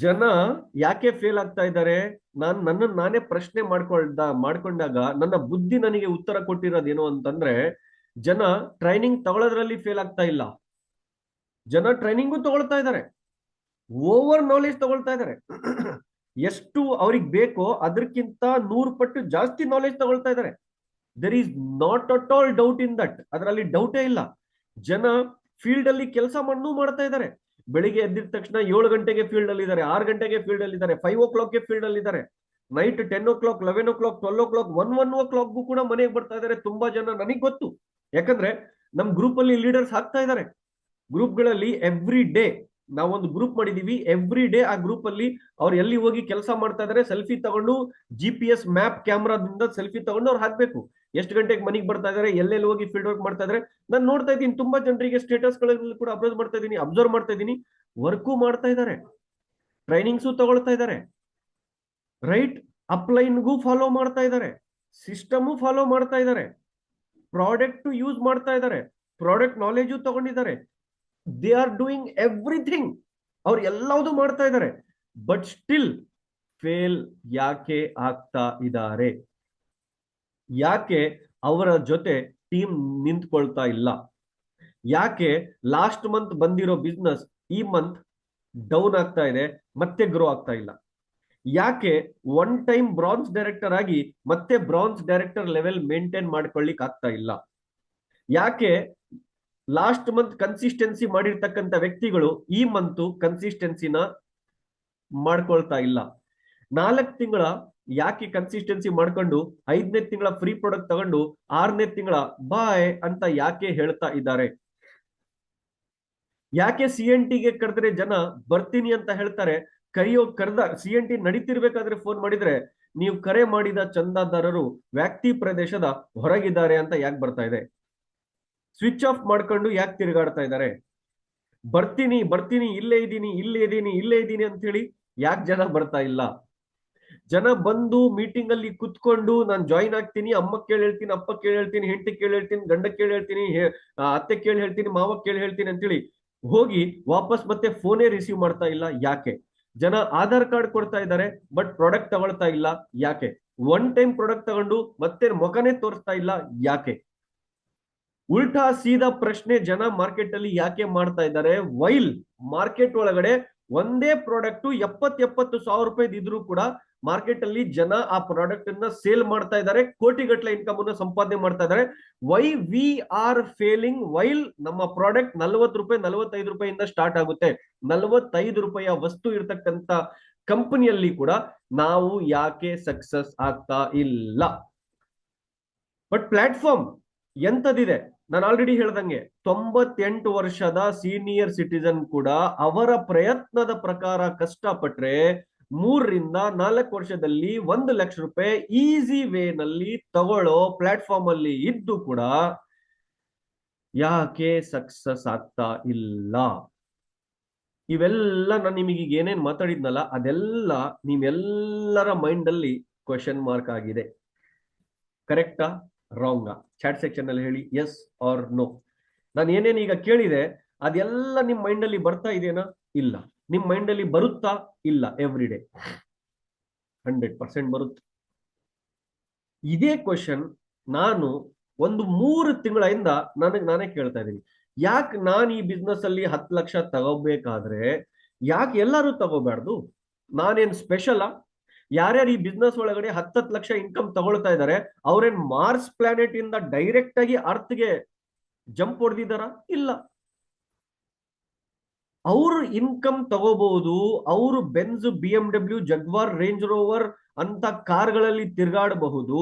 ಜನ ಯಾಕೆ ಫೇಲ್ ಆಗ್ತಾ ಇದ್ದಾರೆ? ನನ್ನನ್ನು ನಾನೇ ಪ್ರಶ್ನೆ ಮಾಡ್ಕೊಂಡಾಗ ನನ್ನ ಬುದ್ಧಿ ನನಗೆ ಉತ್ತರ ಕೊಟ್ಟಿರೋದೇನು ಅಂತಂದ್ರೆ, ಜನ ಟ್ರೈನಿಂಗ್ ತಗೊಳ್ಳೋದ್ರಲ್ಲಿ ಫೇಲ್ ಆಗ್ತಾ ಇಲ್ಲ. ಜನ ಟ್ರೈನಿಂಗು ತಗೊಳ್ತಾ ಇದ್ದಾರೆ, ಓವರ್ ನಾಲೆಜ್ ತಗೊಳ್ತಾ ಇದ್ದಾರೆ. ಎಷ್ಟು ಅವ್ರಿಗೆ ಬೇಕೋ ಅದಕ್ಕಿಂತ 100 ಪಟ್ಟು ಜಾಸ್ತಿ ನಾಲೆಜ್ ತಗೊಳ್ತಾ ಇದ್ದಾರೆ. There is not at all doubt in that, ಅದರಲ್ಲಿ ಡೌಟೇ ಇಲ್ಲ. ಜನ ಫೀಲ್ಡ್ ಅಲ್ಲಿ ಕೆಲಸ ಮಾಡ್ತಾ ಇದ್ದಾರೆ. ಬೆಳಿಗ್ಗೆ ಎದ್ದಿದ ತಕ್ಷಣ 7 ಗಂಟೆಗೆ ಫೀಲ್ಡ್ ಅಲ್ಲಿ ಇದ್ದಾರೆ, 6 ಗಂಟೆಗೆ ಫೀಲ್ಡ್ ಅಲ್ಲಿ ಇದ್ದಾರೆ, 5 o'clock ಫೀಲ್ಡ್ ಅಲ್ಲಿ ಇದ್ದಾರೆ, night 10 o'clock, 11 o'clock, 12 o'clock, 1 o'clock ಕೂಡ ಮನೆಗೆ ಬರ್ತಾ ಇದ್ದಾರೆ ತುಂಬಾ ಜನ. ನನಗೆ ಗೊತ್ತು, ಯಾಕಂದ್ರೆ ನಮ್ ಗ್ರೂಪ್ ಅಲ್ಲಿ ಲೀಡರ್ಸ್ ಹಾಕ್ತಾ ಇದ್ದಾರೆ. ಗ್ರೂಪ್ಗಳಲ್ಲಿ ಎವ್ರಿ ಡೇ ನಾವೊಂದು ಗ್ರೂಪ್ ಮಾಡಿದೀವಿ. ಎವ್ರಿ ಡೇ ಆ ಗ್ರೂಪ್ ಅಲ್ಲಿ ಅವ್ರು ಎಲ್ಲಿ ಹೋಗಿ ಕೆಲಸ ಮಾಡ್ತಾ ಇದಾರೆ ಸೆಲ್ಫಿ ತಗೊಂಡು, GPS ಮ್ಯಾಪ್ ಕ್ಯಾಮ್ರಾದಿಂದ ಸೆಲ್ಫಿ ತಗೊಂಡು ಅವ್ರು ಹಾಕ್ಬೇಕು. ಎಷ್ಟು ಗಂಟೆಗೆ ಮನೆಗೆ ಬರ್ತಾ ಇದಾರೆ, ಎಲ್ಲೆಲ್ಲಿ ಹೋಗಿ ಫೀಲ್ಡ್ ವರ್ಕ್ ಮಾಡ್ತಾ ಇದಾರೆ. ನಾನು ನೋಡ್ತಾ ಇದ್ದೀನಿ, ತುಂಬಾ ಜನರಿಗೆ ಸ್ಟೇಟಸ್ ಗಳಲ್ಲಿ ಕೂಡ ಅಬ್ಸರ್ವ್ ಮಾಡ್ತಾ ಇದ್ದೀನಿ. ವರ್ಕು ಮಾಡ್ತಾ ಇದ್ದಾರೆ, ಟ್ರೈನಿಂಗ್ಸು ತಗೊಳ್ತಾ ಇದ್ದಾರೆ, ರೈಟ್. ಅಪ್ಲೈನ್ಗೂ ಫಾಲೋ ಮಾಡ್ತಾ ಇದ್ದಾರೆ, ಸಿಸ್ಟಮು ಫಾಲೋ ಮಾಡ್ತಾ ಇದ್ದಾರೆ, ಪ್ರಾಡಕ್ಟ್ ಯೂಸ್ ಮಾಡ್ತಾ ಇದ್ದಾರೆ, ಪ್ರಾಡಕ್ಟ್ ನಾಲೆಜು ತಗೊಂಡಿದ್ದಾರೆ. ದೇ ಆರ್ ಡೂಯಿಂಗ್ ಎವ್ರಿಥಿಂಗ್, ಅವ್ರು ಎಲ್ಲವುದು ಮಾಡ್ತಾ ಇದ್ದಾರೆ. ಬಟ್ ಸ್ಟಿಲ್ ಫೇಲ್ ಯಾಕೆ ಆಗ್ತಾ ಇದ್ದಾರೆ? ಯಾಕೆ ಅವರ ಜೊತೆ ಟೀಮ್ ನಿಂತ್ಕೊಳ್ತಾ ಇಲ್ಲ? ಯಾಕೆ ಲಾಸ್ಟ್ ಮಂತ್ ಬಂದಿರೋ ಬಿಸ್ನೆಸ್ ಈ ಮಂತ್ ಡೌನ್ ಆಗ್ತಾ ಇದೆ, ಮತ್ತೆ ಗ್ರೋ ಆಗ್ತಾ ಇಲ್ಲ? ಯಾಕೆ ಒನ್ ಟೈಮ್ ಬ್ರಾನ್ಸ್ ಡೈರೆಕ್ಟರ್ ಆಗಿ ಮತ್ತೆ ಬ್ರಾನ್ಸ್ ಡೈರೆಕ್ಟರ್ ಲೆವೆಲ್ ಮೇಂಟೈನ್ ಮಾಡ್ಕೊಳ್ಳಿಕ್ ಆಗ್ತಾ ಇಲ್ಲ? ಯಾಕೆ ಲಾಸ್ಟ್ ಮಂತ್ ಕನ್ಸಿಸ್ಟೆನ್ಸಿ ಮಾಡಿರ್ತಕ್ಕಂಥ ವ್ಯಕ್ತಿಗಳು ಈ ಮಂತ್ ಕನ್ಸಿಸ್ಟೆನ್ಸಿನ ಮಾಡ್ಕೊಳ್ತಾ ಇಲ್ಲ? 4 ತಿಂಗಳ ಯಾಕೆ ಕನ್ಸಿಸ್ಟೆನ್ಸಿ ಮಾಡ್ಕೊಂಡು 5ನೇ ತಿಂಗಳ ಫ್ರೀ ಪ್ರಾಡಕ್ಟ್ ತಗೊಂಡು 6ನೇ ತಿಂಗಳ ಬಾಯ್ ಅಂತ ಯಾಕೆ ಹೇಳ್ತಾ ಇದ್ದಾರೆ? ಯಾಕೆ CNT ಕರೆದ್ರೆ ಜನ ಬರ್ತೀನಿ ಅಂತ ಹೇಳ್ತಾರೆ, ಕರೆದ CNT ನಡೀತಿರ್ಬೇಕಾದ್ರೆ ಫೋನ್ ಮಾಡಿದ್ರೆ ನೀವು ಕರೆ ಮಾಡಿದ ಚಂದಾದಾರರು ವ್ಯಾಪ್ತಿ ಪ್ರದೇಶದ ಹೊರಗಿದ್ದಾರೆ ಅಂತ ಯಾಕೆ ಬರ್ತಾ ಇದೆ? ಸ್ವಿಚ್ ಆಫ್ ಮಾಡ್ಕೊಂಡು ಯಾಕೆ ತಿರುಗಾಡ್ತಾ ಇದ್ದಾರೆ? ಬರ್ತೀನಿ ಬರ್ತೀನಿ, ಇಲ್ಲೇ ಇದ್ದೀನಿ ಅಂತ ಹೇಳಿ ಯಾಕೆ ಜನ ಬರ್ತಾ ಇಲ್ಲ? ಜನ ಬಂದು ಮೀಟಿಂಗ್ ಅಲ್ಲಿ ಕುತ್ಕೊಂಡು ನಾನು ಜಾಯಿನ್ ಆಗ್ತೀನಿ, ಅಮ್ಮ ಕೇಳಿ ಹೇಳ್ತೀನಿ, ಅಪ್ಪ ಕೇಳಿ ಹೇಳ್ತೀನಿ, ಹೆಂಡತಿ ಕೇಳಿ ಹೇಳ್ತೀನಿ, ಗಂಡ ಕೇಳಿ ಹೇಳ್ತೀನಿ, ಅತ್ತೆ ಕೇಳಿ ಹೇಳ್ತೀನಿ, ಮಾವ ಕೇಳಿ ಹೇಳ್ತೀನಿ ಅಂತೇಳಿ ಹೋಗಿ ವಾಪಸ್ ಮತ್ತೆ ಫೋನೇ ರಿಸೀವ್ ಮಾಡ್ತಾ ಇಲ್ಲ. ಯಾಕೆ? ಜನ ಆಧಾರ್ ಕಾರ್ಡ್ ಕೊಡ್ತಾ ಇದ್ದಾರೆ ಬಟ್ ಪ್ರಾಡಕ್ಟ್ ತಗೊಳ್ತಾ ಇಲ್ಲ. ಯಾಕೆ? ಒನ್ ಟೈಮ್ ಪ್ರಾಡಕ್ಟ್ ತಗೊಂಡು ಮತ್ತೆ ಮುಖನೇ ತೋರಿಸ್ತಾ ಇಲ್ಲ. ಯಾಕೆ? ಉಲ್ಟಾ ಸೀದಾ ಪ್ರಶ್ನೆ ಜನ ಮಾರ್ಕೆಟ್ ಅಲ್ಲಿ ಯಾಕೆ ಮಾಡ್ತಾ ಇದ್ದಾರೆ? ವೈಲ್ ಮಾರ್ಕೆಟ್ ಒಳಗಡೆ ಒಂದೇ ಪ್ರಾಡಕ್ಟ್ 70 ಸಾವಿರ ರೂಪಾಯಿ ಇದ್ರೂ ಕೂಡ ಮಾರ್ಕೆಟ್ ಅಲ್ಲಿ ಜನ ಆ ಪ್ರಾಡಕ್ಟ್ ಅನ್ನ ಸೇಲ್ ಮಾಡ್ತಾ ಇದ್ದಾರೆ, ಕೋಟಿಗಟ್ಟಲೆ ಇನ್ಕಮ್ ಅನ್ನು ಸಂಪಾದನೆ ಮಾಡ್ತಾ ಇದ್ದಾರೆ. Why we are failing? While ನಮ್ಮ ಪ್ರಾಡಕ್ಟ್ 40 ರೂಪಾಯಿ 45 ರೂಪಾಯಿಯಿಂದ ಸ್ಟಾರ್ಟ್ ಆಗುತ್ತೆ, 45 ರೂಪಾಯಿಯ ವಸ್ತು ಇರ್ತಕ್ಕಂಥ ಕಂಪನಿಯಲ್ಲಿ ಕೂಡ ನಾವು ಯಾಕೆ ಸಕ್ಸಸ್ ಆಗ್ತಾ ಇಲ್ಲ? ಬಟ್ ಪ್ಲಾಟ್ಫಾರ್ಮ್ ಎಂತದಿದೆ? ನಾನು ಆಲ್ರೆಡಿ ಹೇಳ್ದಂಗೆ 98 ವರ್ಷದ ಸೀನಿಯರ್ ಸಿಟಿಜನ್ ಕೂಡ ಅವರ ಪ್ರಯತ್ನದ ಪ್ರಕಾರ ಕಷ್ಟಪಟ್ರೆ 3 ರಿಂದ 4 ವರ್ಷದಲ್ಲಿ 1 ಲಕ್ಷ ರೂಪಾಯಿ ಈಸಿ ವೇನಲ್ಲಿ ತಗೊಳ್ಳೋ ಪ್ಲಾಟ್ಫಾರ್ಮ್ ಅಲ್ಲಿ ಇದ್ದು ಕೂಡ ಯಾಕೆ ಸಕ್ಸಸ್ ಆಗ್ತಾ ಇಲ್ಲ? ಇವೆಲ್ಲ ನಾನು ನಿಮಗೆ ಏನೇನ್ ಮಾತಾಡಿದ್ನಲ್ಲ ಅದೆಲ್ಲ ನೀವೆಲ್ಲರ ಮೈಂಡ್ ಅಲ್ಲಿ ಕ್ವೆಶನ್ ಮಾರ್ಕ್ ಆಗಿದೆ. ಕರೆಕ್ಟಾ ರಾಂಗಾ? ಚಾಟ್ ಸೆಕ್ಷನ್ ಅಲ್ಲಿ ಹೇಳಿ, ಎಸ್ ಆರ್ ನೋ. ನಾನು ಏನೇನು ಈಗ ಕೇಳಿದೆ ಅದೆಲ್ಲ ನಿಮ್ ಮೈಂಡ್ ಅಲ್ಲಿ ಬರ್ತಾ ಇದೆನಾ? ಇಲ್ಲ. ನಿಮ್ ಮೈಂಡ್ ಅಲ್ಲಿ ಬರುತ್ತಾ? ಇಲ್ಲ. ಎವ್ರಿ ಡೇ 100% ಬರುತ್ತೆ. ಇದೇ ಕ್ವಶನ್ ನಾನು ಒಂದು 3 ತಿಂಗಳಿಂದ ನಾನೇ ಕೇಳ್ತಾ ಇದ್ದೀನಿ. ಯಾಕೆ ನಾನು ಈ ಬಿಸ್ನೆಸ್ ಅಲ್ಲಿ 10 ಲಕ್ಷ ತಗೋಬೇಕಾದ್ರೆ ಯಾಕೆ ಎಲ್ಲರೂ ತಗೋಬಾರ್ದು? ನಾನೇನ್ ಸ್ಪೆಷಲ್? ಯಾರ್ಯಾರು ಈ ಬಿಸ್ನೆಸ್ ಒಳಗಡೆ 10 ಲಕ್ಷ ಇನ್ಕಮ್ ತಗೊಳ್ತಾ ಇದ್ದಾರೆ ಅವ್ರೇನ್ ಮಾರ್ಸ್ ಪ್ಲಾನೆಟ್ ಇಂದ ಡೈರೆಕ್ಟ್ ಆಗಿ ಅರ್ತ್ಗೆ ಜಂಪ್ ಹೊಡೆದಿದ್ದಾರ? ಇಲ್ಲ. ಅವರು ಇನ್ಕಮ್ ತಗೋಬಹುದು, ಅವರು ಬೆನ್ಸ್, BMW, ಜಗ್ವಾರ್, ರೇಂಜ್ ರೋವರ್ ಅಂತ ಕಾರ್ಗಳಲ್ಲಿ ತಿರುಗಾಡಬಹುದು,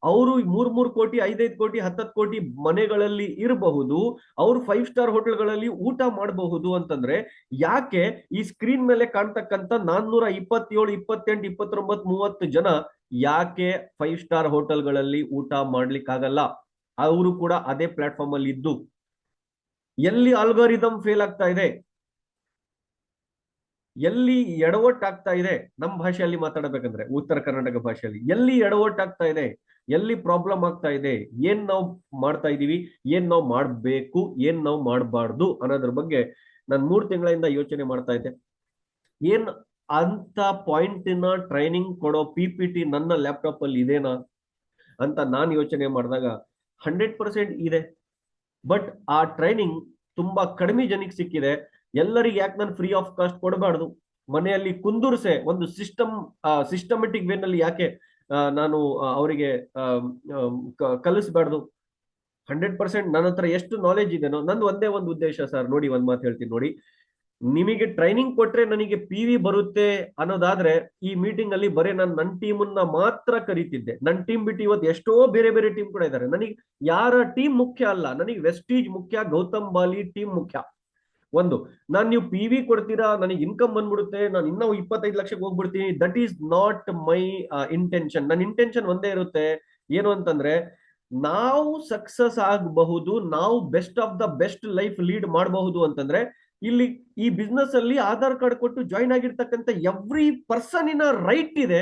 ಅವರು 3 ಕೋಟಿ 5 ಕೋಟಿ 10 ಕೋಟಿ ಮನೆಗಳಲ್ಲಿ ಇರಬಹುದು, ಅವರು 5 ಸ್ಟಾರ್ ಹೋಟೆಲ್ಗಳಲ್ಲಿ ಊಟ ಮಾಡಬಹುದು ಅಂತಂದ್ರೆ ಯಾಕೆ ಈ ಸ್ಕ್ರೀನ್ ಮೇಲೆ ಕಾಣ್ತಕ್ಕಂಥ 427 28 29 30 ಜನ ಯಾಕೆ 5 ಸ್ಟಾರ್ ಹೋಟೆಲ್ಗಳಲ್ಲಿ ಊಟ ಮಾಡ್ಲಿಕ್ಕಾಗಲ್ಲ? ಅವರು ಕೂಡ ಅದೇ ಪ್ಲಾಟ್ಫಾರ್ಮ್ ಅಲ್ಲಿ ಇದ್ದು ಎಲ್ಲಿ ಆಲ್ಗಾರಿದಮ್ ಫೇಲ್ ಆಗ್ತಾ ಇದೆ, ಎಲ್ಲಿ ಎಡವಟ್ಟಾಗ್ತಾ ಇದೆ, ನಮ್ಮ ಭಾಷೆಯಲ್ಲಿ ಮಾತಾಡಬೇಕಂದ್ರೆ ಉತ್ತರ ಕರ್ನಾಟಕ ಭಾಷೆಯಲ್ಲಿ ಎಲ್ಲಿ ಎಡವಟ್ಟಾಗ್ತಾ ಇದೆ, ಎಲ್ಲಿ ಪ್ರಾಬ್ಲಮ್ ಆಗ್ತಾ ಇದೆ, ಏನ್ ನಾವು ಮಾಡ್ತಾ ಇದೀವಿ, ಏನ್ ನಾವು ಮಾಡ್ಬೇಕು, ಏನ್ ನಾವು ಮಾಡಬಾರ್ದು ಅನ್ನೋದ್ರ ಬಗ್ಗೆ ನಾನು 3 ತಿಂಗಳಿಂದ ಯೋಚನೆ ಮಾಡ್ತಾ ಇದ್ದೆ. ಏನ್ ಅಂತ ಪಾಯಿಂಟಿನ ಟ್ರೈನಿಂಗ್ ಕೊಡೋ PPT ನನ್ನ ಲ್ಯಾಪ್ಟಾಪ್ ಅಲ್ಲಿ ಇದೆನಾ ಅಂತ ನಾನು ಯೋಚನೆ ಮಾಡಿದಾಗ 100% ಇದೆ. ಬಟ್ ಆ ಟ್ರೈನಿಂಗ್ ತುಂಬಾ ಕಡಿಮೆ ಜನಕ್ಕೆ ಸಿಕ್ಕಿದೆ. ಎಲ್ಲರಿಗೆ ಯಾಕೆ ನಾನು ಫ್ರೀ ಆಫ್ ಕಾಸ್ಟ್ ಕೊಡಬಾರ್ದು? ಮನೆಯಲ್ಲಿ ಕುಂದುರ್ಸೆ ಒಂದು ಸಿಸ್ಟಮೆಟಿಕ್ ವೇನಲ್ಲಿ ಯಾಕೆ ನಾನು ಅವರಿಗೆ ಕಲಿಸ್ಬಾರ್ದು? 100% ನನ್ನ ಹತ್ರ ಎಷ್ಟು ನಾಲೆಜ್ ಇದೆನೋ, ನಂದು ಒಂದೇ ಒಂದು ಉದ್ದೇಶ ಸರ್. ನೋಡಿ, ಒಂದ್ ಮಾತು ಹೇಳ್ತೀನಿ ನೋಡಿ, ನಿಮಗೆ ಟ್ರೈನಿಂಗ್ ಕೊಟ್ರೆ ನನಗೆ PV ಬರುತ್ತೆ ಅನ್ನೋದಾದ್ರೆ ಈ ಮೀಟಿಂಗ್ ಅಲ್ಲಿ ಬರೀ ನಾನು ನನ್ನ ಟೀಮನ್ನ ಮಾತ್ರ ಕರೀತಿದ್ದೆ. ನನ್ನ ಟೀಮ್ ಬಿಟ್ಟು ಇವತ್ತು ಎಷ್ಟೋ ಬೇರೆ ಬೇರೆ ಟೀಮ್ ಕೂಡ ಇದ್ದಾರೆ. ನನಗೆ ಯಾರ ಟೀಮ್ ಮುಖ್ಯ ಅಲ್ಲ, ನನಗೆ ವೆಸ್ಟೀಜ್ ಮುಖ್ಯ, ಗೌತಮ್ ಬಾಲಿ ಟೀಮ್ ಮುಖ್ಯ. ಒಂದು, ನೀವು PV ಕೊಡ್ತೀರಾ, ನನಗೆ ಇನ್ಕಮ್ ಬಂದ್ಬಿಡುತ್ತೆ, ನಾನು ಇನ್ನೂ 25 ಲಕ್ಷಕ್ಕೆ ಹೋಗ್ಬಿಡ್ತೀನಿ, that is not my intention. ನನ್ನ ಇಂಟೆನ್ಷನ್ ಒಂದೇ ಇರುತ್ತೆ, ಏನು ಅಂತಂದ್ರೆ ನಾವು ಸಕ್ಸಸ್ ಆಗಬಹುದು, ನಾವು best of the best life lead ಮಾಡಬಹುದು ಅಂತಂದ್ರೆ ಇಲ್ಲಿ ಈ ಬಿಸ್ನೆಸ್ ಅಲ್ಲಿ ಆಧಾರ್ ಕಾರ್ಡ್ ಕೊಟ್ಟು ಜಾಯಿನ್ ಆಗಿರ್ತಕ್ಕಂಥ ಎವ್ರಿ ಪರ್ಸನಿನ ರೈಟ್ ಇದೆ,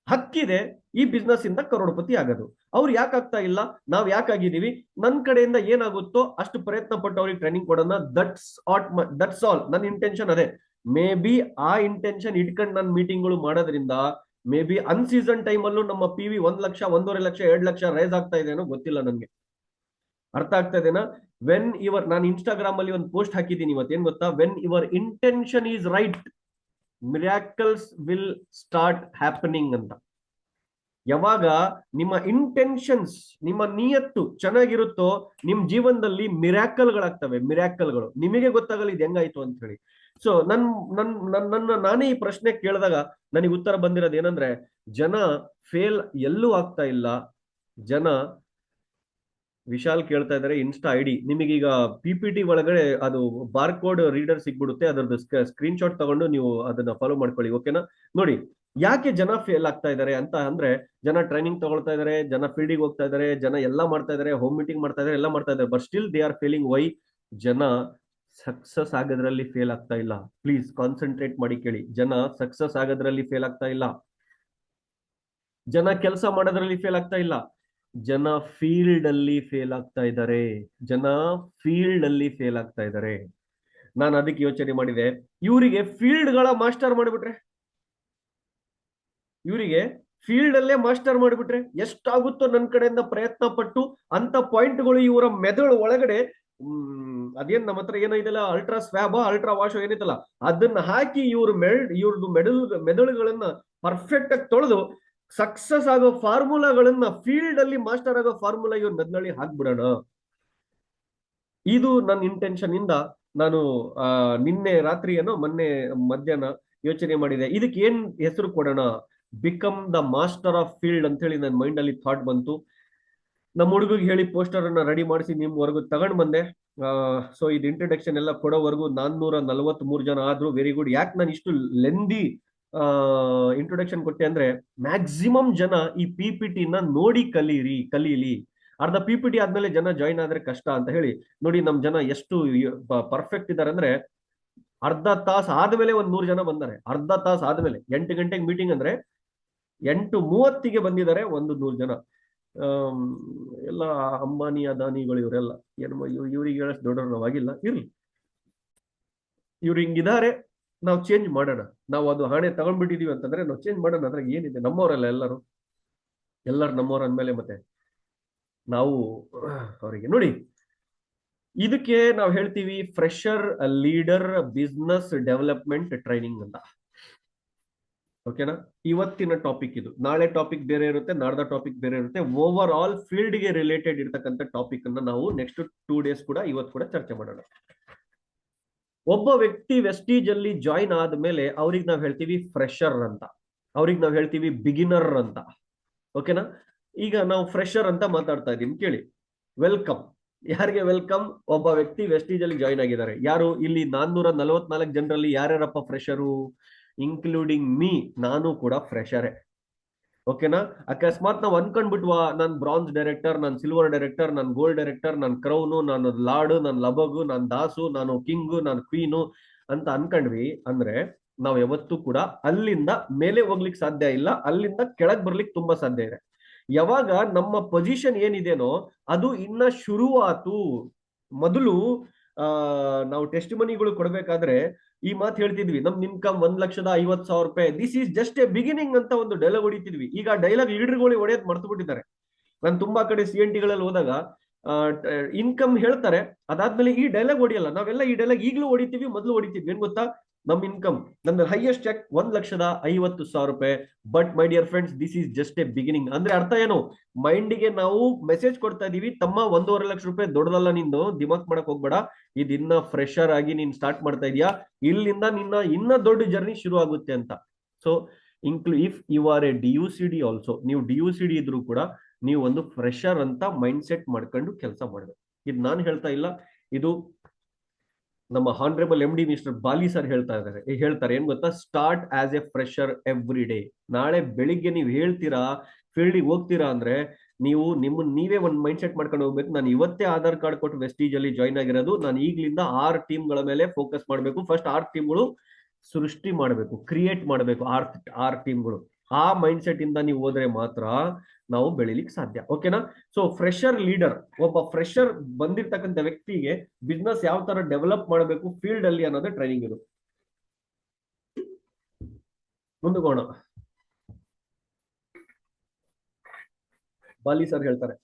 ಹಕ್ಕಿದೆ ಈ ಬಿಸ್ನೆಸ್ ಇಂದ ಕರೋಡ್ಪತಿ ಆಗೋದು. ಅವ್ರು ಯಾಕೆ ಆಗ್ತಾ ಇಲ್ಲ, ನಾವ್ ಯಾಕಾಗಿದ್ದೀವಿ? ನನ್ನ ಕಡೆಯಿಂದ ಏನಾಗುತ್ತೋ ಅಷ್ಟು ಪ್ರಯತ್ನ ಪಟ್ಟು ಅವ್ರಿಗೆ ಟ್ರೈನಿಂಗ್ ಕೊಡೋಣ. That's all. ನನ್ನ ಇಂಟೆನ್ಷನ್ ಅದೇ. ಮೇ ಬಿ ಆ ಇಂಟೆನ್ಷನ್ ಇಟ್ಕೊಂಡು ನನ್ನ ಮೀಟಿಂಗ್ಗಳು ಮಾಡೋದ್ರಿಂದ ಮೇ ಬಿ ಅನ್ಸೀಸನ್ ಟೈಮ್ ಅಲ್ಲೂ ನಮ್ಮ PV 1 ಲಕ್ಷ, 1.5 ಲಕ್ಷ, 2 ಲಕ್ಷ ರೈಸ್ ಆಗ್ತಾ ಇದೆನೋ ಗೊತ್ತಿಲ್ಲ ನನ್ಗೆ. ಅರ್ಥ ಆಗ್ತಾ ಇದೆನಾ? ನಾನು ಇನ್ಸ್ಟಾಗ್ರಾಮ್ ಅಲ್ಲಿ ಒಂದು ಪೋಸ್ಟ್ ಹಾಕಿದ್ದೀನಿ ಇವತ್ತು, ಏನ್ ಗೊತ್ತಾ? When your intention is right, miracles will start happening ಅಂತ. ಯಾವಾಗ ನಿಮ್ಮ ಇಂಟೆನ್ಷನ್ಸ್, ನಿಮ್ಮ ನಿಯತ್ತು ಚೆನ್ನಾಗಿರುತ್ತೋ ನಿಮ್ ಜೀವನದಲ್ಲಿ ಮಿರಾಕಲ್ಗಳಾಗ್ತವೆ. ಮಿರಾಕಲ್ಗಳು ನಿಮಗೆ ಗೊತ್ತಾಗಲ್ಲ ಇದು ಹೆಂಗಾಯ್ತು ಅಂತ ಹೇಳಿ. ಸೊ ನಾನೇ ಈ ಪ್ರಶ್ನೆ ಕೇಳಿದಾಗ ನನಗೆ ಉತ್ತರ ಬಂದಿರೋದು ಏನಂದ್ರೆ, ಜನ ಫೇಲ್ ಎಲ್ಲೂ ಆಗ್ತಾ ಇಲ್ಲ. ಜನ ವಿಶಾಲ್ ಕೇಳ್ತಾ ಇದಾರೆ ಇನ್ಸ್ಟಾ ID. ನಿಮಗೀಗ PPT ಒಳಗಡೆ ಅದು ಬಾರ್ಕೋಡ್ ರೀಡರ್ ಸಿಗ್ಬಿಡುತ್ತೆ, ಅದರದ್ದು ಸ್ಕ್ರೀನ್ ಶಾಟ್ ತಗೊಂಡು ನೀವು ಅದನ್ನ ಫಾಲೋ ಮಾಡ್ಕೊಳ್ಳಿ, ಓಕೆನಾ? ನೋಡಿ, ಯಾಕೆ ಜನ ಫೇಲ್ ಆಗ್ತಾ ಇದಾರೆ ಅಂತ ಅಂದ್ರೆ, ಜನ ಟ್ರೈನಿಂಗ್ ತಗೊಳ್ತಾ ಇದಾರೆ, ಜನ ಫೀಲ್ಡಿಗೆ ಹೋಗ್ತಾ ಇದಾರೆ, ಜನ ಎಲ್ಲ ಮಾಡ್ತಾ ಇದಾರೆ, ಹೋಮ್ ಮೀಟಿಂಗ್ ಮಾಡ್ತಾ ಇದಾರೆ, ಎಲ್ಲ ಮಾಡ್ತಾ ಇದಾರೆ, but still they are failing. Why? ಜನ ಸಕ್ಸಸ್ ಆಗೋದ್ರಲ್ಲಿ ಫೇಲ್ ಆಗ್ತಾ ಇಲ್ಲ. ಪ್ಲೀಸ್ ಕಾನ್ಸಂಟ್ರೇಟ್ ಮಾಡಿ ಕೇಳಿ. ಜನ ಸಕ್ಸಸ್ ಆಗೋದ್ರಲ್ಲಿ ಫೇಲ್ ಆಗ್ತಾ ಇಲ್ಲ, ಜನ ಕೆಲಸ ಮಾಡೋದ್ರಲ್ಲಿ ಫೇಲ್ ಆಗ್ತಾ ಇಲ್ಲ, ಜನ ಫೀಲ್ಡ್ ಅಲ್ಲಿ ಫೇಲ್ ಆಗ್ತಾ ಇದ್ದಾರೆ. ಜನ ಫೀಲ್ಡ್ ಅಲ್ಲಿ ಫೇಲ್ ಆಗ್ತಾ ಇದ್ದಾರೆ. ನಾನು ಅದಕ್ಕೆ ಯೋಚನೆ ಮಾಡಿದೆ, ಇವರಿಗೆ ಫೀಲ್ಡ್ ಗಳ ಮಾಸ್ಟರ್ ಮಾಡಿಬಿಟ್ರೆ, ಇವರಿಗೆ ಫೀಲ್ಡ್ ಅಲ್ಲೇ ಮಾಸ್ಟರ್ ಮಾಡಿಬಿಟ್ರೆ ಎಷ್ಟಾಗುತ್ತೋ ನನ್ನ ಕಡೆಯಿಂದ ಪ್ರಯತ್ನ ಪಟ್ಟು ಅಂತ ಪಾಯಿಂಟ್ಗಳು ಇವರ ಮೆದುಳು ಒಳಗಡೆ ಅದೇನ್ ನಮ್ಮ ಹತ್ರ ಏನಿದೆಲ್ಲ ಅಲ್ಟ್ರಾ ಸ್ವ್ಯಾಬ್, ಅಲ್ಟ್ರಾ ವಾಶ್ ಏನಿದಲ್ಲ, ಅದನ್ನ ಹಾಕಿ ಇವ್ರದ್ದು ಮೆದುಳುಗಳನ್ನ ಪರ್ಫೆಕ್ಟ್ ಆಗಿ ತೊಳೆದು ಸಕ್ಸಸ್ ಆಗೋ ಫಾರ್ಮುಲಾಗಳನ್ನ, ಫೀಲ್ಡ್ ಅಲ್ಲಿ ಮಾಸ್ಟರ್ ಆಗೋ ಫಾರ್ಮುಲಾ ಇವ್ರ ಮೆದುಳಲ್ಲಿ ಹಾಕ್ಬಿಡೋಣ. ಇದು ನನ್ನ ಇಂಟೆನ್ಷನ್ ಇಂದ ನಾನು ನಿನ್ನೆ ರಾತ್ರಿ ಏನೋ ಮೊನ್ನೆ ಮಧ್ಯಾಹ್ನ ಯೋಚನೆ ಮಾಡಿದೆ, ಇದಕ್ಕೆ ಏನ್ ಹೆಸರು ಕೊಡೋಣ? Become the master of field ಅಂತ ಹೇಳಿ ನನ್ನ ಮೈಂಡ್ ಅಲ್ಲಿ ಥಾಟ್ ಬಂತು. ನಮ್ಮ ಹುಡುಗಿಗೆ ಹೇಳಿ ಪೋಸ್ಟರ್ ಅನ್ನ ರೆಡಿ ಮಾಡಿಸಿ ನಿಮ್ವರೆಗೂ ತಗೊಂಡ್ ಬಂದೆ. ಸೊ ಇದು ಇಂಟ್ರಡಕ್ಷನ್ ಎಲ್ಲ ಕೊಡೋವರೆಗೂ 443 ಜನ ಆದ್ರು. Very good. ಯಾಕೆ ನಾನು ಇಷ್ಟು ಲೆಂದಿ ಇಂಟ್ರೊಡಕ್ಷನ್ ಕೊಟ್ಟೆ ಅಂದ್ರೆ, ಮ್ಯಾಕ್ಸಿಮಮ್ ಜನ ಈ PPT ನ ನೋಡಿ ಕಲೀಲಿ. ಅರ್ಧ PPT ಆದ್ಮೇಲೆ ಜನ ಜಾಯಿನ್ ಆದ್ರೆ ಕಷ್ಟ ಅಂತ ಹೇಳಿ ನೋಡಿ, ನಮ್ ಜನ ಎಷ್ಟು ಪರ್ಫೆಕ್ಟ್ ಇದಾರೆ ಅಂದ್ರೆ, ಅರ್ಧ ತಾಸು ಆದ್ಮೇಲೆ 100 ಜನ ಬಂದಾರೆ. ಅರ್ಧ ತಾಸು ಆದ್ಮೇಲೆ 8 ಗಂಟೆಗೆ ಮೀಟಿಂಗ್ ಅಂದ್ರೆ 8:30ಗೆ ಬಂದಿದ್ದಾರೆ 100 ಜನ. ಎಲ್ಲ ಅಂಬಾನಿ ಅದಾನಿಗಳು ಇವರೆಲ್ಲ. ಏನು ಇವ್ರಿಗೆ ಹೇಳಷ್ಟು ದೊಡ್ಡವ್ರು ನಾವಾಗಿಲ್ಲ, ಇರ್ಲಿ. ಇವ್ರು ಹಿಂಗಿದ್ದಾರೆ, ನಾವು ಚೇಂಜ್ ಮಾಡೋಣ. ನಾವು ಅದು ಹಣೆ ತಗೊಂಡ್ಬಿಟ್ಟಿದೀವಿ ಅಂತಂದ್ರೆ ನಾವು ಚೇಂಜ್ ಮಾಡೋಣ. ಅದ್ರಾಗ ಏನಿದೆ? ನಮ್ಮವರಲ್ಲ ಎಲ್ಲರೂ ನಮ್ಮವ್ರ ಅಂದ್ಮೇಲೆ ಮತ್ತೆ ನಾವು ಅವರಿಗೆ ನೋಡಿ. ಇದಕ್ಕೆ ನಾವು ಹೇಳ್ತೀವಿ fresher leader business development training ಅಂತ. ಓಕೆನಾ? ಇವತ್ತಿನ ಟಾಪಿಕ್ ಇದು. ನಾಳೆ ಟಾಪಿಕ್ ಬೇರೆ ಇರುತ್ತೆ, ನಾಡ್ದ ಟಾಪಿಕ್ ಬೇರೆ ಇರುತ್ತೆ. ಓವರ್ ಆಲ್ ಫೀಲ್ಡ್ ಗೆ ರಿಲೇಟೆಡ್ ಇರ್ತಕ್ಕಂಥ ಟಾಪಿಕ್ ಅನ್ನ ನಾವು ನೆಕ್ಸ್ಟ್ 2 ಡೇಸ್ ಕೂಡ ಇವತ್ತು ಕೂಡ ಚರ್ಚೆ ಮಾಡೋಣ. ಒಬ್ಬ ವ್ಯಕ್ತಿ ವೆಸ್ಟೀಜ್ ಅಲ್ಲಿ ಜಾಯಿನ್ ಆದ್ಮೇಲೆ ಅವ್ರಿಗೆ ನಾವು ಹೇಳ್ತೀವಿ ಫ್ರೆಶರ್ ಅಂತ, ಅವ್ರಿಗೆ ನಾವು ಹೇಳ್ತೀವಿ ಬಿಗಿನರ್ ಅಂತ. ಓಕೆನಾ? ಈಗ ನಾವು ಫ್ರೆಶರ್ ಅಂತ ಮಾತಾಡ್ತಾ ಇದೀನಿ, ಕೇಳಿ. ವೆಲ್ಕಮ್. ಯಾರಿಗೆ ವೆಲ್ಕಮ್? ಒಬ್ಬ ವ್ಯಕ್ತಿ ವೆಸ್ಟೀಜ್ ಅಲ್ಲಿ ಜಾಯಿನ್ ಆಗಿದ್ದಾರೆ. ಯಾರು? ಇಲ್ಲಿ 444 ಜನರಲ್ಲಿ ಯಾರ್ಯಾರಪ್ಪ ಫ್ರೆಶರು? Including me. ನಾನು ಕೂಡ ಫ್ರೆಶರೇ. ಓಕೆನಾ? ಅಕಸ್ಮಾತ್ ನಾವು ಅನ್ಕೊಂಡ್ಬಿಟ್ವಾ, ನಾನು ಬ್ರಾನ್ಸ್ ಡೈರೆಕ್ಟರ್, ನಾನು ಸಿಲ್ವರ್ ಡೈರೆಕ್ಟರ್, ನಾನು ಗೋಲ್ಡ್ ಡೈರೆಕ್ಟರ್, ನಾನು ಕ್ರೌನು, ನಾನು ಲಾರ್ಡ್, ನಾನು ಲಬಗು, ನಾನು ದಾಸು, ನಾನು ಕಿಂಗು, ನಾನು ಕ್ವೀನು ಅಂತ ಅನ್ಕೊಂಡ್ವಿ ಅಂದ್ರೆ ನಾವು ಯಾವತ್ತೂ ಕೂಡ ಅಲ್ಲಿಂದ ಮೇಲೆ ಹೋಗ್ಲಿಕ್ಕೆ ಸಾಧ್ಯ ಇಲ್ಲ, ಅಲ್ಲಿಂದ ಕೆಳಗ್ ಬರ್ಲಿಕ್ಕೆ ತುಂಬಾ ಸಾಧ್ಯ ಇದೆ. ಯಾವಾಗ ನಮ್ಮ ಪೊಸಿಷನ್ ಏನಿದೆನೋ ಅದು ಇನ್ನ ಶುರುವಾತು. ಮೊದಲು ನಾವು ಟೆಸ್ಟ್ ಮನಿಗಳು ಕೊಡ್ಬೇಕಾದ್ರೆ ಈ ಮಾತು ಹೇಳ್ತಿದ್ವಿ, ನಮ್ ಇನ್ಕಮ್ 1,50,000 ರೂಪಾಯಿ, this is just A beginning ಅಂತ ಒಂದು ಡೈಲಾಗ್ ಹೊಡಿತಿದ್ವಿ. ಈಗ ಡೈಲಾಗ್ ಲೀಡರ್ಗಳು ಹೊಡೆಯೋದು ಮರ್ತು ಬಿಟ್ಟಿದ್ದಾರೆ. ನಾನು ತುಂಬಾ ಕಡೆ CNT ಗಳಲ್ಲಿ ಹೋದಾಗ ಇನ್ಕಮ್ ಹೇಳ್ತಾರೆ, ಅದಾದ್ಮೇಲೆ ಈ ಡೈಲಾಗ್ ಹೊಡಿಯಲ್ಲ. ನಾವೆಲ್ಲ ಈ ಡೈಲಾಗ್ ಈಗಲೂ ಹೊಡಿತೀವಿ, ಮೊದಲು ಹೊಡಿತೀವಿ. ಏನ್ ಗೊತ್ತಾ? ನಮ್ ಇನ್ಕಮ್, ನನ್ನ ಹೈಯೆಸ್ಟ್ ಚೆಕ್ 1,50,000 ರೂಪಾಯಿ. But my dear friends, this is just A beginning. ಅಂದ್ರೆ ಅರ್ಥ ಏನು? ಮೈಂಡಿಗೆ ನಾವು ಮೆಸೇಜ್ ಕೊಡ್ತಾ ಇದೀವಿ, ತಮ್ಮ 1,50,000 ರೂಪಾಯಿ ದೊಡ್ಡದಲ್ಲ, ನಿಂದು ದಿಮಾಕ್ ಮಾಡಕ್ ಹೋಗ್ಬೇಡ, ಇದಿನ್ನ ಫ್ರೆಶರ್ ಆಗಿ ನೀನ್ ಸ್ಟಾರ್ಟ್ ಮಾಡ್ತಾ ಇದೀಯಾ, ಇಲ್ಲಿಂದ ನಿನ್ನ ಇನ್ನ ದೊಡ್ಡ ಜರ್ನಿ ಶುರು ಆಗುತ್ತೆ ಅಂತ. So if you are a DUCD also, ನೀವು DUCD ಇದ್ರೂ ಕೂಡ ನೀವು ಒಂದು ಫ್ರೆಶರ್ ಅಂತ ಮೈಂಡ್ ಸೆಟ್ ಮಾಡ್ಕೊಂಡು ಕೆಲಸ ಮಾಡಬೇಕು. ಇದು ನಾನು ಹೇಳ್ತಾ ಇಲ್ಲ, ಇದು ನಮ್ಮ ಹಾನರೇಬಲ್ MD ಮಿಸ್ಟರ್ ಬಾಲಿ ಸರ್ ಹೇಳ್ತಾರೆ. ಏನ್ ಗೊತ್ತಾ? Start as A fresher every day. ನಾಳೆ ಬೆಳಿಗ್ಗೆ ನೀವು ಹೇಳ್ತೀರಾ, ಫೀಲ್ಡಿಗೆ ಹೋಗ್ತೀರಾ ಅಂದ್ರೆ ನೀವು ನೀವೇ ಒಂದು ಮೈಂಡ್ ಸೆಟ್ ಮಾಡ್ಕೊಂಡು ಹೋಗ್ಬೇಕು. ನಾನು ಇವತ್ತೇ ಆಧಾರ್ ಕಾರ್ಡ್ ಕೊಟ್ಟು ವೆಸ್ಟೀಜ್ ಅಲ್ಲಿ ಜಾಯ್ನ್ ಆಗಿರೋದು, ನಾನು ಈಗ್ಲಿಂದ 6 ಟೀಮ್ಗಳ ಮೇಲೆ ಫೋಕಸ್ ಮಾಡಬೇಕು. ಫಸ್ಟ್ 6 ಟೀಮ್ಗಳು ಸೃಷ್ಟಿ ಮಾಡಬೇಕು, ಕ್ರಿಯೇಟ್ ಮಾಡಬೇಕು. 6 ಟೀಮ್ಗಳು. ಆ ಮೈಂಡ್ ಸೆಟ್ ಇಂದ ನೀವು ಹೋದ್ರೆ ಮಾತ್ರ ನಾವು ಬೆಳಿಲಿಕ್ಕೆ ಸಾಧ್ಯ. ಓಕೆನಾ? ಸೊ ಫ್ರೆಶರ್ ಲೀಡರ್, ಒಬ್ಬ ಫ್ರೆಶರ್ ಬಂದಿರ್ತಕ್ಕಂಥ ವ್ಯಕ್ತಿಗೆ ಬಿಸ್ನೆಸ್ ಯಾವ ತರ ಡೆವಲಪ್ ಮಾಡಬೇಕು ಫೀಲ್ಡ್ ಅಲ್ಲಿ ಅನ್ನೋದೇ ಟ್ರೈನಿಂಗ್ ಇದು. ಮುಂದೋಗೋಣ. ಬಾಲಿ ಸರ್ ಹೇಳ್ತಾರೆ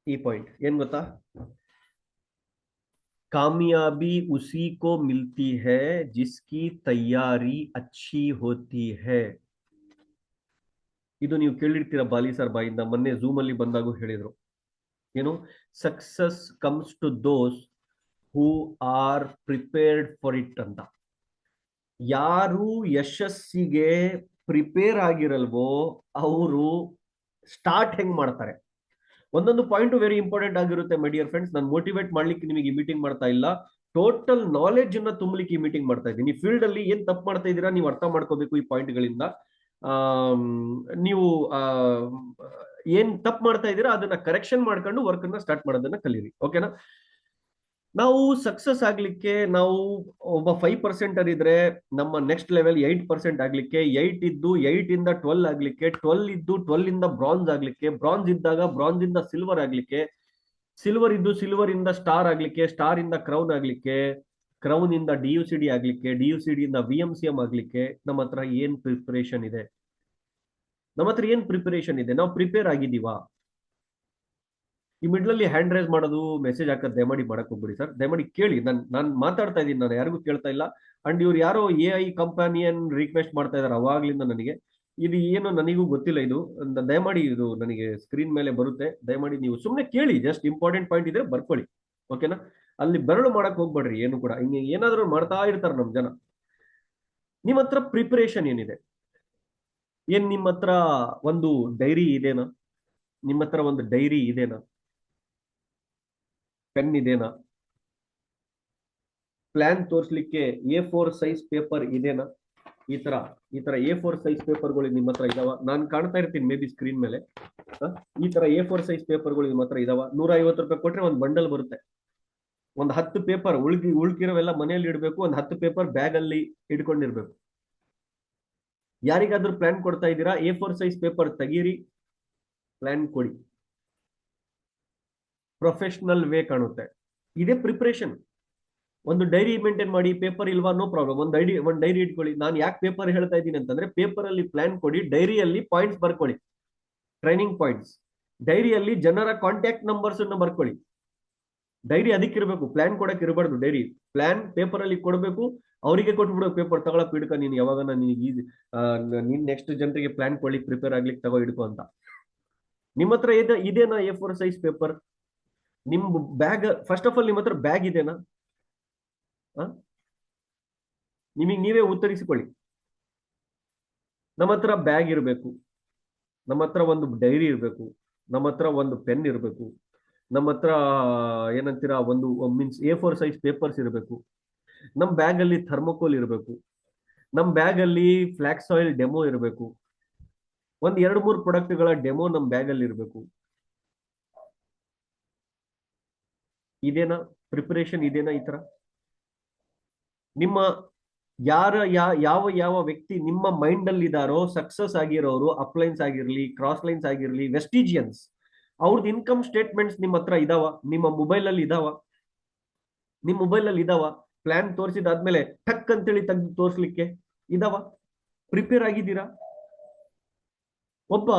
ಈ ಪಾಯಿಂಟ್, ಏನ್ ಗೊತ್ತಾ? कामयाबी उसी को मिलती है जिसकी तैयारी अच्छी होती है. ಇದು ನೀವು ಕೇಳಿರ್ತೀರ ಬಾಲಿ ಸರ್ ಬಾಯಿಂದ. ಮೊನ್ನೆ ಝೂಮ್ ಅಲ್ಲಿ ಬಂದಾಗೂ ಹೇಳಿದ್ರು, ಏನು? Success comes to those who are prepared for it ಅಂತ. ಯಾರು ಯಶಸ್ಸಿಗೆ ಪ್ರಿಪೇರ್ ಆಗಿರಲ್ವೋ ಅವರು ಸ್ಟಾರ್ಟ್ ಹೆಂಗ್ ಮಾಡ್ತಾರೆ. ಒಂದೊಂದು ಪಾಯಿಂಟ್ ವೆರಿ ಇಂಪಾರ್ಟೆಂಟ್ ಆಗಿರುತ್ತೆ ಮೈ ಡಿಯರ್ ಫ್ರೆಂಡ್ಸ್. ನಾನು ಮೋಟಿವೇಟ್ ಮಾಡ್ಲಿಕ್ಕೆ ನಿಮಗೆ ಈ ಮೀಟಿಂಗ್ ಮಾಡ್ತಾ ಇಲ್ಲ, ಟೋಟಲ್ ನಾಲೆಡ್ಜ್ ಅನ್ನ ತುಂಬಲಿಕ್ಕೆ ಈ ಮೀಟಿಂಗ್ ಮಾಡ್ತಾ ಇದ್ದೀನಿ. ಫೀಲ್ಡ್ ಅಲ್ಲಿ ಏನ್ ತಪ್ಪು ಮಾಡ್ತಾ ಇದ್ದೀರಾ ನೀವು ಅರ್ಥ ಮಾಡ್ಕೋಬೇಕು ಈ ಪಾಯಿಂಟ್ ಗಳಿಂದ. ನೀವು ಏನ್ ತಪ್ಪು ಮಾಡ್ತಾ ಇದ್ದೀರಾ ಅದನ್ನ ಕರೆಕ್ಷನ್ ಮಾಡ್ಕೊಂಡು ವರ್ಕ್ ಅನ್ನ ಸ್ಟಾರ್ಟ್ ಮಾಡೋದನ್ನ ಕಲೀರಿ. ಓಕೆನಾ? ನಾವು ಸಕ್ಸಸ್ ಆಗ್ಲಿಕ್ಕೆ ನಾವು ಒಬ್ಬ 5% ಇದ್ರೆ ನಮ್ಮ ನೆಕ್ಸ್ಟ್ ಲೆವೆಲ್ 8% ಆಗ್ಲಿಕ್ಕೆ, 8 ಇದ್ದು 8 ಇಂದ 12 ಆಗ್ಲಿಕ್ಕೆ, 12 ಇದ್ದು 12 ಇಂದ ಬ್ರಾನ್ಸ್ ಆಗ್ಲಿಕ್ಕೆ, ಬ್ರಾನ್ಸ್ ಇದ್ದಾಗ ಬ್ರಾನ್ಸ್ ಇಂದ ಸಿಲ್ವರ್ ಆಗ್ಲಿಕ್ಕೆ, ಸಿಲ್ವರ್ ಇದ್ದು ಸಿಲ್ವರ್ ಇಂದ ಸ್ಟಾರ್ ಆಗ್ಲಿಕ್ಕೆ, ಸ್ಟಾರ್ ಇಂದ ಕ್ರೌನ್ ಆಗ್ಲಿಕ್ಕೆ, ಕ್ರೌನ್ ಇಂದ DUCD ಆಗ್ಲಿಕ್ಕೆ, DUCD ಇಂದ VMCM ಆಗ್ಲಿಕ್ಕೆ ನಮ್ಮ ಹತ್ರ ಏನ್ ಪ್ರಿಪರೇಷನ್ ಇದೆ? ನಾವು ಪ್ರಿಪೇರ್ ಆಗಿದೀವಾ? ಈ ಮಿಡ್ಲಲ್ಲಿ ಹ್ಯಾಂಡ್ ರೈಸ್ ಮಾಡೋದು, ಮೆಸೇಜ್ ಹಾಕೋದು ದಯಮಾಡಿ ಮಾಡಕ್ ಹೋಗ್ಬಿಡಿ ಸರ್. ದಯಮಾಡಿ ಕೇಳಿ, ನಾನು ಮಾತಾಡ್ತಾ ಇದ್ದೀನಿ, ನಾನು ಯಾರಿಗೂ ಕೇಳ್ತಾ ಇಲ್ಲ. ಅಂಡ್ ಇವ್ರು ಯಾರೋ AI ಕಂಪಾನಿಯನ್ ರಿಕ್ವೆಸ್ಟ್ ಮಾಡ್ತಾ ಇದಾರೆ ಅವಾಗ್ಲಿಂದ ನನಗೆ. ಇದು ಏನು ನನಗೂ ಗೊತ್ತಿಲ್ಲ. ಇದು ದಯಮಾಡಿ ಇದು ನನಗೆ ಸ್ಕ್ರೀನ್ ಮೇಲೆ ಬರುತ್ತೆ. ದಯಮಾಡಿ ನೀವು ಸುಮ್ಮನೆ ಕೇಳಿ, ಜಸ್ಟ್ ಇಂಪಾರ್ಟೆಂಟ್ ಪಾಯಿಂಟ್ ಇದ್ರೆ ಬರ್ಕೊಳ್ಳಿ. ಓಕೆನಾ? ಅಲ್ಲಿ ಬೆರಳು ಮಾಡಕ್ ಹೋಗ್ಬೇಡ್ರಿ ಏನು ಕೂಡ. ಹಿಂಗೆ ಏನಾದ್ರೂ ಮಾಡ್ತಾ ಇರ್ತಾರೆ ನಮ್ ಜನ. ನಿಮ್ಮ ಹತ್ರ ಪ್ರಿಪರೇಷನ್ ಏನಿದೆ? ಏನ್ ನಿಮ್ಮ ಹತ್ರ ಒಂದು ಡೈರಿ ಇದೆನಾ? ನಿಮ್ಮ ಹತ್ರ ಒಂದು ಡೈರಿ ಇದೆನಾ? ಪೆನ್ ಇದೆನಾ? ಪ್ಲಾನ್ ತೋರಿಸ್ಲಿಕ್ಕೆ A4 ಸೈಜ್ ಪೇಪರ್ ಇದೆನಾ? ಈ ತರ A4 ಸೈಜ್ ಪೇಪರ್ಗಳು ನಿಮ್ಮ ಹತ್ರ ಇದಾವ? ನಾನು ಕಾಣ್ತಾ ಇರ್ತೀನಿ ಮೇ ಬಿ ಸ್ಕ್ರೀನ್ ಮೇಲೆ. ಈ ತರ A4 ಸೈಜ್ ಪೇಪರ್ಗಳು ನಿಮ್ಮ ಹತ್ರ ಇದಾವ? 150 ರೂಪಾಯಿ ಕೊಟ್ರೆ ಒಂದು ಬಂಡಲ್ ಬರುತ್ತೆ. ಒಂದು 10 ಪೇಪರ್ ಉಳ್ಕಿರೋವೆಲ್ಲ ಮನೆಯಲ್ಲಿ ಇಡಬೇಕು, ಒಂದು 10 ಪೇಪರ್ ಬ್ಯಾಗ್ ಅಲ್ಲಿ ಇಟ್ಕೊಂಡಿರ್ಬೇಕು. ಯಾರಿಗಾದ್ರೂ ಪ್ಲಾನ್ ಕೊಡ್ತಾ ಇದ್ದೀರಾ? A4 ಸೈಜ್ ಪೇಪರ್ ತೆಗೀರಿ, ಪ್ಲಾನ್ ಕೊಡಿ. ಪ್ರೊಫೆಷನಲ್ ವೇ ಕಾಣುತ್ತೆ. ಇದೇ ಪ್ರಿಪರೇಷನ್. ಒಂದು ಡೈರಿ ಮೇಂಟೈನ್ ಮಾಡಿ. ಪೇಪರ್ ಇಲ್ವಾ? ನೋ ಪ್ರಾಬ್ಲಮ್, ಒಂದು ಡೈರಿ ಇಟ್ಕೊಳ್ಳಿ. ನಾನು ಯಾಕೆ ಪೇಪರ್ ಹೇಳ್ತಾ ಇದ್ದೀನಿ ಅಂತಂದ್ರೆ, ಪೇಪರ್ ಅಲ್ಲಿ ಪ್ಲಾನ್ ಕೊಡಿ, ಡೈರಿಯಲ್ಲಿ ಪಾಯಿಂಟ್ಸ್ ಬರ್ಕೊಳ್ಳಿ, ಟ್ರೈನಿಂಗ್ ಪಾಯಿಂಟ್ಸ್. ಡೈರಿಯಲ್ಲಿ ಜನರ ಕಾಂಟ್ಯಾಕ್ಟ್ ನಂಬರ್ಸ್ ಅನ್ನು ಬರ್ಕೊಳ್ಳಿ. ಡೈರಿ ಅದಕ್ಕಿರ್ಬೇಕು, ಪ್ಲಾನ್ ಕೊಡಕ್ ಇರಬಾರ್ದು. ಡೈರಿ ಪ್ಲಾನ್ ಪೇಪರ್ ಅಲ್ಲಿ ಕೊಡಬೇಕು, ಅವರಿಗೆ ಕೊಟ್ಬಿಡೋ ಪೇಪರ್ ತಗೊಳಕ್ ಹಿಡ್ಕ, ನೀನು ಯಾವಾಗ ನೀನ್ ನೆಕ್ಸ್ಟ್ ಜನರಿಗೆ ಪ್ಲಾನ್ ಕೊಡ್ಲಿಕ್ಕೆ ಪ್ರಿಪೇರ್ ಆಗ್ಲಿಕ್ಕೆ ತಗೋ ಹಿಡ್ಕೊ ಅಂತ. ನಿಮ್ಮ ಹತ್ರ ಇದೇನಾ A4 ಸೈಜ್ ಪೇಪರ್? ನಿಮ್ ಬ್ಯಾಗ್, ಫಸ್ಟ್ ಆಫ್ ಆಲ್ ನಿಮ್ಮ ಹತ್ರ ಬ್ಯಾಗ್ ಇದೆನಾ? ನಿಮಗೆ ನೀವೇ ಉತ್ತರಿಸಿಕೊಳ್ಳಿ. ನಮ್ಮ ಹತ್ರ ಬ್ಯಾಗ್ ಇರಬೇಕು, ನಮ್ಮ ಹತ್ರ ಒಂದು ಡೈರಿ ಇರಬೇಕು, ನಮ್ಮ ಹತ್ರ ಒಂದು ಪೆನ್ ಇರಬೇಕು, ನಮ್ಮ ಹತ್ರ ಏನಂತೀರಾ ಒಂದು ಮೀನ್ಸ್ A4 ಸೈಜ್ ಪೇಪರ್ಸ್ ಇರಬೇಕು. ನಮ್ಮ ಬ್ಯಾಗ್ ಅಲ್ಲಿ ಥರ್ಮೋಕೋಲ್ ಇರಬೇಕು. ನಮ್ಮ ಬ್ಯಾಗ್ ಅಲ್ಲಿ ಫ್ಲಾಕ್ಸ್ ಆಯಿಲ್ ಡೆಮೋ ಇರಬೇಕು. ಒಂದ್ 2-3 ಪ್ರಾಡಕ್ಟ್ಗಳ ಡೆಮೋ ನಮ್ಮ ಬ್ಯಾಗ್ ಅಲ್ಲಿ ಇರಬೇಕು. ಇದೇನಾ ಪ್ರಿಪರೇಷನ್? ಇದೇನಾ ಈ ತರ? ನಿಮ್ಮ ಯಾವ ವ್ಯಕ್ತಿ ನಿಮ್ಮ ಮೈಂಡ್ ಅಲ್ಲಿ ಇದಾರೋ, ಸಕ್ಸಸ್ ಆಗಿರೋರು, ಅಪ್ಲೈನ್ಸ್ ಆಗಿರ್ಲಿ, ಕ್ರಾಸ್ ಲೈನ್ಸ್ ಆಗಿರ್ಲಿ, ವೆಸ್ಟಿಜಿಯನ್ಸ್, ಅವ್ರದ್ದು ಇನ್ಕಮ್ ಸ್ಟೇಟ್ಮೆಂಟ್ಸ್ ನಿಮ್ಮ ಹತ್ರ ಇದಾವ? ನಿಮ್ಮ ಮೊಬೈಲ್ ಅಲ್ಲಿ ಇದಾವ? ನಿಮ್ ಮೊಬೈಲ್ ಅಲ್ಲಿ ಇದಾವ? ಪ್ಲಾನ್ ತೋರಿಸಿದಾದ್ಮೇಲೆ ಟಕ್ ಅಂತೇಳಿ ತೆಗ್ದು ತೋರಿಸ್ಲಿಕ್ಕೆ ಇದಾವ? ಪ್ರಿಪೇರ್ ಆಗಿದ್ದೀರಾ? ಒಬ್ಬ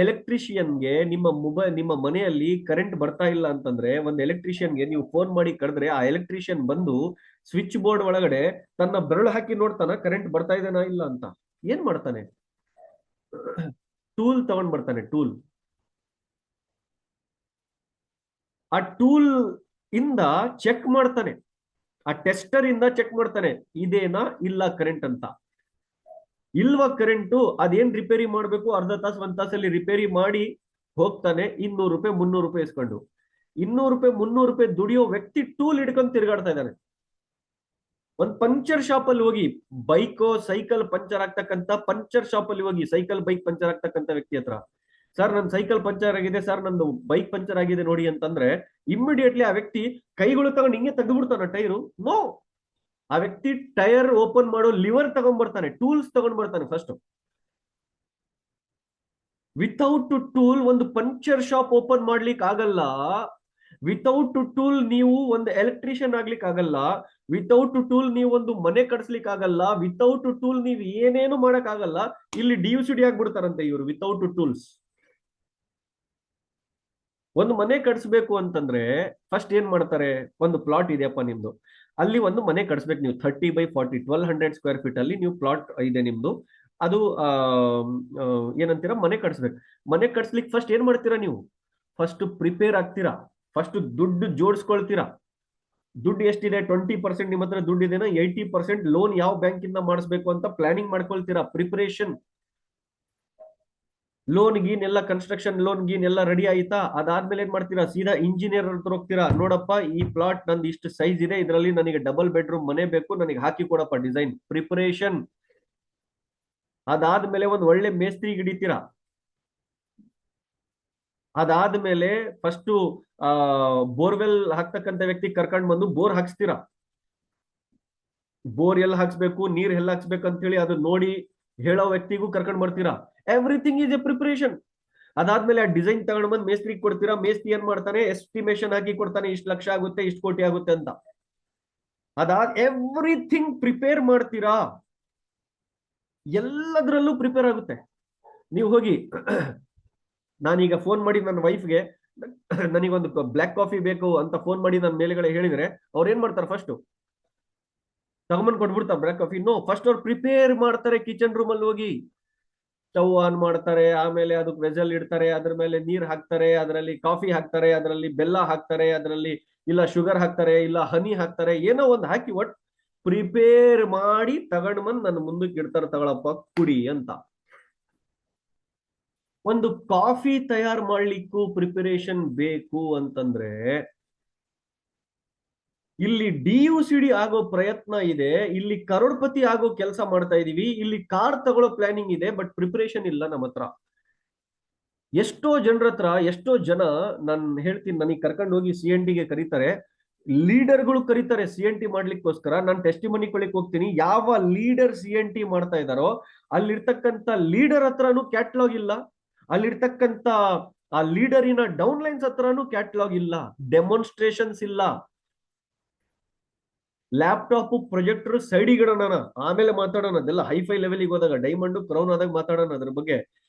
ಎಲೆಕ್ಟ್ರಿಷಿಯನ್ಗೆ ನಿಮ್ಮ ಮನೆಯಲ್ಲಿ ಕರೆಂಟ್ ಬರ್ತಾ ಇಲ್ಲ ಅಂತಂದ್ರೆ ಒಂದು ಎಲೆಕ್ಟ್ರಿಷಿಯನ್ಗೆ ನೀವು ಫೋನ್ ಮಾಡಿ ಕರೆದ್ರೆ ಆ ಎಲೆಕ್ಟ್ರಿಷಿಯನ್ ಬಂದು ಸ್ವಿಚ್ ಬೋರ್ಡ್ ಒಳಗಡೆ ತನ್ನ ಬೆರಳು ಹಾಕಿ ನೋಡ್ತಾನ ಕರೆಂಟ್ ಬರ್ತಾ ಇದೆನಾ ಇಲ್ಲ ಅಂತ. ಏನ್ ಮಾಡ್ತಾನೆ? ಟೂಲ್ ತಗೊಂಡ್ ಬರ್ತಾನೆ, ಟೂಲ್. ಆ ಟೂಲ್ ಇಂದ ಚೆಕ್ ಮಾಡ್ತಾನೆ, ಆ ಟೆಸ್ಟರ್ ಇಂದ ಚೆಕ್ ಮಾಡ್ತಾನೆ ಇದೇನಾ ಇಲ್ಲ ಕರೆಂಟ್ ಅಂತ. ಇಲ್ವಾ ಕರೆಂಟು, ಅದೇನ್ ರಿಪೇರಿ ಮಾಡ್ಬೇಕು, ಅರ್ಧ ತಾಸು ಒಂದ್ ತಾಸಲ್ಲಿ ರಿಪೇರಿ ಮಾಡಿ ಹೋಗ್ತಾನೆ. 200 ರೂಪಾಯಿ 300 ರೂಪಾಯಿ ಇಸ್ಕೊಂಡು. 200 ರೂಪಾಯಿ 300 ರೂಪಾಯಿ ದುಡಿಯೋ ವ್ಯಕ್ತಿ ಟೂಲ್ ಹಿಡ್ಕೊಂಡು ತಿರ್ಗಾಡ್ತಾ ಇದ್ದಾನೆ. ಒಂದ್ ಪಂಚರ್ ಶಾಪ್ ಅಲ್ಲಿ ಹೋಗಿ, ಬೈಕ್ ಸೈಕಲ್ ಪಂಚರ್ ಆಗ್ತಕ್ಕಂತ ಪಂಚರ್ ಶಾಪ್ ಅಲ್ಲಿ ಹೋಗಿ ಸೈಕಲ್ ಬೈಕ್ ಪಂಚರ್ ಆಗ್ತಕ್ಕಂತ ವ್ಯಕ್ತಿ ಹತ್ರ, ಸರ್ ನನ್ನ ಸೈಕಲ್ ಪಂಚರ್ ಆಗಿದೆ, ಸರ್ ನಂದು ಬೈಕ್ ಪಂಚರ್ ಆಗಿದೆ ನೋಡಿ ಅಂತಂದ್ರೆ ಇಮ್ಮಿಡಿಯೇಟ್ಲಿ ಆ ವ್ಯಕ್ತಿ ಕೈಗಳು ತಗೊಂಡು ಹಿಂಗೆ ತೆಗೆದು ಬಿಡ್ತಾನ ಟೈರು. ನೋ, ಆ ವ್ಯಕ್ತಿ ಟೈರ್ ಓಪನ್ ಮಾಡೋ ಲಿವರ್ ತಗೊಂಡ್ಬರ್ತಾನೆ, ಟೂಲ್ಸ್ ತಗೊಂಡ್ಬರ್ತಾನೆ ಫಸ್ಟ್. ವಿತೌಟ್ ಟೂಲ್ ಒಂದು ಪಂಚರ್ ಶಾಪ್ ಓಪನ್ ಮಾಡ್ಲಿಕ್ಕೆ ಆಗಲ್ಲ. ವಿತೌಟ್ ಟೂಲ್ ನೀವು ಒಂದು ಎಲೆಕ್ಟ್ರಿಷಿಯನ್ ಆಗ್ಲಿಕ್ಕೆ ಆಗಲ್ಲ. ವಿತೌಟ್ ಟೂಲ್ ನೀವು ಒಂದು ಮನೆ ಕಟ್ಸ್ಲಿಕ್ಕೆ ಆಗಲ್ಲ. ವಿತೌಟ್ ಟೂಲ್ ನೀವು ಏನೇನು ಮಾಡಕ್ ಆಗಲ್ಲ. ಇಲ್ಲಿ DUCD ಆಗ್ಬಿಡ್ತಾರಂತೆ ಇವರು ವಿತೌಟ್ ಟೂಲ್ಸ್. ಒಂದು ಮನೆ ಕಟ್ಸ್ಬೇಕು ಅಂತಂದ್ರೆ ಫಸ್ಟ್ ಏನ್ ಮಾಡ್ತಾರೆ, ಒಂದು ಪ್ಲಾಟ್ ಇದೆಯಪ್ಪ ನಿಮ್ದು, ಅಲ್ಲಿ ಒಂದು ಮನೆ ಕಟ್ಸ್ಬೇಕು ನೀವು 30x40 1200 ಸ್ಕ್ವೇರ್ ಫೀಟ್ ಅಲ್ಲಿ ನೀವು ಪ್ಲಾಟ್ ಇದೆ ನಿಮ್ದು. ಅದು ಏನಂತೀರಾ, ಮನೆ ಕಟ್ಸ್ಬೇಕು. ಮನೆ ಕಟ್ಸ್ಲಿಕ್ಕೆ ಫಸ್ಟ್ ಏನ್ ಮಾಡ್ತೀರಾ ನೀವು? ಫಸ್ಟ್ ಪ್ರಿಪೇರ್ ಆಗ್ತೀರಾ, ಫಸ್ಟ್ ದುಡ್ಡು ಜೋಡಿಸ್ಕೊಳ್ತೀರಾ. ದುಡ್ಡು ಎಷ್ಟಿದೆ, 20% ನಿಮ್ಮ ಹತ್ರ ದುಡ್ಡು ಇದೆನಾ, 80% ಲೋನ್ ಯಾವ ಬ್ಯಾಂಕ್ ಇಂದ ಮಾಡಿಸ್ಬೇಕು ಅಂತ ಪ್ಲಾನಿಂಗ್ ಮಾಡ್ಕೊಳ್ತೀರಾ. ಪ್ರಿಪರೇಷನ್. ಲೋನ್ ಗೀನ್ ಎಲ್ಲ, ಕನ್ಸ್ಟ್ರಕ್ಷನ್ ಲೋನ್ ಗೀನ್ ಎಲ್ಲ ರೆಡಿ ಆಯ್ತಾ? ಅದಾದ್ಮೇಲೆ ಏನ್ ಮಾಡ್ತೀರಾ, ಸೀದಾ ಇಂಜಿನಿಯರ್ ಹತ್ರ ಹೋಗ್ತೀರಾ. ನೋಡಪ್ಪ ಈ ಪ್ಲಾಟ್ ನಂದು ಇಷ್ಟು ಸೈಜ್ ಇದೆ, ಇದರಲ್ಲಿ ನನಗೆ ಡಬಲ್ ಬೆಡ್ರೂಮ್ ಮನೆ ಬೇಕು, ನನಗೆ ಹಾಕಿ ಕೊಡಪ್ಪ ಡಿಸೈನ್. ಪ್ರಿಪರೇಷನ್. ಅದಾದ್ಮೇಲೆ ಒಂದು ಒಳ್ಳೆ ಮೇಸ್ತ್ರಿ ಹಿಡಿತೀರಾ. ಅದಾದ್ಮೇಲೆ ಫಸ್ಟ್ ಬೋರ್ವೆಲ್ ಹಾಕ್ತಕ್ಕಂತ ವ್ಯಕ್ತಿ ಕರ್ಕೊಂಡ್ ಬಂದು ಬೋರ್ ಹಾಕ್ಸ್ತೀರಾ. ಬೋರ್ ಎಲ್ಲ ಹಾಕ್ಸ್ಬೇಕು, ನೀರ್ ಎಲ್ಲ ಹಾಕ್ಸ್ಬೇಕು ಅಂತ ಹೇಳಿ ಅದು ನೋಡಿ ಹೇಳೋ ವ್ಯಕ್ತಿಗೂ ಕರ್ಕೊಂಡ್ ಬರ್ತೀರಾ. Everything is A preparation. ಅದಾದ್ಮೇಲೆ ಆ ಡಿಸೈನ್ ತಗೊಂಡ್ ಬಂದು ಮೇಸ್ತ್ರಿ ಕೊಡ್ತೀರಾ. ಮೇಸ್ತ್ರಿ ಏನ್ ಮಾಡ್ತಾನೆ, ಎಸ್ಟಿಮೇಶನ್ ಹಾಕಿ ಕೊಡ್ತಾನೆ, ಇಷ್ಟು ಲಕ್ಷ ಆಗುತ್ತೆ, ಇಷ್ಟು ಕೋಟಿ ಆಗುತ್ತೆ ಅಂತ. ಎವ್ರಿಥಿಂಗ್ ಪ್ರಿಪೇರ್ ಮಾಡ್ತೀರಾ. ಎಲ್ಲದರಲ್ಲೂ ಪ್ರಿಪೇರ್ ಆಗುತ್ತೆ. ನೀವು ಹೋಗಿ ನಾನೀಗ ಫೋನ್ ಮಾಡಿ ನನ್ನ ವೈಫ್ಗೆ ನನಗೊಂದು ಬ್ಲ್ಯಾಕ್ ಕಾಫಿ ಬೇಕು ಅಂತ ಫೋನ್ ಮಾಡಿ ನನ್ನ ಮೇಲೆಗಡೆ ಹೇಳಿದ್ರೆ ಅವ್ರು ಏನ್ ಮಾಡ್ತಾರೆ, ಫಸ್ಟ್ ತಗೊಂಬಂದ್ ಕೊಟ್ಬಿಡ್ತಾರೆ ಬ್ಲ್ಯಾಕ್ ಕಾಫಿ. ನೋ, ಫಸ್ಟ್ ಅವ್ರು ಪ್ರಿಪೇರ್ ಮಾಡ್ತಾರೆ. ಕಿಚನ್ ರೂಮ್ ಅಲ್ಲಿ ಹೋಗಿ ಸ್ಟವ್ ಆನ್ ಮಾಡ್ತಾರೆ, ಆಮೇಲೆ ಅದಕ್ಕೆ ವೆಜಲ್ ಇಡ್ತಾರೆ, ಅದ್ರ ಮೇಲೆ ನೀರ್ ಹಾಕ್ತಾರೆ, ಅದರಲ್ಲಿ ಕಾಫಿ ಹಾಕ್ತಾರೆ, ಅದರಲ್ಲಿ ಬೆಲ್ಲ ಹಾಕ್ತಾರೆ, ಅದರಲ್ಲಿ ಇಲ್ಲ ಶುಗರ್ ಹಾಕ್ತಾರೆ, ಇಲ್ಲ ಹನಿ ಹಾಕ್ತಾರೆ, ಏನೋ ಒಂದು ಹಾಕಿ ಒಟ್ ಪ್ರಿಪೇರ್ ಮಾಡಿ ತಗೊಂಡ್ ಬಂದ್ ನನ್ನ ಮುಂದಕ್ಕೆ ಇಡ್ತಾರೆ, ತಗೊಳಪ್ಪ ಕುಡಿ ಅಂತ. ಒಂದು ಕಾಫಿ ತಯಾರು ಮಾಡ್ಲಿಕ್ಕೂ ಪ್ರಿಪರೇಷನ್ ಬೇಕು ಅಂತಂದ್ರೆ ಇಲ್ಲಿ DUCD ಆಗೋ ಪ್ರಯತ್ನ ಇದೆ, ಇಲ್ಲಿ ಕರೋಡ್ಪತಿ ಆಗೋ ಕೆಲಸ ಮಾಡ್ತಾ ಇದೀವಿ, ಇಲ್ಲಿ ಕಾರ್ ತಗೊಳ್ಳೋ ಪ್ಲಾನಿಂಗ್ ಇದೆ, ಬಟ್ ಪ್ರಿಪರೇಷನ್ ಇಲ್ಲ ನಮ್ಮ ಹತ್ರ. ಎಷ್ಟೋ ಜನರ ಹತ್ರ, ಎಷ್ಟೋ ಜನ, ನಾನು ಹೇಳ್ತೀನಿ, ನನಗೆ ಕರ್ಕೊಂಡು ಹೋಗಿ CNT ಗೆ ಕರೀತಾರೆ, ಲೀಡರ್ಗಳು ಕರೀತಾರೆ CNT ಮಾಡ್ಲಿಕ್ಕೋಸ್ಕರ. ನಾನು ಟೆಸ್ಟಿಮನಿ ಕೊಡ್ಲಿಕ್ಕೆ ಹೋಗ್ತೀನಿ. ಯಾವ ಲೀಡರ್ CNT ಮಾಡ್ತಾ ಇದ್ದಾರೋ ಅಲ್ಲಿರ್ತಕ್ಕಂಥ ಲೀಡರ್ ಹತ್ರನೂ ಕ್ಯಾಟ್ಲಾಗ್ ಇಲ್ಲ, ಅಲ್ಲಿರ್ತಕ್ಕಂಥ ಆ ಲೀಡರಿನ ಡೌನ್ಲೈನ್ಸ್ ಹತ್ರನೂ ಕ್ಯಾಟ್ಲಾಗ್ ಇಲ್ಲ, ಡೆಮಾನ್ಸ್ಟ್ರೇಷನ್ಸ್ ಇಲ್ಲ. ಲ್ಯಾಪ್ಟಾಪ್ ಪ್ರೊಜೆಕ್ಟರ್ ಸೈಡಿಗಿಡೋಣ, ಆಮೇಲೆ ಮಾತಾಡೋಣ. ಅದೆಲ್ಲ ಹೈಫೈ ಲೆವೆಲ್ಗೆ ಹೋದಾಗ, ಡೈಮಂಡ್ ಕ್ರೌನ್ ಆದಾಗ ಮಾತಾಡೋಣ ಅದ್ರ ಬಗ್ಗೆ.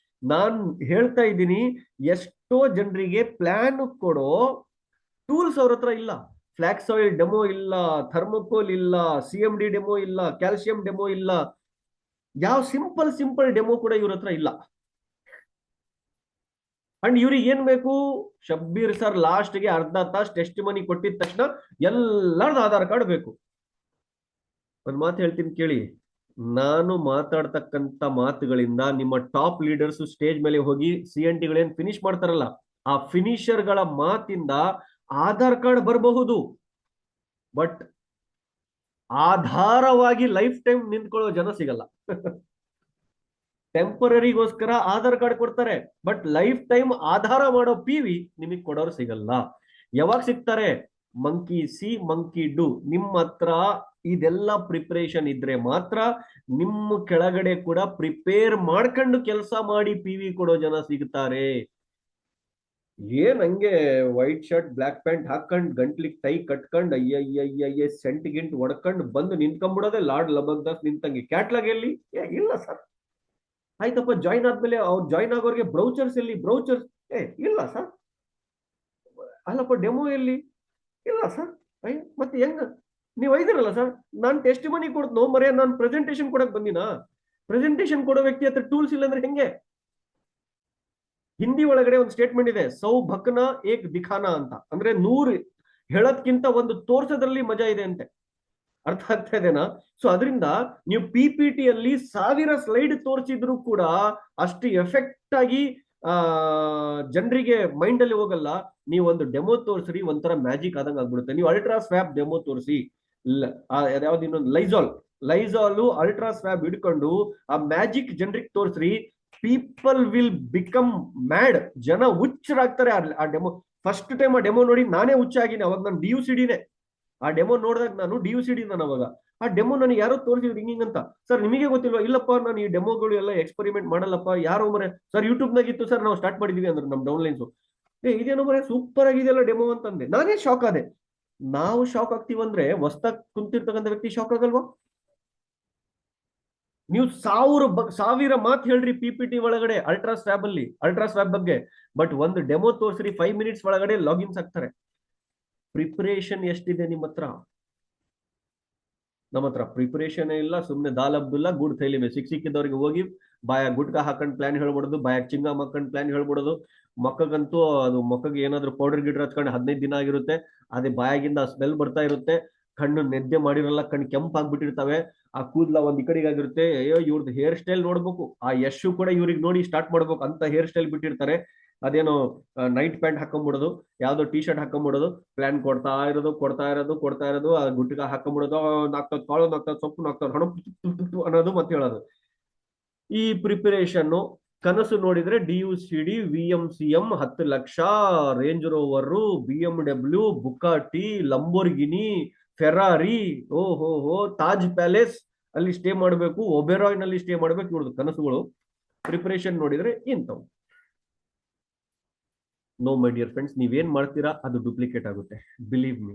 ನಾನ್ ಹೇಳ್ತಾ ಇದ್ದೀನಿ, ಎಷ್ಟೋ ಜನರಿಗೆ ಪ್ಲಾನ್ ಕೊಡೋ ಟೂಲ್ಸ್ ಅವ್ರ ಹತ್ರ ಇಲ್ಲ. ಫ್ಲಾಕ್ಸ್ ಆಯಿಲ್ ಡೆಮೋ ಇಲ್ಲ, ಥರ್ಮೋಕೋಲ್ ಇಲ್ಲ, CMD ಡೆಮೋ ಇಲ್ಲ, ಕ್ಯಾಲ್ಸಿಯಂ ಡೆಮೋ ಇಲ್ಲ, ಯಾವ ಸಿಂಪಲ್ ಡೆಮೋ ಕೂಡ ಇವ್ರ ಹತ್ರ ಇಲ್ಲ. ಅಂಡ್ ಇವ್ರಿಗೆ ಏನ್ ಬೇಕು, ಶಬ್ಬೀರ್ ಸರ್ ಲಾಸ್ಟ್ಗೆ ಅರ್ಧ ತಾಸು ಟೆಸ್ಟ್ ಮನಿ ಕೊಟ್ಟಿದ ತಕ್ಷಣ ಎಲ್ಲರದ್ದು ಆಧಾರ್ ಕಾರ್ಡ್ ಬೇಕು. ಒಂದ್ ಮಾತು ಹೇಳ್ತೀನಿ ಕೇಳಿ, ನಾನು ಮಾತಾಡ್ತಕ್ಕಂತ ಮಾತುಗಳಿಂದ ನಿಮ್ಮ ಟಾಪ್ ಲೀಡರ್ಸ್ ಸ್ಟೇಜ್ ಮೇಲೆ ಹೋಗಿ CNT ಗಳೇನ್ ಫಿನಿಶ್ ಮಾಡ್ತಾರಲ್ಲ, ಆ ಫಿನಿಶರ್ ಗಳ ಮಾತಿಂದ ಆಧಾರ್ ಕಾರ್ಡ್ ಬರಬಹುದು, ಬಟ್ ಆಧಾರವಾಗಿ ಲೈಫ್ ಟೈಮ್ ನಿಂತ್ಕೊಳ್ಳೋ ಜನ ಸಿಗಲ್ಲ. ಟೆಂಪರರಿಗೋಸ್ಕರ ಆಧಾರ್ ಕಾರ್ಡ್ ಕೊಡ್ತಾರೆ, ಬಟ್ ಲೈಫ್ ಟೈಮ್ ಆಧಾರ ಮಾಡೋ PV ನಿಮಗ್ ಕೊಡೋರು ಸಿಗಲ್ಲ. ಯಾವಾಗ ಸಿಗ್ತಾರೆ? Monkey C monkey do. ನಿಮ್ಮ ಹತ್ರ ಇದೆಲ್ಲ ಪ್ರಿಪರೇಷನ್ ಇದ್ರೆ ಮಾತ್ರ ನಿಮ್ಮ ಕೆಳಗಡೆ ಕೂಡ ಪ್ರಿಪೇರ್ ಮಾಡ್ಕೊಂಡು ಕೆಲಸ ಮಾಡಿ PV ಕೊಡೋ ಜನ ಸಿಗ್ತಾರೆ. ಏನ್ ಹಂಗೆ ವೈಟ್ ಶರ್ಟ್ ಬ್ಲಾಕ್ ಪ್ಯಾಂಟ್ ಹಾಕೊಂಡ್ ಗಂಟ್ಲಿಗ್ ಟೈ ಕಟ್ಕೊಂಡ್ ಅಯ್ಯಯ್ಯಯ್ಯ ಸೆಂಟ್ ಗಿಂಟ್ ಹೊಡ್ಕೊಂಡ್ ಬಂದು ನಿಂತ್ಕೊಂಡ್ಬಿಡೋದೆ ಲಾರ್ಡ್ ಲಬಕ್ದಾಸ್ ನಿಂತಂಗೆ. ಕ್ಯಾಟ್ಲಾಗ್ ಎಲ್ಲಿ? ಇಲ್ಲ ಸರ್. ಆಯ್ತಪ್ಪ, ಜಾಯ್ನ್ ಆದ್ಮೇಲೆ ಅವ್ರು ಜಾಯ್ನ್ ಆಗೋರಿಗೆ ಬ್ರೌಚರ್ಸ್ ಎಲ್ಲಿ? ಬ್ರೌಚರ್ಸ್ ಇಲ್ಲ ಸರ್. ಅಲ್ಲಪ್ಪ, ಡೆಮೋ ಎಲ್ಲಿ? ಇಲ್ಲ ಸರ್. ಅಯ್ಯ, ಮತ್ತೆ ಹೆಂಗ ನೀವು ಐದಿರಲ್ಲ ಸರ್? ನಾನ್ ಟೆಸ್ಟ್ ಮನಿ ಕೊಡ್ತನೋ ಮರೇ, ನಾನು ಪ್ರೆಸೆಂಟೇಶನ್ ಕೊಡಕ್ ಬಂದಿನ? ಪ್ರೆಸೆಂಟೇಶನ್ ಕೊಡೋ ವ್ಯಕ್ತಿ ಹತ್ರ ಟೂಲ್ಸ್ ಇಲ್ಲ ಅಂದ್ರೆ ಹೆಂಗೆ? ಹಿಂದಿ ಒಳಗಡೆ ಒಂದು ಸ್ಟೇಟ್ಮೆಂಟ್ ಇದೆ, ಸೌ ಭಕ್ನ ಏಕ್ ದಿಖಾನ ಅಂತ. ಅಂದ್ರೆ 100 ಹೇಳೋದ್ಕಿಂತ ಒಂದು ತೋರ್ಸೋದ್ರಲ್ಲಿ ಮಜಾ ಇದೆ ಅಂತೆ. ಅರ್ಥ ಆಗ್ತಾ ಇದೆನಾ? ಸೊ ಅದರಿಂದ ನೀವು ಪಿ ಪಿ ಟಿ ಅಲ್ಲಿ 1000 ಸ್ಲೈಡ್ ತೋರಿಸಿದ್ರು ಕೂಡ ಅಷ್ಟು ಎಫೆಕ್ಟ್ ಆಗಿ ಆ ಜನರಿಗೆ ಮೈಂಡ್ ಅಲ್ಲಿ ಹೋಗಲ್ಲ. ನೀವು ಒಂದು ಡೆಮೋ ತೋರಿಸ್ರಿ, ಒಂಥರ ಮ್ಯಾಜಿಕ್ ಆದಂಗೆ ಆಗ್ಬಿಡುತ್ತೆ. ನೀವು ಅಲ್ಟ್ರಾ ಸ್ವ್ಯಾಬ್ ಡೆಮೋ ತೋರಿಸಿ, ಯಾವ್ದು ಇನ್ನೊಂದು ಲೈಸಾಲ್ ಅಲ್ಟ್ರಾ ಸ್ವ್ಯಾಬ್ ಹಿಡ್ಕೊಂಡು ಆ ಮ್ಯಾಜಿಕ್ ಜನರಿಗೆ ತೋರಿಸ್ರಿ, ಪೀಪಲ್ ವಿಲ್ ಬಿಕಮ್ ಮ್ಯಾಡ್. ಜನ ಹುಚ್ಚರಾಗ್ತಾರೆ ಆ ಡೆಮೋ. ಫಸ್ಟ್ ಟೈಮ್ ಆ ಡೆಮೋ ನೋಡಿ ನಾನೇ ಹುಚ್ಚಾಗಿನಿ. ಅವಾಗ ನಾನು DUCD ಆ ಡೆಮೋ ನೋಡಿದಾಗ ನಾನು DUCD ನಾನು ಅವಾಗ ಆ ಡೆಮೋ ನನಗೆ ಯಾರೋ ತೋರಿಸಿದ್ರು ಹಿಂಗಿಂಗ್ ಅಂತ. ಸರ್ ನಿಮಗೆ ಗೊತ್ತಿಲ್ವಾ? ಇಲ್ಲಪ್ಪ, ನಾನು ಈ ಡೆಮೋಗಳು ಎಲ್ಲ ಎಕ್ಸ್ಪೆರಿಮೆಂಟ್ ಮಾಡಲ್ಲಪ್ಪ. ಯಾರೋ ಮರೆ ಸರ್ ಯೂಟ್ಯೂಬ್ನಾಗ ಇತ್ತು ಸರ್, ನಾವು ಸ್ಟಾರ್ಟ್ ಮಾಡಿದೀವಿ ಅಂದ್ರೆ ನಮ್ ಡೌನ್ಲೈನ್ಸ್. ಇದೇನೋ ಮರೆ ಸೂಪರ್ ಆಗಿದೆಯಲ್ಲ ಡೆಮೋ ಅಂತಂದೆ. ನಾನೇ ಶಾಕ್ ಆದೆ. ನಾವು ಶಾಕ್ ಆಗ್ತೀವಂದ್ರೆ ಹೊಸ್ದಾಗ್ ಕುಂತಿರ್ತಕ್ಕಂಥ ವ್ಯಕ್ತಿ ಶಾಕ್ ಆಗಲ್ವಾ? ನೀವು 1000 ಮಾತು ಹೇಳ್ರಿ PPT ಒಳಗಡೆ ಅಲ್ಟ್ರಾ ಸ್ವ್ಯಾಬ್ ಬಗ್ಗೆ, ಬಟ್ ಒಂದು ಡೆಮೋ ತೋರಿಸ್ರಿ 5 ಮಿನಿಟ್ಸ್ ಒಳಗಡೆ ಲಾಗಿನ್ಸ್ ಆಗ್ತಾರೆ. ಪ್ರಿಪರೇಷನ್ ಎಷ್ಟಿದೆ ನಿಮ್ಮ ಹತ್ರ? ನಮ್ಮ ಹತ್ರ ಪ್ರಿಪರೇಷನ್ ಇಲ್ಲ. ಸುಮ್ನೆ ದಾಲ್ ಅಬ್ದುಲ್ಲಾ ಗೂಡ್ ಥೈಲಿವೆ ಸಿಕ್ಕಿದವ್ರಿಗೆ ಹೋಗಿ ಬಾಯ ಗುಟ್ಕಾ ಹಾಕೊಂಡ್ ಪ್ಲಾನ್ ಹೇಳ್ಬಿಡೋದು, ಬಾಯ ಚಿಂಗಮ್ ಹಾಕೊಂಡ್ ಪ್ಲಾನ್ ಹೇಳ್ಬಿಡೋದು. ಮಕ್ಕಗಂತೂ ಅದು ಮಕ್ಕಗೆ ಏನಾದ್ರು ಪೌಡರ್ ಗಿಡರ್ ಹಚ್ಕೊಂಡು 15 ದಿನ ಆಗಿರುತ್ತೆ, ಅದೇ ಬಾಯಾಗಿಂದ ಸ್ಮೆಲ್ ಬರ್ತಾ ಇರುತ್ತೆ. ಕಣ್ಣು ನೆದ್ದೆ ಮಾಡಿರಲ್ಲ, ಕಣ್ಣು ಕೆಂಪಾಗ್ಬಿಟ್ಟಿರ್ತವೆ. ಆ ಕೂದ್ಲ ಒಂದ್ ಈ ಕಡೆಗೆ ಆಗಿರುತ್ತೆ. ಅಯ್ಯೋ, ಇವ್ರದ್ದು ಹೇರ್ ಸ್ಟೈಲ್ ನೋಡ್ಬೇಕು. ಆ ಯಶು ಕೂಡ ಇವ್ರಿಗೆ ನೋಡಿ ಸ್ಟಾರ್ಟ್ ಮಾಡ್ಬೇಕು ಅಂತ ಹೇರ್ ಸ್ಟೈಲ್ ಬಿಟ್ಟಿರ್ತಾರೆ. ಅದೇನೋ ನೈಟ್ ಪ್ಯಾಂಟ್ ಹಾಕೊಂಡ್ಬಿಡೋದು, ಯಾವ್ದೋ ಟಿ ಶರ್ಟ್ ಹಾಕೊಂಡ್ಬಿಡೋದು, ಪ್ಲಾನ್ ಕೊಡ್ತಾ ಇರೋದು ಆ ಗುಟ್ಟಿಗ ಹಾಕೊಂಡ್ಬಿಡೋದು, ನಾಕ್ತದ್ ಕಾಳು, ನಾಕ್ತದ್ ಸೊಪ್ಪು, ನಾಕ್ತದ್ ಹಣ ಅನ್ನೋದು ಮತ್ತೆ ಹೇಳೋದು. ಈ ಪ್ರಿಪರೇಷನ್ ಕನಸು ನೋಡಿದ್ರೆ DUCD VMCM 10 ಲಕ್ಷ, range rover, BMW, Bugatti, Lamborghini, Ferrari, ಓಹೋ ತಾಜ್ ಪ್ಯಾಲೇಸ್ ಅಲ್ಲಿ ಸ್ಟೇ ಮಾಡಬೇಕು, ಒಬೆರಾಯ್ ನಲ್ಲಿ ಸ್ಟೇ ಮಾಡ್ಬೇಕು. ಇವ್ರದ್ದು ಕನಸುಗಳು. ಪ್ರಿಪರೇಷನ್ ನೋಡಿದ್ರೆ ಇಂಥವು. ನೋ ಮೈ ಡಿಯರ್ ಫ್ರೆಂಡ್ಸ್, ನೀವೇನ್ ಮಾಡ್ತೀರಾ ಅದು ಡೂಪ್ಲಿಕೇಟ್ ಆಗುತ್ತೆ. Believe me.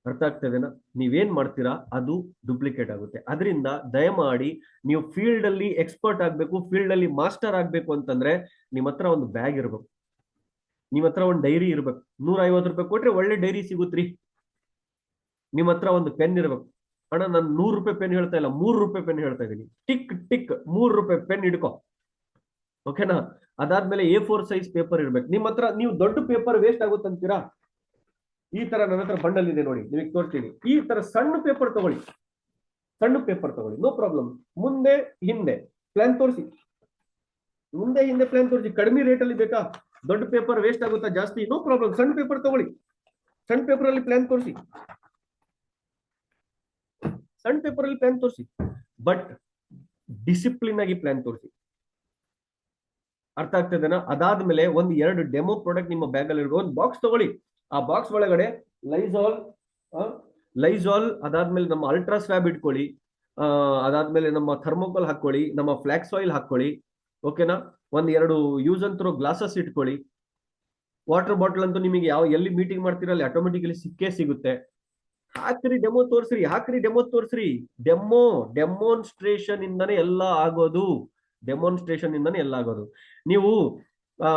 ಅರ್ಥ ಆಗ್ತದೇನಾ? ನೀವೇನ್ ಮಾಡ್ತೀರಾ ಅದು ಡೂಪ್ಲಿಕೇಟ್ ಆಗುತ್ತೆ. ಅದರಿಂದ ದಯಮಾಡಿ ನೀವು ಫೀಲ್ಡ್ ಅಲ್ಲಿ ಎಕ್ಸ್ಪರ್ಟ್ ಆಗ್ಬೇಕು, ಫೀಲ್ಡ್ ಅಲ್ಲಿ ಮಾಸ್ಟರ್ ಆಗ್ಬೇಕು ಅಂತಂದ್ರೆ ನಿಮ್ಮ ಹತ್ರ ಒಂದು ಬ್ಯಾಗ್ ಇರ್ಬೇಕು, ನಿಮ್ಮ ಹತ್ರ ಒಂದು ಡೈರಿ ಇರ್ಬೇಕು. 150 ರೂಪಾಯಿ ಕೊಟ್ರೆ ಒಳ್ಳೆ ಡೈರಿ ಸಿಗುತ್ತ್ರಿ. ನಿಮ್ಮ ಹತ್ರ ಒಂದು ಪೆನ್ ಇರ್ಬೇಕು. ಅಣ್ಣ, ನಾನು 100 ರೂಪಾಯಿ ಪೆನ್ ಹೇಳ್ತಾ ಇಲ್ಲ, 3 ರೂಪಾಯಿ ಪೆನ್ ಹೇಳ್ತಾ ಇದೀನಿ. ಟಿಕ್ ಟಿಕ್ 3 ರೂಪಾಯಿ ಪೆನ್ ಹಿಡ್ಕೋ, ಓಕೆನಾ? ಅದಾದ್ಮೇಲೆ A4 ಸೈಜ್ ಪೇಪರ್ ಇರ್ಬೇಕು ನಿಮ್ಮ ಹತ್ರ. ನೀವು ದೊಡ್ಡ ಪೇಪರ್ ವೇಸ್ಟ್ ಆಗುತ್ತಂತೀರಾ? ಈ ತರ ನನ್ನ ಹತ್ರ ಬಂಡಲ್ ಇದೆ ನೋಡಿ, ನಿಮಗೆ ತೋರಿಸ್ತೀನಿ. ಈ ತರ ಸಣ್ಣ ಪೇಪರ್ ತಗೊಳ್ಳಿ, ನೋ ಪ್ರಾಬ್ಲಮ್. ಮುಂದೆ ಹಿಂದೆ ಪ್ಲಾನ್ ತೋರಿಸಿ, ಕಡಿಮೆ ರೇಟ್ ಅಲ್ಲಿ ಬೇಕಾ? ದೊಡ್ಡ ಪೇಪರ್ ವೇಸ್ಟ್ ಆಗುತ್ತಾ ಜಾಸ್ತಿ? ನೋ ಪ್ರಾಬ್ಲಮ್, ಸಣ್ಣ ಪೇಪರ್ ತಗೊಳ್ಳಿ. ಸಣ್ಣ ಪೇಪರ್ ಅಲ್ಲಿ ಪ್ಲಾನ್ ತೋರಿಸಿ, ಬಟ್ ಡಿಸಿಪ್ಲಿನ್ ಆಗಿ ಪ್ಲಾನ್ ತೋರಿಸಿ. ಅರ್ಥ ಆಗ್ತದೇನಾ? ಅದಾದ್ಮೇಲೆ 1-2 ಡೆಮೋ ಪ್ರಾಡಕ್ಟ್ ನಿಮ್ಮ ಬ್ಯಾಗ್ ಅಲ್ಲಿ ಇರ್ಬೋದು. ಒಂದು ಬಾಕ್ಸ್ ತಗೊಳ್ಳಿ. ಆ ಬಾಕ್ಸ್ ಒಳಗಡೆ ಲೈಸಾಲ್, ಅದಾದ್ಮೇಲೆ ನಮ್ಮ ಅಲ್ಟ್ರಾ ಸ್ವ್ಯಾಬ್ ಇಟ್ಕೊಳ್ಳಿ, ಅದಾದ್ಮೇಲೆ ನಮ್ಮ ಥರ್ಮೋಕೋಲ್ ಹಾಕೊಳ್ಳಿ, ನಮ್ಮ ಫ್ಲಾಕ್ಸ್ ಆಯಿಲ್ ಹಾಕೊಳ್ಳಿ, ಓಕೆನಾ? 1-2 ಯೂಸ್ ಅಂಡ್ ಥ್ರೋ ಗ್ಲಾಸಸ್ ಇಟ್ಕೊಳ್ಳಿ. ವಾಟರ್ ಬಾಟಲ್ ಅಂತೂ ನಿಮಗೆ ಎಲ್ಲಿ ಮೀಟಿಂಗ್ ಮಾಡ್ತೀರಾ ಅಲ್ಲಿ ಆಟೋಮೆಟಿಕಲಿ ಸಿಕ್ಕೇ ಸಿಗುತ್ತೆ. ಹಾಕ್ರಿ ಡೆಮೋ ತೋರಿಸ್ರಿ. ಡೆಮೋನ್ಸ್ಟ್ರೇಷನ್ ಇಂದಾನೆ ಎಲ್ಲ ಆಗೋದು. ನೀವು ಆ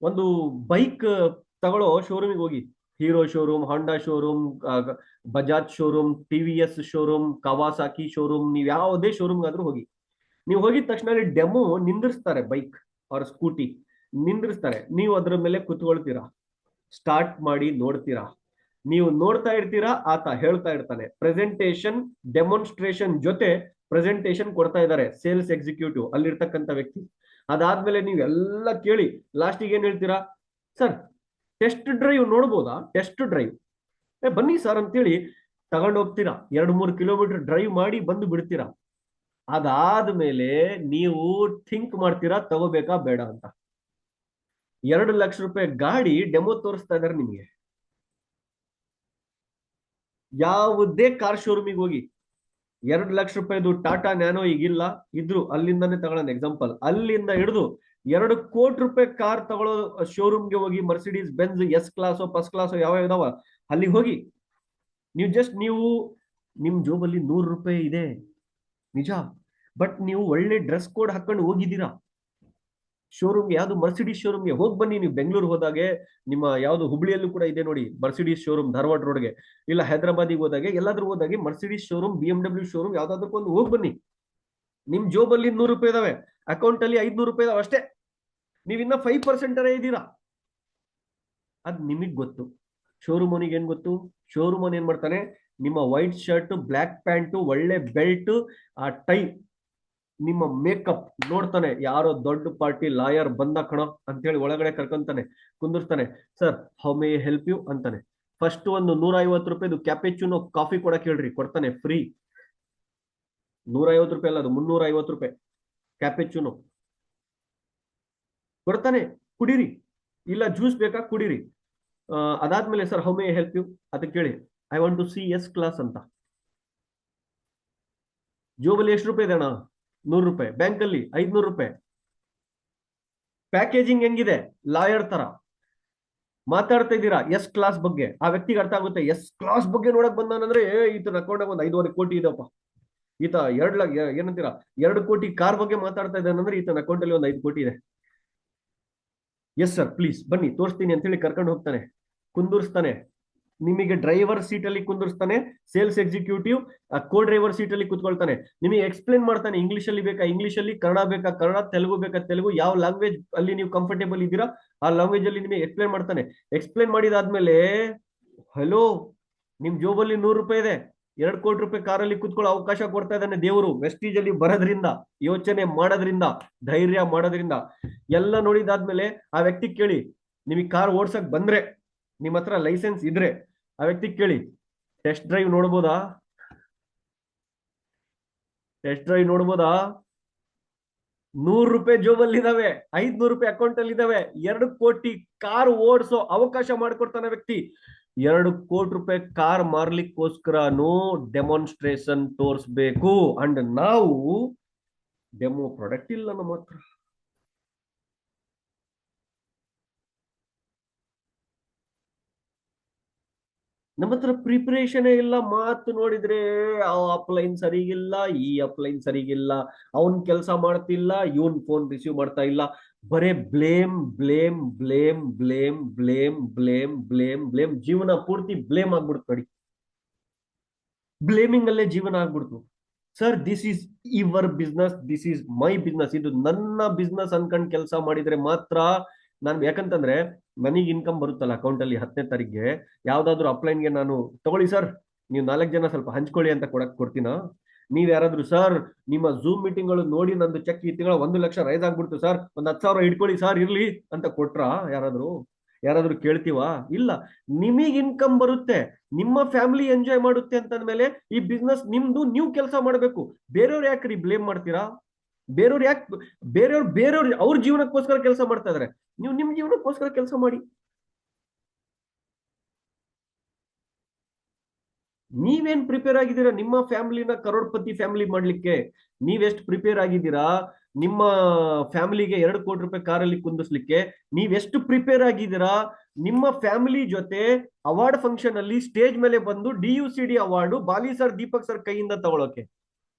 ಒಂದು ಬೈಕ್ ತಗೊಳ್ಳೋ ಶೋರೂಮಿಗೆ ಹೋಗಿ, Hero showroom, Honda showroom, Bajaj showroom, TVS showroom, Kawasaki showroom, ನೀವು ಯಾವುದೇ ಶೋರೂಮ್ ಆದ್ರೂ ಹೋಗಿ. ನೀವು ಹೋಗಿದ ತಕ್ಷಣ ಡೆಮೋ ನಿಂದಿರ್ಸ್ತಾರೆ, ಬೈಕ್ ಅವ್ರ ಸ್ಕೂಟಿ ನಿಂದಿರ್ಸ್ತಾರೆ. ನೀವು ಅದ್ರ ಮೇಲೆ ಕುತ್ಕೊಳ್ತೀರಾ, ಸ್ಟಾರ್ಟ್ ಮಾಡಿ ನೋಡ್ತೀರಾ. ನೀವು ನೋಡ್ತಾ ಇರ್ತೀರಾ, ಆತ ಹೇಳ್ತಾ ಇರ್ತಾನೆ. ಪ್ರೆಸೆಂಟೇಶನ್ ಡೆಮಾನ್ಸ್ಟ್ರೇಷನ್ ಜೊತೆ ಪ್ರೆಸೆಂಟೇಶನ್ ಕೊಡ್ತಾ ಇದ್ದಾರೆ ಸೇಲ್ಸ್ ಎಕ್ಸಿಕ್ಯೂಟಿವ್ ಅಲ್ಲಿರ್ತಕ್ಕಂಥ ವ್ಯಕ್ತಿ. ಅದಾದ್ಮೇಲೆ ನೀವೆಲ್ಲ ಕೇಳಿ ಲಾಸ್ಟಿಗೆ ಏನ್ ಹೇಳ್ತೀರಾ? ಸರ್ ಟೆಸ್ಟ್ ಡ್ರೈವ್ ನೋಡ್ಬೋದಾ? ಬನ್ನಿ ಸರ್ ಅಂತೇಳಿ ತಗೊಂಡು ಹೋಗ್ತೀರಾ. 2-3 ಕಿಲೋಮೀಟರ್ ಡ್ರೈವ್ ಮಾಡಿ ಬಂದು ಬಿಡ್ತೀರಾ. ಅದಾದ್ಮೇಲೆ ನೀವು ಥಿಂಕ್ ಮಾಡ್ತೀರಾ ತಗೋಬೇಕಾ ಬೇಡ ಅಂತ. 2 ಲಕ್ಷ ರೂಪಾಯಿ ಗಾಡಿ ಡೆಮೋ ತೋರಿಸ್ತಾ ಇದಾರೆ ನಿಮಗೆ. ಯಾವುದೇ ಕಾರ್ ಶೋರೂಮಿಗೆ ಹೋಗಿ, 2 ಲಕ್ಷ ರೂಪಾಯಿದು ಟಾಟಾ ನ್ಯಾನೋ ಈಗಿಲ್ಲ, ಇದ್ರು ಅಲ್ಲಿಂದಾನೆ ತಗೊಳ್ಳೋಣ ಎಕ್ಸಾಂಪಲ್. ಅಲ್ಲಿಂದ ಹಿಡಿದು ₹2 ಕೋಟಿ ಕಾರ್ ತಗೊಳ್ಳೋ ಶೋರೂಮ್ಗೆ ಹೋಗಿ, ಮರ್ಸಿಡೀಸ್ ಬೆಂಜ್ ಎಸ್ ಕ್ಲಾಸೋ ಫಸ್ಟ್ ಕ್ಲಾಸೋ ಯಾವ ಇದಾವ ಅಲ್ಲಿಗೆ ಹೋಗಿ. ನೀವು ನಿಮ್ ಜೋಬಲ್ಲಿ ₹100 ಇದೆ ನಿಜ, ಬಟ್ ನೀವು ಒಳ್ಳೆ ಡ್ರೆಸ್ ಕೋಡ್ ಹಾಕೊಂಡು ಹೋಗಿದ್ದೀರಾ ಶೋರೂಮ್ಗೆ, ಯಾವ್ದು ಮರ್ಸಿಡೀಸ್ ಶೋರೂಮ್ಗೆ ಹೋಗಿ ಬನ್ನಿ. ನೀವು ಬೆಂಗಳೂರು ಹೋದಾಗೆ, ನಿಮ್ಮ ಯಾವ್ದು ಹುಬ್ಳಿಯಲ್ಲೂ ಕೂಡ ಇದೆ ನೋಡಿ ಮರ್ಸಿಡೀಸ್ ಶೋರೂಮ್, ಧಾರವಾಡ ರೋಡ್ಗೆ, ಇಲ್ಲ ಹೈದರಾಬಾದಿಗೆ ಹೋದಾಗೆ, ಎಲ್ಲಾದ್ರೂ ಹೋದಾಗೆ ಮರ್ಸಿಡೀಸ್ ಶೋರೂಮ್, BMW ಶೋರೂಮ್ ಯಾವ್ದಾದ್ರಕ್ಕೊಂದು ಹೋಗಿ ಬನ್ನಿ. ನಿಮ್ ಜೋಬಲ್ಲಿ ₹100 ಇದಾವೆ, ಅಕೌಂಟ್ ಅಲ್ಲಿ ₹500 ಇದಾವೆ ಅಷ್ಟೇ. ನೀವಿನ್ನ 5% ಇದ್ದೀರಾ. ಅದ್ ನಿಮಗ್ ಗೊತ್ತು. ಶೋರೂಮ್ ಅವನಿಗೆ ಏನ್ ಗೊತ್ತು? ಶೋರೂಮ್ ಅವನ್ ಏನ್ ಮಾಡ್ತಾನೆ, ನಿಮ್ಮ ವೈಟ್ ಶರ್ಟ್, ಬ್ಲ್ಯಾಕ್ ಪ್ಯಾಂಟ್, ಒಳ್ಳೆ ಬೆಲ್ಟ್, ಆ ಟೈ, ನಿಮ್ಮ ಮೇಕಪ್ ನೋಡ್ತಾನೆ. ಯಾರೋ ದೊಡ್ಡ ಪಾರ್ಟಿ ಲಾಯರ್ ಬಂದ ಕಣೋ ಅಂತೇಳಿ ಒಳಗಡೆ ಕರ್ಕೊಂತಾನೆ, ಕುಂದಿರ್ತಾನೆ. Sir, how may help you ಅಂತಾನೆ. ಫಸ್ಟ್ ಒಂದು ₹150 ಕ್ಯಾಪೆಚುನೋ ಕಾಫಿ ಕೊಡಕ್ ಹೇಳ್ರಿ, ಕೊಡ್ತಾನೆ ಫ್ರೀ. ₹150 ಅಲ್ಲ, ಅದು ₹350 ಕ್ಯಾಪೆಚುನೋ ಕೊಡ್ತಾನೆ, ಕುಡೀರಿ. ಇಲ್ಲ ಜ್ಯೂಸ್ ಬೇಕಾ, ಕುಡೀರಿ. ಅದಾದ್ಮೇಲೆ sir, how may help you ಅದಕ್ಕೆ ಕೇಳಿ, I want to see S class ಅಂತ. ಜೋಬಲ್ಲಿ ಎಷ್ಟು ರೂಪಾಯಿ ಇದೆ ಅಣ್ಣ? ₹100. ಬ್ಯಾಂಕಲ್ಲಿ ₹500. ಪ್ಯಾಕೇಜಿಂಗ್ ಹೆಂಗಿದೆ? ಲಾಯರ್ ತರ ಮಾತಾಡ್ತಾ ಇದ್ದೀರಾ ಎಸ್ ಕ್ಲಾಸ್ ಬಗ್ಗೆ. ಆ ವ್ಯಕ್ತಿಗೆ ಅರ್ಥ ಆಗುತ್ತೆ, ಎಸ್ ಕ್ಲಾಸ್ ಬಗ್ಗೆ ನೋಡಕ್ ಬಂದಾನಂದ್ರೆ ಈತನ ಅಕೌಂಟ್ ಒಂದು 5.5 ಕೋಟಿ ಇದೆಪ್ಪ. ಈತ 2 ಲಕ್ಷ ಏನಂತೀರಾ 2 ಕೋಟಿ ಕಾರ್ ಬಗ್ಗೆ ಮಾತಾಡ್ತಾ ಇದ್ದಾನಂದ್ರೆ ಈತನ ಅಕೌಂಟ್ ಅಲ್ಲಿ ಒಂದು 5 ಕೋಟಿ ಇದೆ. ಎಸ್ ಸರ್ ಪ್ಲೀಸ್ ಬನ್ನಿ ತೋರಿಸ್ತೀನಿ ಅಂತೇಳಿ ಕರ್ಕೊಂಡು ಹೋಗ್ತಾನೆ, ಕುಂದೂರ್ಸ್ತಾನೆ. ನಿಮಗೆ ಡ್ರೈವರ್ ಸೀಟ್ ಅಲ್ಲಿ ಕುಂದಿರ್ಸ್ತಾನೆ, sales executive co driver seat ಅಲ್ಲಿ ಕುತ್ಕೊಳ್ತಾನೆ. ನಿಮಗೆ ಎಕ್ಸ್ಪ್ಲೇನ್ ಮಾಡ್ತಾನೆ, ಇಂಗ್ಲಿಷ್ ಅಲ್ಲಿ ಬೇಕಾ ಇಂಗ್ಲಿಷ್ ಅಲ್ಲಿ, ಕನ್ನಡ ಬೇಕಾ ಕನ್ನಡ, ತೆಲುಗು ಬೇಕಾ ತೆಲುಗು, ಯಾವ ಲ್ಯಾಂಗ್ವೇಜ್ ಅಲ್ಲಿ ನೀವು ಕಂಫರ್ಟೇಬಲ್ ಇದ್ದೀರಾ ಆ ಲ್ಯಾಂಗ್ವೇಜ್ ಅಲ್ಲಿ ನಿಮಗೆ ಎಕ್ಸ್ಪ್ಲೇನ್ ಮಾಡ್ತಾನೆ. ಎಕ್ಸ್ಪ್ಲೇನ್ ಮಾಡಿದಾದ್ಮೇಲೆ, ಹಲೋ, ನಿಮ್ ಜೋಬಲ್ಲಿ ₹100 ಇದೆ, ₹2 ಕೋಟಿ ಕಾರಲ್ಲಿ ಕುತ್ಕೊಳ್ಳೋ ಅವಕಾಶ ಕೊಡ್ತಾ ಇದ್ದಾನೆ ದೇವರು. ವೆಸ್ಟೀಜ್ ಅಲ್ಲಿ ಬರೋದ್ರಿಂದ, ಯೋಚನೆ ಮಾಡೋದ್ರಿಂದ, ಧೈರ್ಯ ಮಾಡೋದ್ರಿಂದ ಎಲ್ಲ ನೋಡಿದಾದ್ಮೇಲೆ ಆ ವ್ಯಕ್ತಿ ಕೇಳಿ, ನಿಮಗೆ ಕಾರ್ ಓಡ್ಸಕ್ ಬಂದ್ರೆ, ನಿಮ್ಮ ಹತ್ರ ಲೈಸೆನ್ಸ್ ಇದ್ರೆ, ಆ ವ್ಯಕ್ತಿ ಕೇಳಿ, ಟೆಸ್ಟ್ ಡ್ರೈವ್ ನೋಡ್ಬೋದಾ? ಟೆಸ್ಟ್ ಡ್ರೈವ್ ನೋಡ್ಬೋದಾ? ₹100 ಜೋಬಲ್ಲಿ ಇದಾವೆ, ₹500 ಅಕೌಂಟ್ ಅಲ್ಲಿ ಇದಾವೆ, 2 ಕೋಟಿ ಕಾರ್ ಓಡಿಸೋ ಅವಕಾಶ ಮಾಡಿಕೊಡ್ತಾನೆ ವ್ಯಕ್ತಿ. ₹2 ಕೋಟಿ ಕಾರ್ ಮಾರ್ಲಿಕ್ಕೋಸ್ಕರನು ಡೆಮಾನ್ಸ್ಟ್ರೇಷನ್ ತೋರಿಸ್ಬೇಕು. ಅಂಡ್ ನಾವು ಡೆಮೋ ಪ್ರಾಡಕ್ಟ್ ಇಲ್ಲ ನಮ್ಮ ಹತ್ರ. ನಮ್ಮ ಹತ್ರ ಪ್ರಿಪರೇಷನ್ ಇಲ್ಲ. ಮಾತು ನೋಡಿದ್ರೆ ಆ ಅಪ್ಲೈನ್ ಸರಿಗಿಲ್ಲ, ಈ ಅಪ್ಲೈನ್ ಸರಿಗಿಲ್ಲ, ಅವನ್ ಕೆಲಸ ಮಾಡ್ತಿಲ್ಲ, ಇವನ್ ಫೋನ್ ರಿಸೀವ್ ಮಾಡ್ತಾ ಇಲ್ಲ. ಬರೇ blame blame blame blame blame blame blame blame, ಜೀವನ ಪೂರ್ತಿ ಬ್ಲೇಮ್ ಆಗ್ಬಿಡ್ತು ನೋಡಿ. ಬ್ಲೇಮಿಂಗ್ ಅಲ್ಲೇ ಜೀವನ ಆಗ್ಬಿಡ್ತು. Sir, this is your business, this is my business. ಇದು ನನ್ನ ಬಿಸ್ನೆಸ್ ಅನ್ಕೊಂಡ್ ಕೆಲಸ ಮಾಡಿದ್ರೆ ಮಾತ್ರ ನಾನು, ಯಾಕಂತಂದ್ರೆ ನನಗೆ ಇನ್ಕಮ್ ಬರುತ್ತಲ್ಲ ಅಕೌಂಟ್ ಅಲ್ಲಿ 10ನೇ ತಾರೀಕಿಗೆ, ಯಾವ್ದಾದ್ರು ಅಪ್ಲೈನ್ಗೆ ನಾನು ತಗೊಳ್ಳಿ ಸರ್, ನೀವು 4 ಜನ ಸ್ವಲ್ಪ ಹಂಚ್ಕೊಳ್ಳಿ ಅಂತ ಕೊಡ್ತೀನ. ನೀವ್ ಯಾರಾದ್ರೂ ಸರ್, ನಿಮ್ಮ ಝೂಮ್ ಮೀಟಿಂಗ್ ಗಳು ನೋಡಿ ನಂದು ಚೆಕ್ ಈ ತಿಂಗಳ 1 ಲಕ್ಷ ರೈಸ್ ಆಗ್ಬಿಡ್ತು ಸರ್, ಒಂದ್ 10,000 ಇಟ್ಕೊಳ್ಳಿ ಸರ್ ಇರ್ಲಿ ಅಂತ ಕೊಟ್ರ ಯಾರಾದ್ರೂ ಕೇಳ್ತೀವಾ? ಇಲ್ಲ. ನಿಮಗ್ ಇನ್ಕಮ್ ಬರುತ್ತೆ, ನಿಮ್ಮ ಫ್ಯಾಮಿಲಿ ಎಂಜಾಯ್ ಮಾಡುತ್ತೆ ಅಂತಂದ್ಮೇಲೆ ಈ ಬಿಸ್ನೆಸ್ ನಿಮ್ದು, ನೀವು ಕೆಲಸ ಮಾಡ್ಬೇಕು. ಬೇರೆಯವ್ರು ಯಾಕ್ರಿ ಬ್ಲೇಮ್ ಮಾಡ್ತೀರಾ? ಬೇರೆಯವ್ರು ಯಾಕೆ, ಬೇರೆಯವ್ರು ಅವ್ರ ಜೀವನಕ್ಕೋಸ್ಕರ ಕೆಲಸ ಮಾಡ್ತಾ ಇದಾರೆ, ನೀವು ನಿಮ್ ಜೀವನಕ್ಕೋಸ್ಕರ ಕೆಲಸ ಮಾಡಿ. ನೀವೇನ್ ಪ್ರಿಪೇರ್ ಆಗಿದ್ದೀರಾ ನಿಮ್ಮ ಫ್ಯಾಮಿಲಿನ ಕರೋಡ್ಪತಿ ಫ್ಯಾಮಿಲಿ ಮಾಡ್ಲಿಕ್ಕೆ? ನೀವೆಷ್ಟು ಪ್ರಿಪೇರ್ ಆಗಿದ್ದೀರಾ ನಿಮ್ಮ ಫ್ಯಾಮಿಲಿಗೆ ₹2 ಕೋಟಿ ಕಾರಲ್ಲಿ ಕುಂದಿಸ್ಲಿಕ್ಕೆ? ನೀವೆಷ್ಟು ಪ್ರಿಪೇರ್ ಆಗಿದ್ದೀರಾ ನಿಮ್ಮ ಫ್ಯಾಮಿಲಿ ಜೊತೆ ಅವಾರ್ಡ್ ಫಂಕ್ಷನ್ ಅಲ್ಲಿ ಸ್ಟೇಜ್ ಮೇಲೆ ಬಂದು DUCD award Bali sir, Deepak sir ಕೈಯಿಂದ ತಗೊಳಕ್ಕೆ?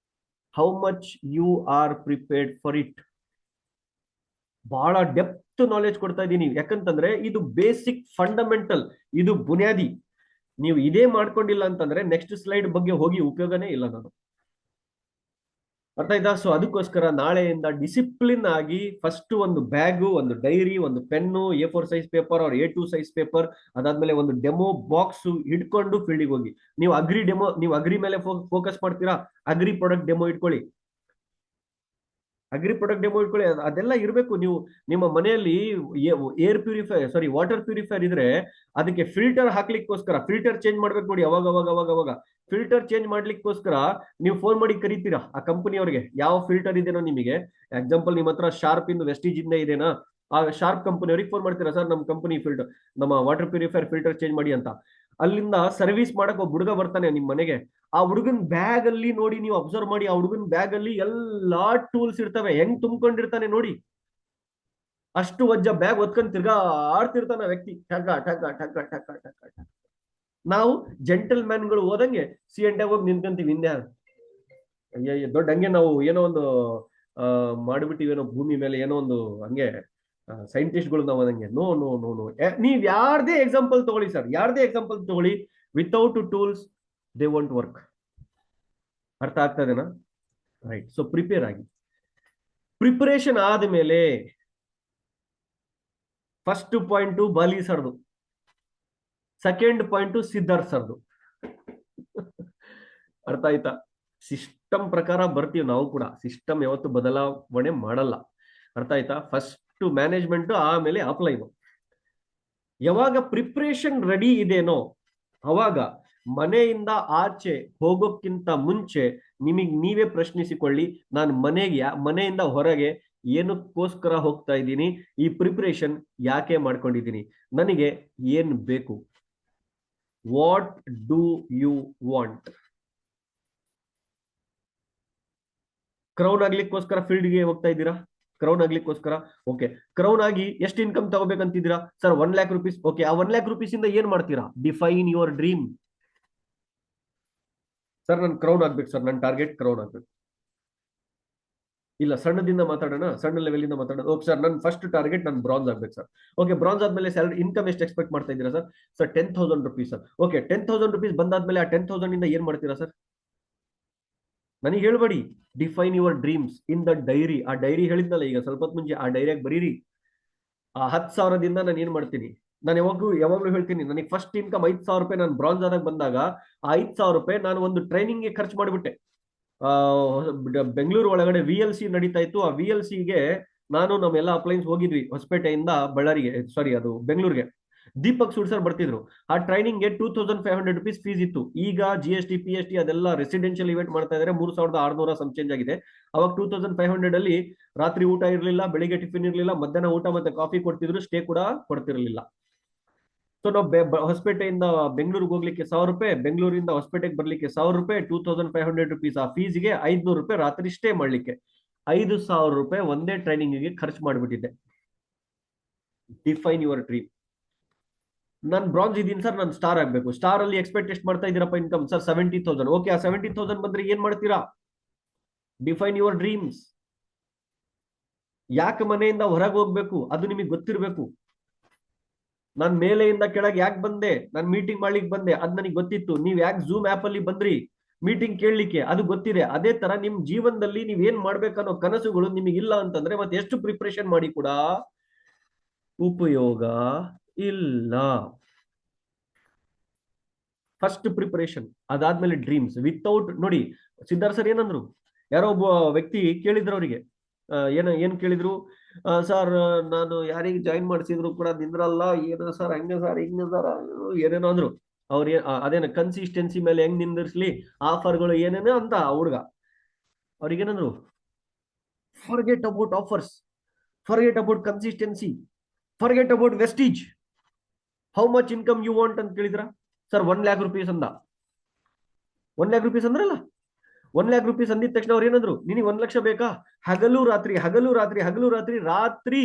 How much you are prepared for it? ಬಹಳ ಡೆಪ್ತ್ ನಾಲೆಜ್ ಕೊಡ್ತಾ ಇದ್ದೀನಿ, ಯಾಕಂತಂದ್ರೆ ಇದು ಬೇಸಿಕ್ ಫಂಡಮೆಂಟಲ್, ಇದು ಬುನಿಯಾದಿ. ನೀವು ಇದೇ ಮಾಡ್ಕೊಂಡಿಲ್ಲ ಅಂತಂದ್ರೆ ನೆಕ್ಸ್ಟ್ ಸ್ಲೈಡ್ ಬಗ್ಗೆ ಹೋಗಿ ಉಪಯೋಗನೇ ಇಲ್ಲ ನಾನು. ಅರ್ಥ ಆಯ್ತಾ? ಸೊ ಅದಕ್ಕೋಸ್ಕರ ನಾಳೆಯಿಂದ ಡಿಸಿಪ್ಲಿನ್ ಆಗಿ ಫಸ್ಟ್ ಒಂದು ಬ್ಯಾಗು, ಒಂದು ಡೈರಿ, ಒಂದು ಪೆನ್ನು, A4 ಸೈಜ್ ಪೇಪರ್ ಅವ್ರ A2 ಸೈಜ್ ಪೇಪರ್, ಅದಾದ್ಮೇಲೆ ಒಂದು ಡೆಮೋ ಬಾಕ್ಸ್ ಹಿಡ್ಕೊಂಡು ಫೀಲ್ಡಿಗೆ ಹೋಗಿ. ನೀವು ಅಗ್ರಿ ಮೇಲೆ ಫೋಕಸ್ ಮಾಡ್ತೀರಾ, ಅಗ್ರಿ ಪ್ರಾಡಕ್ಟ್ ಡೆಮೋ ಇಟ್ಕೊಳ್ಳಿ. ಅದೆಲ್ಲ ಇರಬೇಕು. ನೀವು ನಿಮ್ಮ ಮನೆಯಲ್ಲಿ ವಾಟರ್ ಪ್ಯೂರಿಫೈರ್ ಇದ್ರೆ ಅದಕ್ಕೆ ಫಿಲ್ಟರ್ ಹಾಕ್ಲಿಕ್ಕೋಸ್ಕರ ಫಿಲ್ಟರ್ ಚೇಂಜ್ ಮಾಡ್ಬೇಕು ನೋಡಿ. ಅವಾಗ ಫಿಲ್ಟರ್ ಚೇಂಜ್ ಮಾಡ್ಲಿಕ್ಕೋಸ್ಕರ ನೀವು ಫೋನ್ ಮಾಡಿ ಕರಿತೀರಾ ಆ ಕಂಪನಿಯವ್ರಿಗೆ, ಯಾವ ಫಿಲ್ಟರ್ ಇದೆನೋ ನಿಮಗೆ. ಎಕ್ಸಾಂಪಲ್, ನಿಮ್ಮ ಹತ್ರ ಶಾರ್ಪ್ ಇಂದ ವೆಸ್ಟೀಜ್ ಇಂದ ಇದೆನಾ, ಆ ಶಾರ್ಪ್ ಕಂಪನಿಯವ್ರಿಗೆ ಫೋನ್ ಮಾಡ್ತೀರಾ, ಸರ್ ನಮ್ಮ ಕಂಪನಿ ನಮ್ಮ ವಾಟರ್ ಪ್ಯೂರಿಫೈರ್ ಫಿಲ್ಟರ್ ಚೇಂಜ್ ಮಾಡಿ ಅಂತ. ಅಲ್ಲಿಂದ ಸರ್ವಿಸ್ ಮಾಡಕ್ ಒಬ್ಬ ಹುಡುಗ ಬರ್ತಾನೆ ನಿಮ್ ಮನೆಗೆ. ಆ ಹುಡುಗನ್ ಬ್ಯಾಗ್ ಅಲ್ಲಿ ನೋಡಿ, ನೀವು ಅಬ್ಸರ್ವ್ ಮಾಡಿ, ಆ ಹುಡುಗನ್ ಬ್ಯಾಗ್ ಅಲ್ಲಿ ಎಲ್ಲಾ ಟೂಲ್ಸ್ ಇರ್ತವೆ, ಹೆಂಗ್ ತುಂಬಿಕೊಂಡಿರ್ತಾನೆ ನೋಡಿ. ಅಷ್ಟು ವಜ್ಜ ಬ್ಯಾಗ್ ಹೊತ್ಕೊಂಡ್ ತಿರ್ಗಾ ಆಡ್ತಿರ್ತಾನ ವ್ಯಕ್ತಿ, ಟಗ ಟಗ ಟಗ ಟಗ ಟಗ ಟಗ. ನಾವು ಜೆಂಟಲ್ ಮ್ಯಾನ್ಗಳು ಹೋದಂಗೆ C&F ಹೋಗಿ ನಿಂತ್ಕೊಂತೀವಿ ಹಿಂದೆ. ಅಯ್ಯ ದೊಡ್ಡ ಹಂಗೆ ನಾವು ಏನೋ ಒಂದು ಮಾಡ್ಬಿಟ್ಟಿವೇನೋ ಭೂಮಿ ಮೇಲೆ, ಏನೋ ಒಂದು ಹಂಗೆ ಸೈಂಟಿಸ್ಟ್ಗಳು ನಾವು ಅದಂಗೆ. No no no no. ನೀವ್ ಯಾರ್ದೇ ಎಕ್ಸಾಂಪಲ್ ತಗೊಳ್ಳಿ ಸರ್, ಯಾರ್ದೇ ಎಕ್ಸಾಂಪಲ್ ತಗೊಳ್ಳಿ, without tools they won't work. ಅರ್ಥ ಆಗ್ತದೇನಾ? ರೈಟ್. ಸೊ ಪ್ರಿಪೇರ್ ಆಗಿ. ಪ್ರಿಪರೇಷನ್ ಆದ್ಮೇಲೆ ಫಸ್ಟ್ ಪಾಯಿಂಟ್ ಬಾಲಿ ಸರ್ದು, ಸೆಕೆಂಡ್ ಪಾಯಿಂಟ್ ಸಿದ್ಧಾರ್ಥ್ ಸರ್ದು. ಅರ್ಥ ಆಯ್ತಾ? ಸಿಸ್ಟಮ್ ಪ್ರಕಾರ ಬರ್ತೀವಿ ನಾವು ಕೂಡ, ಸಿಸ್ಟಮ್ ಯಾವತ್ತು ಬದಲಾವಣೆ ಮಾಡಲ್ಲ. ಅರ್ಥ ಆಯ್ತಾ? ಫಸ್ಟ್ ಮ್ಯಾನೇಜ್ಮೆಂಟ್, ಆಮೇಲೆ ಅಪ್ಲೈನು. ಯಾವಾಗ ಪ್ರಿಪ್ರೇಷನ್ ರೆಡಿ ಇದೆನೋ ಅವಾಗ ಮನೆಯಿಂದ ಆಚೆ ಹೋಗೋಕ್ಕಿಂತ ಮುಂಚೆ ನೀವೇ ಪ್ರಶ್ನಿಸಿಕೊಳ್ಳಿ, ನಾನು ಮನೆಯಿಂದ ಹೊರಗೆ ಏನಕ್ಕೋಸ್ಕರ ಹೋಗ್ತಾ ಇದ್ದೀನಿ, ಈ ಪ್ರಿಪ್ರೇಷನ್ ಯಾಕೆ ಮಾಡ್ಕೊಂಡಿದ್ದೀನಿ, ನನಗೆ ಏನ್ ಬೇಕು, what do you want. Crown ಆಗ್ಲಿಕ್ಕೋಸ್ಕರ ಫೀಲ್ಡ್ಗೆ ಹೋಗ್ತಾ ಇದ್ದೀರಾ? ಕ್ರೌನ್ ಆಗ್ಲಿಕ್ಕೋಸ್ಕರ, ಓಕೆ. ಕ್ರೌನ್ ಆಗಿ ಎಷ್ಟು ಇನ್ಕಮ್ ತಗೋಬೇಕಂತಿದ್ದೀರಾ? Sir 1 lakh rupees. ಓಕೆ, ಆ 1 lakh rupees ಇಂದ ಏನ್ ಮಾಡ್ತೀರಾ? Define your dream. ಸರ್ ನನ್ ಕ್ರೌನ್ ಆಗ್ಬೇಕು ಸರ್, ನನ್ನ ಟಾರ್ಗೆಟ್ ಕ್ರೌನ್ ಆಗ್ಬೇಕು. ಇಲ್ಲ, ಸಣ್ಣದಿಂದ ಮಾತಾಡೋಣ, ಸಣ್ಣ ಲೆವೆಲ್ ಇಂದ ಮಾತಾಡೋಣ. ಓಕೆ ಸರ್, ನನ್ನ ಫಸ್ಟ್ ಟಾರ್ಗೆಟ್ ನಾನು ಬ್ರಾನ್ಸ್ ಆಗ್ಬೇಕು ಸರ್. ಓಕೆ, ಬ್ರಾನ್ಸ್ ಆದ್ಮೇಲೆ ಸ್ಯಾಲರಿ ಇನ್ಕಮ್ ಎಷ್ಟು ಎಕ್ಸ್ಪೆಕ್ಟ್ ಮಾಡ್ತಾ ಇದ್ದೀರಾ sir? Sir 10,000 rupees sir. Okay, 10,000 rupees ಬಂದಾದ್ಮೇಲೆ ಆ 10,000 ಇಂದ ಏನ್ ಮಾಡ್ತೀರಾ ಸರ್? ನನಗೆ ಹೇಳ್ಬೇಡಿ. Define your dreams in the diary. ಆ ಡೈರಿ ಹೇಳಿದ್ನಲ್ಲ ಈಗ ಸ್ವಲ್ಪ ಹೊತ್ತು ಮುಂಚೆ, ಆ ಡೈರಿಯಾಗಿ ಬರೀರಿ. ಆ 10,000ದಿಂದ ನಾನು ಏನ್ ಮಾಡ್ತೀನಿ, ನಾನು ಯಾವಾಗ್ಲೂ ಹೇಳ್ತೀನಿ, ನನಗೆ ಫಸ್ಟ್ ಇನ್ಕಮ್ 5,000 ರೂಪಾಯಿ ನಾನು ಬ್ರಾನ್ಸ್ ಆದಾಗ ಬಂದಾಗ, ಆ 5,000 ರೂಪಾಯಿ ನಾನು ಒಂದು ಟ್ರೈನಿಂಗ್ಗೆ ಖರ್ಚು ಮಾಡಿಬಿಟ್ಟೆ. ಬೆಂಗಳೂರು ಒಳಗಡೆ VLC ನಡೀತಾ ಇತ್ತು. ಆ VLCಗೆ ನಾನು ನಮ್ಮೆಲ್ಲ ಅಪ್ಲೈನ್ಸ್ ಹೋಗಿದ್ವಿ ಹೊಸಪೇಟೆಯಿಂದ ಬಳ್ಳಾರಿಗೆ, ಸಾರಿ ಅದು ಬೆಂಗಳೂರಿಗೆ. ದೀಪಕ್ ಸೂಡ್ ಸರ್ ಬರ್ತಿದ್ರು. ಆ ಟ್ರೈನಿಂಗ್ಗೆ 2,500 rupees ಫೀಸ್ ಇತ್ತು. ಈಗ GST PST ಅದೆಲ್ಲ ರೆಸಿಡೆನ್ಷಿಯಲ್ ಇವೆಂಟ್ ಮಾಡ್ತಾ ಇದಾರೆ, 3,600 ಸಂಚೇಂಜ್ ಆಗಿದೆ. ಅವಾಗ 2,500 ಅಲ್ಲಿ ರಾತ್ರಿ ಊಟ ಇರಲಿಲ್ಲ, ಬೆಳಿಗ್ಗೆ ಟಿಫಿನ್ ಇರಲಿಲ್ಲ, ಮಧ್ಯಾಹ್ನ ಊಟ ಮತ್ತೆ ಕಾಫಿ ಕೊಡ್ತಿದ್ರು, ಸ್ಟೇ ಕೂಡ ಕೊಡ್ತಿರ್ಲಿಲ್ಲ. ಸೊ ನಾವು ಹೊಸಪೇಟೆಯಿಂದ ಬೆಂಗಳೂರಿಗೆ ಹೋಗ್ಲಿಕ್ಕೆ 1,000 ರೂಪಾಯಿ, ಬೆಂಗಳೂರಿಂದ ಹೊಸಪೇಟೆಗೆ ಬರ್ಲಿಕ್ಕೆ 1,000 ರೂಪಾಯಿ, 2,500 rupees ಆ ಫೀಸ್ಗೆ 500 ರೂಪಾಯಿ ರಾತ್ರಿ ಸ್ಟೇ ಮಾಡ್ಲಿಕ್ಕೆ 5,000 ರೂಪಾಯಿ ಒಂದೇ ಟ್ರೈನಿಂಗ್ಗೆ ಖರ್ಚು ಮಾಡಿಬಿಟ್ಟಿದ್ದೆ. Define your dream. ನಾನು ಬ್ರಾನ್ಸ್ ಇದೀನಿ ಸರ್, ನಾನು ಸ್ಟಾರ್ ಆಗ್ಬೇಕು. ಸ್ಟಾರ್ ಅಲ್ಲಿ ಎಕ್ಸ್ಪೆಕ್ಟ್ ಎಷ್ಟು ಮಾಡ್ತಾ ಇದ್ದೀರಪ್ಪ ಇನ್ಕಮ್? ಸರ್ 70,000. ಓಕೆ, ಆ 70,000 ಬಂದ್ರೆ ಏನ್ ಮಾಡ್ತೀರಾ? Define your dreams. ಯಾಕೆ ಮನೆಯಿಂದ ಹೊರಗೆ ಹೋಗ್ಬೇಕು ಅದು ನಿಮಗೆ ಗೊತ್ತಿರ್ಬೇಕು. ನಾನ್ ಮೇಲೆಯಿಂದ ಕೆಳಗೆ ಯಾಕೆ ಬಂದೆ, ನಾನು ಮೀಟಿಂಗ್ ಮಾಡ್ಲಿಕ್ಕೆ ಬಂದೆ, ಅದ್ ನನಗೆ ಗೊತ್ತಿತ್ತು. ನೀವ್ ಯಾಕೆ ಝೂಮ್ ಆಪ್ ಅಲ್ಲಿ ಬಂದ್ರಿ ಮೀಟಿಂಗ್ ಕೇಳಲಿಕ್ಕೆ, ಅದು ಗೊತ್ತಿದೆ. ಅದೇ ತರ ನಿಮ್ ಜೀವನದಲ್ಲಿ ನೀವ್ ಏನ್ ಮಾಡ್ಬೇಕನ್ನೋ ಕನಸುಗಳು ನಿಮಗಿಲ್ಲ ಅಂತಂದ್ರೆ ಮತ್ತೆ ಎಷ್ಟು ಪ್ರಿಪ್ರೇಷನ್ ಮಾಡಿ ಕೂಡ ಉಪಯೋಗ ಇಲ್ಲ. ಫಸ್ಟ್ ಪ್ರಿಪರೇಷನ್, ಅದಾದ್ಮೇಲೆ ಡ್ರೀಮ್ಸ್. ವಿತೌಟ್ ನೋಡಿ, ಸಿದ್ಧಾರ್ಥ ಸರ್ ಏನಂದ್ರು, ಯಾರೋ ಒಬ್ಬ ವ್ಯಕ್ತಿ ಕೇಳಿದ್ರು ಅವರಿಗೆ, ಏನ್ ಕೇಳಿದ್ರು, ಸರ್ ನಾನು ಯಾರಿಗೆ ಜಾಯಿನ್ ಮಾಡಿಸಿದ್ರು ಕೂಡ ನಿಂದ್ರಲ್ಲ, ಏನೋ ಸರ್ ಹಂಗೆ ಸರ್ ಹಿಂಗೆ ಸರ್ ಏನೇನೋ ಅಂದ್ರು. ಅವ್ರ ಅದೇನ ಕನ್ಸಿಸ್ಟೆನ್ಸಿ ಮೇಲೆ ಹೆಂಗ್ ನಿಂದಿರ್ಸ್ಲಿ, ಆಫರ್ಗಳು ಏನೇನೋ ಅಂತ ಹುಡುಗ. ಅವ್ರಿಗೇನಂದ್ರು, forget about offers, forget about consistency, forget about vestige, how much income you want ಅಂತ ಕೇಳಿದ್ರ. ಸರ್ 1 lakh rupees ಅಂದ. 1 lakh rupees ಅಂದ್ರಲ್ಲ. 1 lakh rupees ಅಂದಿದ ತಕ್ಷಣ ಅವ್ರು ಏನಂದ್ರು, ನಿನಗೆ 1 ಲಕ್ಷ ಬೇಕಾ? ಹಗಲು ರಾತ್ರಿ ಹಗಲು ರಾತ್ರಿ ಹಗಲು ರಾತ್ರಿ ರಾತ್ರಿ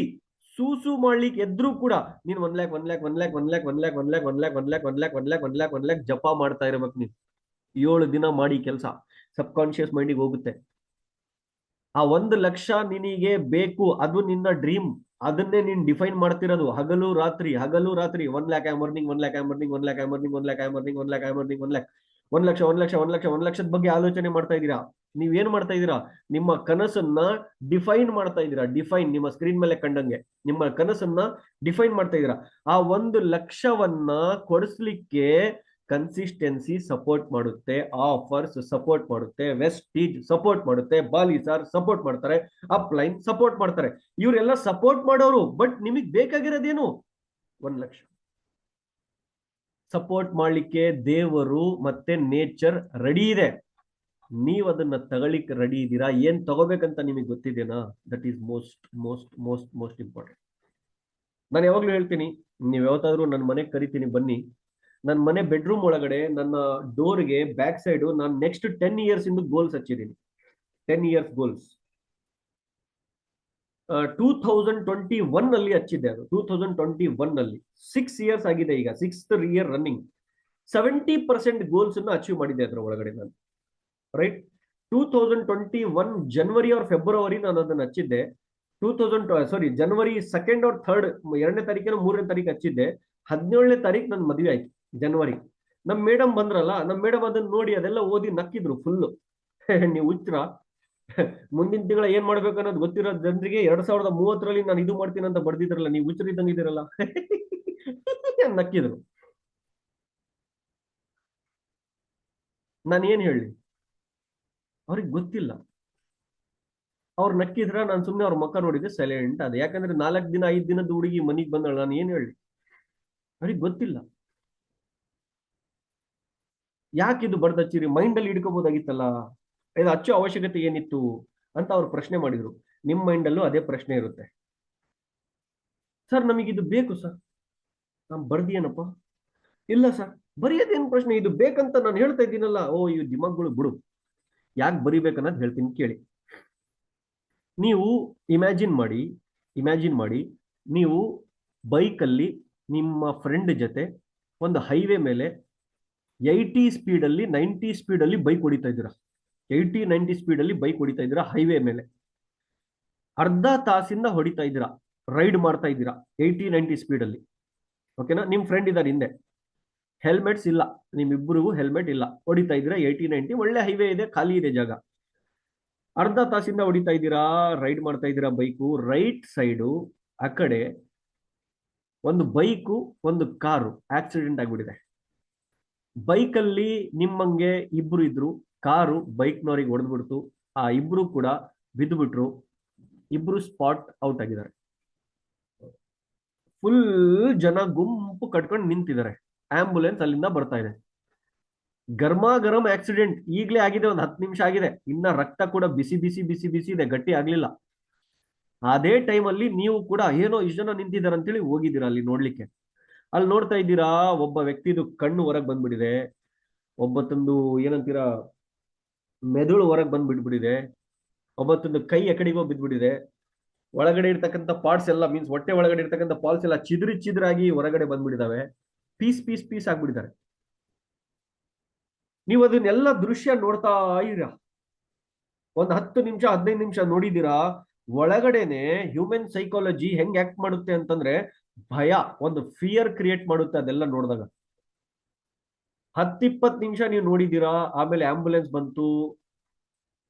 ಸೂಸು ಮಾಡ್ಲಿಕ್ಕೆ ಎದ್ರು ಕೂಡ ನೀನ್ 1 lakh 1 lakh 1 lakh 1 lakh 1 lakh 1 lakh 1 lakh 1 lakh 1 lakh 1 lakh 1 lakh 1 lakh ಜಪ ಮಾಡ್ತಾ ಇರ್ಬೇಕು ನೀನ್. 7 ದಿನ ಮಾಡಿ ಕೆಲಸ ಸಬ್ ಕಾನ್ಶಿಯಸ್ ಮೈಂಡಿಗೆ ಹೋಗುತ್ತೆ. ಆ 1 ಲಕ್ಷ ನಿನಗೆ ಬೇಕು, ಅದು ನಿನ್ನ ಡ್ರೀಮ್. ಅದನ್ನೇ ನೀನ್ ಡಿಫೈನ್ ಮಾಡ್ತಿರೋದು ಹಗಲು ರಾತ್ರಿ ಹಗಲು ರಾತ್ರಿ. 1 lakh I earning, 1 lakh I earning, 1 lakh I earning, 1 lakh I earning, 1 lakh I earning, 1 lakh 1 lakh 1 lakh 1 lakh 1 ಲಕ್ಷದ ಬಗ್ಗೆ ಆಲೋಚನೆ ಮಾಡ್ತಾ ಇದ್ದೀರಾ. ನೀವೇನ್ ಮಾಡ್ತಾ ಇದ್ದೀರಾ? ನಿಮ್ಮ ಕನಸನ್ನ ಡಿಫೈನ್ ಮಾಡ್ತಾ ಇದ್ದೀರಾ. ಡಿಫೈನ್, ನಿಮ್ಮ ಸ್ಕ್ರೀನ್ ಮೇಲೆ ಕಂಡಂಗೆ ನಿಮ್ಮ ಕನಸನ್ನ ಡಿಫೈನ್ ಮಾಡ್ತಾ ಇದ್ದೀರಾ. ಆ 1 ಲಕ್ಷವನ್ನ ಕೊಡಿಸ್ಲಿಕ್ಕೆ ಕನ್ಸಿಸ್ಟೆನ್ಸಿ ಸಪೋರ್ಟ್ ಮಾಡುತ್ತೆ, ಆಫರ್ಸ್ ಸಪೋರ್ಟ್ ಮಾಡುತ್ತೆ, ವೆಸ್ಟೀಜ್ ಸಪೋರ್ಟ್ ಮಾಡುತ್ತೆ, ಬಾಲಿಸಾರ್ ಸಪೋರ್ಟ್ ಮಾಡ್ತಾರೆ, ಅಪ್ಲೈನ್ ಸಪೋರ್ಟ್ ಮಾಡ್ತಾರೆ. ಇವರೆಲ್ಲ ಸಪೋರ್ಟ್ ಮಾಡೋರು. ಬಟ್ ನಿಮಗ್ ಬೇಕಾಗಿರೋದೇನು? 1 ಲಕ್ಷ. ಸಪೋರ್ಟ್ ಮಾಡ್ಲಿಕ್ಕೆ ದೇವರು ಮತ್ತೆ ನೇಚರ್ ರೆಡಿ ಇದೆ. ನೀವ್ ಅದನ್ನ ತಗೊಳ್ಳಿಕ್ಕೆ ರೆಡಿ ಇದ್ದೀರಾ? ಏನ್ ತಗೋಬೇಕಂತ ನಿಮಗೆ ಗೊತ್ತಿದೆನಾ? That is most most most most important. ನಾನು ಯಾವಾಗ್ಲೂ ಹೇಳ್ತೀನಿ, ನೀವ್ ಯಾವತ್ತಾದ್ರೂ ನನ್ನ ಮನೆಗೆ ಕರಿತೀನಿ ಬನ್ನಿ. ನನ್ನ ಮನೆ ಬೆಡ್ರೂಮ್ ಒಳಗಡೆ ನನ್ನ ಡೋರ್ಗೆ ಬ್ಯಾಕ್ ಸೈಡ್ ನಾನು ನೆಕ್ಸ್ಟ್ 10 years ಇಂದ ಗೋಲ್ಸ್ ಹಚ್ಚಿದ್ದೀನಿ. 10 years goals. 2021 ಅಲ್ಲಿ ಹಚ್ಚಿದ್ದೆ. ಅದು 2021 ಅಲ್ಲಿ 6 ಇಯರ್ಸ್ ಆಗಿದೆ ಈಗ, 6th ಇಯರ್ ರನ್ನಿಂಗ್. 70% ಗೋಲ್ಸ್ ಅನ್ನು ಅಚೀವ್ ಮಾಡಿದ್ದೆ ಅದ್ರ ಒಳಗಡೆ ನಾನು. ರೈಟ್, 2021 ಜನವರಿ ಆರ್ ಫೆಬ್ರವರಿ ನಾನು ಅದನ್ನ ಹಚ್ಚಿದ್ದೆ. ಜನವರಿ 2nd or 3rd, 2ನೇ ತಾರೀಕಿನ 3ನೇ ತಾರೀಕು ಹಚ್ಚಿದ್ದೆ. 17ನೇ ತಾರೀಕು ನನ್ನ ಮದುವೆ ಆಯ್ತು ಜನವರಿ. ನಮ್ ಮೇಡಮ್ ಬಂದ್ರಲ್ಲ, ನಮ್ ಮೇಡಮ್ ಅದನ್ನ ನೋಡಿ ಅದೆಲ್ಲ ಓದಿ ನಕ್ಕಿದ್ರು ಫುಲ್ಲು. ನೀವು ಹುಚ್ಚರ, ಮುಂದಿನ ತಿಂಗಳ ಏನ್ ಮಾಡ್ಬೇಕು ಅನ್ನೋದು ಗೊತ್ತಿರೋ ಜನರಿಗೆ 2030ರಲ್ಲಿ ನಾನು ಇದು ಮಾಡ್ತೀನಿ ಅಂತ ಬರ್ದಿದ್ರಲ್ಲ, ನೀವು ಹುಚ್ಚರಿದ್ದಂಗಿದ್ದೀರಲ್ಲ. ನಕ್ಕಿದ್ರು. ನಾನು ಏನ್ ಹೇಳಿ, ಅವ್ರಿಗೆ ಗೊತ್ತಿಲ್ಲ. ಅವ್ರು ನಕ್ಕಿದ್ರ, ನಾನು ಸುಮ್ಮನೆ ಅವ್ರ ಮುಖ ನೋಡಿದೆ, ಸೈಲೆಂಟ್ ಅದೇ. ಯಾಕಂದ್ರೆ 4 ದಿನ 5 ದಿನದ ಹುಡುಗಿ ಮನಿಗ್ ಬಂದಳು, ನಾನು ಏನ್ ಹೇಳಿ, ಅವ್ರಿಗೆ ಗೊತ್ತಿಲ್ಲ. ಯಾಕೆ ಇದು ಬರ್ದಚ್ಚಿರಿ, ಮೈಂಡ್ ಅಲ್ಲಿ ಹಿಡ್ಕೋಬಹುದಾಗಿತ್ತಲ್ಲ, ಇದು ಹಚ್ಚೋ ಅವಶ್ಯಕತೆ ಏನಿತ್ತು ಅಂತ ಅವ್ರು ಪ್ರಶ್ನೆ ಮಾಡಿದ್ರು. ನಿಮ್ ಮೈಂಡ್ ಅಲ್ಲೂ ಅದೇ ಪ್ರಶ್ನೆ ಇರುತ್ತೆ. ಸರ್ ನಮಗಿದು ಬೇಕು ಸರ್, ನಾನು ಬರ್ದಿಯೇನಪ್ಪ. ಇಲ್ಲ ಸರ್, ಬರೆಯೋದೇನು ಪ್ರಶ್ನೆ, ಇದು ಬೇಕಂತ ನಾನು ಹೇಳ್ತಾ ಇದ್ದೀನಲ್ಲ. ಓ, ಇವು ದಿಮಾಗ್ಗಳು ಬಿಡು, ಯಾಕೆ ಬರಿಬೇಕನ್ನೋದು ಹೇಳ್ತೀನಿ ಕೇಳಿ. ನೀವು ಇಮ್ಯಾಜಿನ್ ಮಾಡಿ, ನೀವು ಬೈಕಲ್ಲಿ ನಿಮ್ಮ ಫ್ರೆಂಡ್ ಜೊತೆ ಒಂದು ಹೈವೇ ಮೇಲೆ 80 ಸ್ಪೀಡಲ್ಲಿ 90 ಸ್ಪೀಡಲ್ಲಿ ಬೈಕ್ ಹೊಡಿತಾ ಇದ್ದೀರಾ. 80-90 ಸ್ಪೀಡಲ್ಲಿ ಬೈಕ್ ಹೊಡಿತಾ ಇದ್ದೀರಾ ಹೈವೇ ಮೇಲೆ. ಅರ್ಧ ತಾಸಿಂದ ಹೊಡಿತಾ ಇದ್ದೀರಾ, ರೈಡ್ ಮಾಡ್ತಾ ಇದ್ದೀರಾ 80-90 ಸ್ಪೀಡಲ್ಲಿ. ಓಕೆನಾ? ನಿಮ್ ಫ್ರೆಂಡ್ ಇದ್ದಾರೆ ಹಿಂದೆ, ಹೆಲ್ಮೆಟ್ಸ್ ಇಲ್ಲ, ನಿಮ್ಮಿಬ್ಬರಿಗೂ ಹೆಲ್ಮೆಟ್ ಇಲ್ಲ, ಹೊಡಿತಾ ಇದ್ದೀರಾ 80-90. ಒಳ್ಳೆ ಹೈವೇ ಇದೆ, ಖಾಲಿ ಇದೆ ಜಾಗ. ಅರ್ಧ ತಾಸಿಂದ ಹೊಡಿತಾ ಇದ್ದೀರಾ, ರೈಡ್ ಮಾಡ್ತಾ ಇದ್ದೀರಾ ಬೈಕು. ರೈಟ್ ಸೈಡು ಆ ಕಡೆ ಒಂದು ಬೈಕು, ಒಂದು ಕಾರು ಆಕ್ಸಿಡೆಂಟ್ ಆಗ್ಬಿಟ್ಟಿದೆ. ಬೈಕಲ್ಲಿ ನಿಮ್ಮಂಗೆ ಇಬ್ರು ಇದ್ರು, ಕಾರು ಬೈಕ್ನವರಿಗೆ ಹೊಡೆದ್ಬಿಡ್ತು. ಆ ಇಬ್ರು ಕೂಡ ಬಿದ್ದು ಬಿಟ್ರು, ಇಬ್ರು ಸ್ಪಾಟ್ ಔಟ್ ಆಗಿದ್ದಾರೆ. ಫುಲ್ ಜನ ಗುಂಪು ಕಟ್ಕೊಂಡು ನಿಂತಿದ್ದಾರೆ. ಆಂಬುಲೆನ್ಸ್ ಅಲ್ಲಿಂದ ಬರ್ತಾ ಇದೆ. ಗರ್ಮಾ ಗರಂ ಆಕ್ಸಿಡೆಂಟ್, ಈಗಲೇ ಆಗಿದೆ, ಒಂದು 10 ನಿಮಿಷ ಆಗಿದೆ. ಇನ್ನ ರಕ್ತ ಕೂಡ ಬಿಸಿ ಬಿಸಿ ಬಿಸಿ ಬಿಸಿ ಇದೆ, ಗಟ್ಟಿ ಆಗ್ಲಿಲ್ಲ. ಅದೇ ಟೈಮಲ್ಲಿ ನೀವು ಕೂಡ ಏನೋ ಇಷ್ಟು ಜನ ನಿಂತಿದ್ದಾರೆ ಅಂತೇಳಿ ಹೋಗಿದ್ದೀರಾ ಅಲ್ಲಿ ನೋಡ್ಲಿಕ್ಕೆ. ಅಲ್ಲಿ ನೋಡ್ತಾ ಇದ್ದೀರಾ, ಒಬ್ಬ ವ್ಯಕ್ತಿದು ಕಣ್ಣು ಹೊರಗೆ ಬಂದ್ಬಿಟ್ಟಿದೆ, ಒಬ್ಬತ್ತೊಂದು ಏನಂತೀರಾ ಮೆದುಳು ಹೊರಗೆ ಬಂದ್ಬಿಟ್ಬಿಟ್ಟಿದೆ, ಒಬ್ಬತ್ತೊಂದು ಕೈ ಎಕಡಿಗೋ ಬಿದ್ದ್ಬಿಟ್ಟಿದೆ. ಒಳಗಡೆ ಇರ್ತಕ್ಕಂಥ ಪಾರ್ಟ್ಸ್ ಎಲ್ಲ, ಮೀನ್ಸ್ ಹೊಟ್ಟೆ ಒಳಗಡೆ ಇರ್ತಕ್ಕಂಥ ಪಾರ್ಟ್ಸ್ ಎಲ್ಲ ಚಿದ್ರಾಗಿ ಹೊರಗಡೆ ಬಂದ್ಬಿಟ್ಟಿದಾವೆ. ಪೀಸ್ ಪೀಸ್ ಪೀಸ್ ಆಗ್ಬಿಟ್ಟಿದ್ದಾರೆ. ನೀವು ಅದನ್ನೆಲ್ಲ ದೃಶ್ಯ ನೋಡ್ತಾ ಇದ್ದೀರಾ. ಒಂದು 10 ನಿಮಿಷ 15 ನಿಮಿಷ ನೋಡಿದ್ದೀರಾ. ಒಳಗಡೆನೆ ಹ್ಯೂಮನ್ ಸೈಕಾಲಜಿ ಹೆಂಗ್ ಆಕ್ಟ್ ಮಾಡುತ್ತೆ ಅಂತಂದ್ರೆ, ಭಯ, ಒಂದು ಫಿಯರ್ ಕ್ರಿಯೇಟ್ ಮಾಡುತ್ತೆ ಅದೆಲ್ಲ ನೋಡಿದಾಗ. 10-20 ನಿಮಿಷ ನೀವು ನೋಡಿದ್ದೀರಾ. ಆಮೇಲೆ ಆಂಬುಲೆನ್ಸ್ ಬಂತು,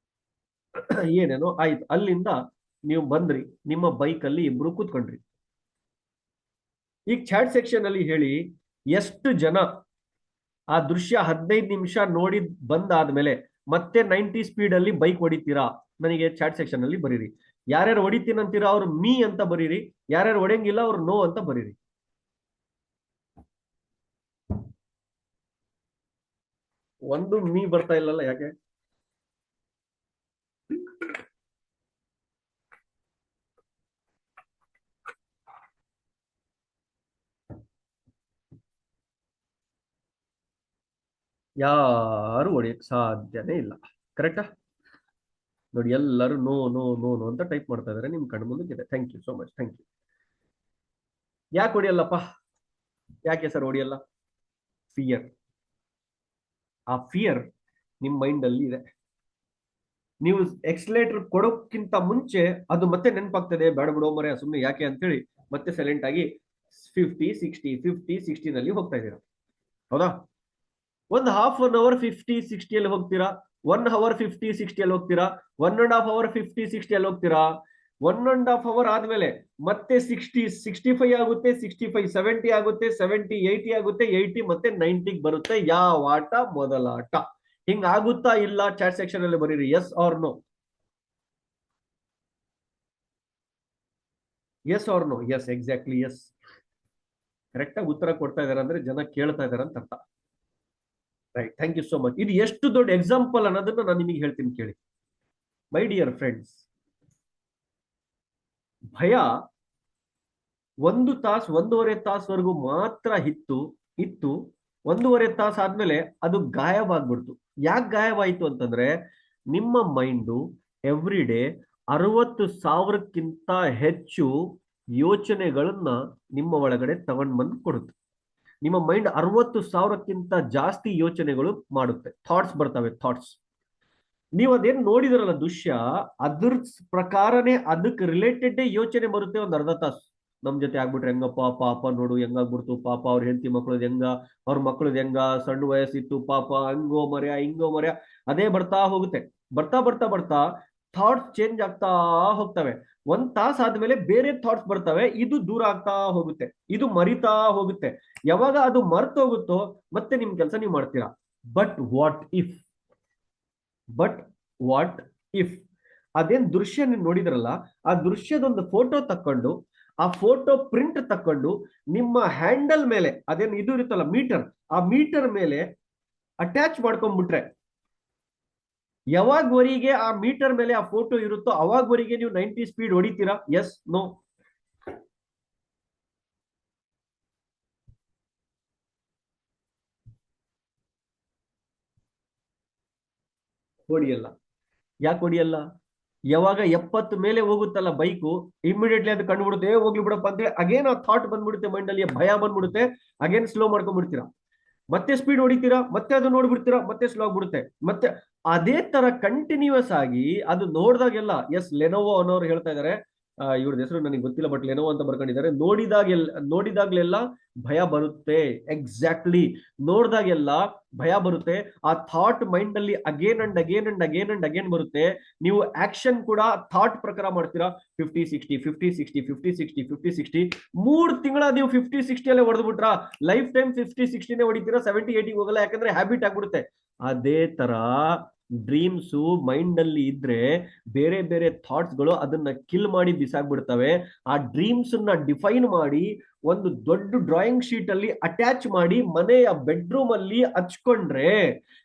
ಏನೇನೋ ಆಯ್ತು. ಅಲ್ಲಿಂದ ನೀವು ಬಂದ್ರಿ, ನಿಮ್ಮ ಬೈಕ್ ಅಲ್ಲಿ ಇಬ್ರು ಕೂತ್ಕೊಂಡ್ರಿ. ಈಗ ಚಾಟ್ ಸೆಕ್ಷನ್ ಅಲ್ಲಿ ಹೇಳಿ, ಎಷ್ಟು ಜನ ಆ ದೃಶ್ಯ 15 ನಿಮಿಷ ನೋಡಿ ಬಂದಾದ್ಮೇಲೆ ಮತ್ತೆ 90 ಸ್ಪೀಡ್ ಅಲ್ಲಿ ಬೈಕ್ ಹೊಡಿತೀರಾ? ನನಗೆ ಚಾಟ್ ಸೆಕ್ಷನ್ ಅಲ್ಲಿ ಬರೀರಿ. ಯಾರ್ಯಾರು ಹೊಡಿತೀನಂತೀರಾ ಅವ್ರು ಮೀ ಅಂತ ಬರೀರಿ, ಯಾರ್ಯಾರು ಹೊಡೆಯಂಗಿಲ್ಲ ಅವ್ರು ನೋ ಅಂತ ಬರೀರಿ. ಒಂದು ಮೀ ಬರ್ತಾ ಇಲ್ಲಲ್ಲ, ಯಾಕೆ? ಯಾರು ಹೊಡೆಯಕ್ ಸಾಧ್ಯನೇ ಇಲ್ಲ. ಕರೆಕ್ಟಾ? ನೋಡಿ, ಎಲ್ಲರೂ ನೋ ನೋ ನೋ ನೋ ಅಂತ ಟೈಪ್ ಮಾಡ್ತಾ ಇದಾರೆ ನಿಮ್ ಕಣ್ಣು ಮುಂದಕ್ಕಿದೆ. Thank you so much, thank you. ಯಾಕೆ ಹೊಡಿಯಲ್ಲಪ್ಪ? ಯಾಕೆ ಸರ್ ಹೊಡಿಯಲ್ಲ? ಫಿಯರ್. ಆ ಫಿಯರ್ ನಿಮ್ ಮೈಂಡ್ ಅಲ್ಲಿ ಇದೆ. ನೀವು ಎಕ್ಸಲೇಟರ್ ಕೊಡೋಕ್ಕಿಂತ ಮುಂಚೆ ಅದು ಮತ್ತೆ ನೆನಪಾಗ್ತದೆ, ಬೇಡ ಬಿಡೋ ಮರೆ ಸುಮ್ಮನೆ ಯಾಕೆ ಅಂತೇಳಿ ಮತ್ತೆ ಸೈಲೆಂಟ್ ಆಗಿ 50-60 ನಲ್ಲಿ ಹೋಗ್ತಾ ಇದ್ದೀರಾ. ಹೌದಾ? ಒಂದು ½ 50-60 ಅಲ್ಲಿ ಹೋಗ್ತೀರಾ, 1 ಅವರ್ 50-60 ಅಲ್ಲಿ ಹೋಗ್ತೀರಾ, 1.5 ಅವರ್ 50-60 ಅಲ್ಲಿ ಹೋಗ್ತೀರಾ. 1.5 ಅವರ್ ಆದ್ಮೇಲೆ ಮತ್ತೆ 60-65 ಆಗುತ್ತೆ, 65 70 ಆಗುತ್ತೆ, 70 80 ಆಗುತ್ತೆ, 80 ಮತ್ತೆ 90 ಬರುತ್ತೆ. ಯಾವ ಆಟ ಮೊದಲ ಆಟ? ಹಿಂಗ ಆಗುತ್ತಾ ಇಲ್ಲ? ಚಾಟ್ ಸೆಕ್ಷನ್ ಅಲ್ಲಿ ಬರೀರಿ, yes or no. Yes or no? Yes, exactly yes. Correct ಆಗಿ ಉತ್ತರ ಕೊಡ್ತಾ ಇದಾರೆ ಅಂದ್ರೆ ಜನ ಕೇಳ್ತಾ ಇದಾರೆ ಅಂತ ಅರ್ಥ. Right, thank you so much. ಇದು ಎಷ್ಟು ದೊಡ್ಡ ಎಕ್ಸಾಂಪಲ್ ಅನ್ನೋದನ್ನ ನಾನು ನಿಮಗೆ ಹೇಳ್ತೀನಿ ಕೇಳಿ. ಮೈ ಡಿಯರ್ ಫ್ರೆಂಡ್ಸ್, ಭಯ 1 ತಾಸು 1.5 ತಾಸವರೆಗೂ ಮಾತ್ರ ಇತ್ತು. 1.5 ತಾಸು ಆದ್ಮೇಲೆ ಅದು ಗಾಯವಾಗ್ಬಿಡ್ತು. ಯಾಕೆ ಗಾಯವಾಯ್ತು ಅಂತಂದ್ರೆ, ನಿಮ್ಮ ಮೈಂಡು ಎವ್ರಿ ಡೇ 60,000ಕ್ಕಿಂತ ಹೆಚ್ಚು ಯೋಚನೆಗಳನ್ನ ನಿಮ್ಮ ಒಳಗಡೆ ತಗೊಂಡ್ ಬಂದು ಕೊಡುತ್ತೆ. ನಿಮ್ಮ ಮೈಂಡ್ 60,000ಕ್ಕಿಂತ ಜಾಸ್ತಿ ಯೋಚನೆಗಳು ಮಾಡುತ್ತೆ, ಥಾಟ್ಸ್ ಬರ್ತವೆ, ಥಾಟ್ಸ್. ನೀವು ಅದೇನ್ ನೋಡಿದ್ರಲ್ಲ ದೃಶ್ಯ, ಅದ್ರ ಪ್ರಕಾರನೇ ಅದಕ್ಕೆ ರಿಲೇಟೆಡ್ ಯೋಚನೆ ಬರುತ್ತೆ ಒಂದ್ ಅರ್ಧ ತಾಸು. ನಮ್ ಜೊತೆ ಆಗ್ಬಿಟ್ರೆ ಹೆಂಗಪ್ಪ, ಪಾಪ ನೋಡು ಹೆಂಗಾಗ್ಬಿಡ್ತು, ಪಾಪ ಅವ್ರ ಹೆಂಡತಿ ಮಕ್ಳದ್ ಹೆಂಗ, ಅವ್ರ ಮಕ್ಳದ್ ಹೆಂಗ, ಸಣ್ಣ ವಯಸ್ಸಿತ್ತು ಪಾಪ, ಹಂಗೋ ಮರ್ಯ ಹಿಂಗೋ ಮರ್ಯ, ಅದೇ ಬರ್ತಾ ಹೋಗುತ್ತೆ. ಬರ್ತಾ ಬರ್ತಾ ಬರ್ತಾ ಥಾಟ್ಸ್ ಚೇಂಜ್ ಆಗ್ತಾ ಹೋಗ್ತವೆ. ಒಂದ್ ತಾಸ್ ಆದ್ಮೇಲೆ ಬೇರೆ ಥಾಟ್ಸ್ ಬರ್ತವೆ, ಇದು ದೂರ ಆಗ್ತಾ ಹೋಗುತ್ತೆ, ಇದು ಮರಿತಾ ಹೋಗುತ್ತೆ. ಯಾವಾಗ ಅದು ಮರ್ತು ಹೋಗುತ್ತೋ ಮತ್ತೆ ನಿಮ್ ಕೆಲಸ ನೀವು ಮಾಡ್ತೀರಾ. But what if, but what if ಅದೇನ್ ದೃಶ್ಯ ನೀವು ನೋಡಿದ್ರಲ್ಲ, ಆ ದೃಶ್ಯದೊಂದು ಫೋಟೋ ತಕ್ಕೊಂಡು, ಆ ಫೋಟೋ ಪ್ರಿಂಟ್ ತಕ್ಕೊಂಡು ನಿಮ್ಮ ಹ್ಯಾಂಡಲ್ ಮೇಲೆ, ಅದೇನ್ ಇದು ಇರುತ್ತಲ್ಲ ಮೀಟರ್, ಆ ಮೀಟರ್ ಮೇಲೆ ಅಟ್ಯಾಚ್ ಮಾಡ್ಕೊಂಡ್ಬಿಟ್ರೆ, ಯಾವಾಗವರೆಗೆ ಆ ಮೀಟರ್ ಮೇಲೆ ಆ ಫೋಟೋ ಇರುತ್ತೋ ಅವಾಗವರೆಗೆ ನೀವು 90 ಸ್ಪೀಡ್ ಹೊಡಿತೀರಾ? Yes, no? ಹೊಡಿಯಲ್ಲ. ಯಾಕೆ ಹೊಡಿಯಲ್ಲ? ಯಾವಾಗ 70 ಮೇಲೆ ಹೋಗುತ್ತಲ್ಲ ಬೈಕು, ಇಮಿಡಿಯೇಟ್ಲಿ ಅದು ಕಂಡುಬಿಡುತ್ತೆ, ಹೋಗ್ಲಿ ಬಿಡಪ್ಪ ಅಂತೇಳಿ ಅಗೇನ್ ಆ ಥಾಟ್ ಬಂದ್ಬಿಡುತ್ತೆ, ಮೈಂಡ್ ಅಲ್ಲಿ ಭಯ ಬಂದ್ಬಿಡುತ್ತೆ, ಅಗೇನ್ ಸ್ಲೋ ಮಾಡ್ಕೊಂಡ್ಬಿಡ್ತೀರಾ, ಮತ್ತೆ ಸ್ಪೀಡ್ ಹೊಡಿತೀರಾ, ಮತ್ತೆ ಅದು ನೋಡ್ಬಿಡ್ತೀರಾ, ಮತ್ತೆ ಸ್ಲೋ ಆಗ್ಬಿಡುತ್ತೆ. ಮತ್ತೆ ಅದೇ ತರ ಕಂಟಿನ್ಯೂಸ್ ಆಗಿ ಅದು ನೋಡಿದಾಗೆಲ್ಲ, ಎಸ್, ಲೆನೋವೋ ಅನ್ನೋರು ಹೇಳ್ತಾ ಇದಾರೆ, ಇವ್ರದ್ದು ಹೆಸರು ನನಗೆ ಗೊತ್ತಿಲ್ಲ, ಬಟ್ ಲೆನೋವೋ ಅಂತ ಬರ್ಕೊಂಡಿದ್ದಾರೆ, ನೋಡಿದಾಗ್ಲೆಲ್ಲ ಭಯ ಬರುತ್ತೆ. ಎಕ್ಸಾಕ್ಟ್ಲಿ, ನೋಡಿದಾಗೆಲ್ಲ ಭಯ ಬರುತ್ತೆ. ಆ ಥಾಟ್ ಮೈಂಡ್ ಅಲ್ಲಿ again and again and again and again ಬರುತ್ತೆ. ನೀವು ಆಕ್ಷನ್ ಕೂಡ ಥಾಟ್ ಪ್ರಕಾರ ಮಾಡ್ತೀರಾ. 50-60 50-60 50-60 50-60, 3 ತಿಂಗಳ ನೀವು 50-60 ಅಲ್ಲೇ ಹೊಡೆದು ಬಿಟ್ರಾ, ಲೈಫ್ ಟೈಮ್ 50-60ನೇ ಹೊಡಿತೀರಾ, 70-80 ಹೋಗಲ್ಲ, ಯಾಕಂದ್ರೆ ಹ್ಯಾಬಿಟ್ ಆಗ್ಬಿಡುತ್ತೆ. ಅದೇ ತರ ಡ್ರೀಮ್ಸು ಮೈಂಡ್ ಅಲ್ಲಿ ಇದ್ರೆ ಬೇರೆ ಬೇರೆ ಥಾಟ್ಸ್ ಗಳು ಅದನ್ನ ಕಿಲ್ ಮಾಡಿ ಬಿಸಾಕ್ಬಿಡ್ತವೆ. ಆ ಡ್ರೀಮ್ಸ್ ನ ಡಿಫೈನ್ ಮಾಡಿ ಒಂದು ದೊಡ್ಡ ಡ್ರಾಯಿಂಗ್ ಶೀಟ್ ಅಲ್ಲಿ ಅಟ್ಯಾಚ್ ಮಾಡಿ ಮನೆಯ ಬೆಡ್ರೂಮ್ ಅಲ್ಲಿ ಹಚ್ಕೊಂಡ್ರೆ,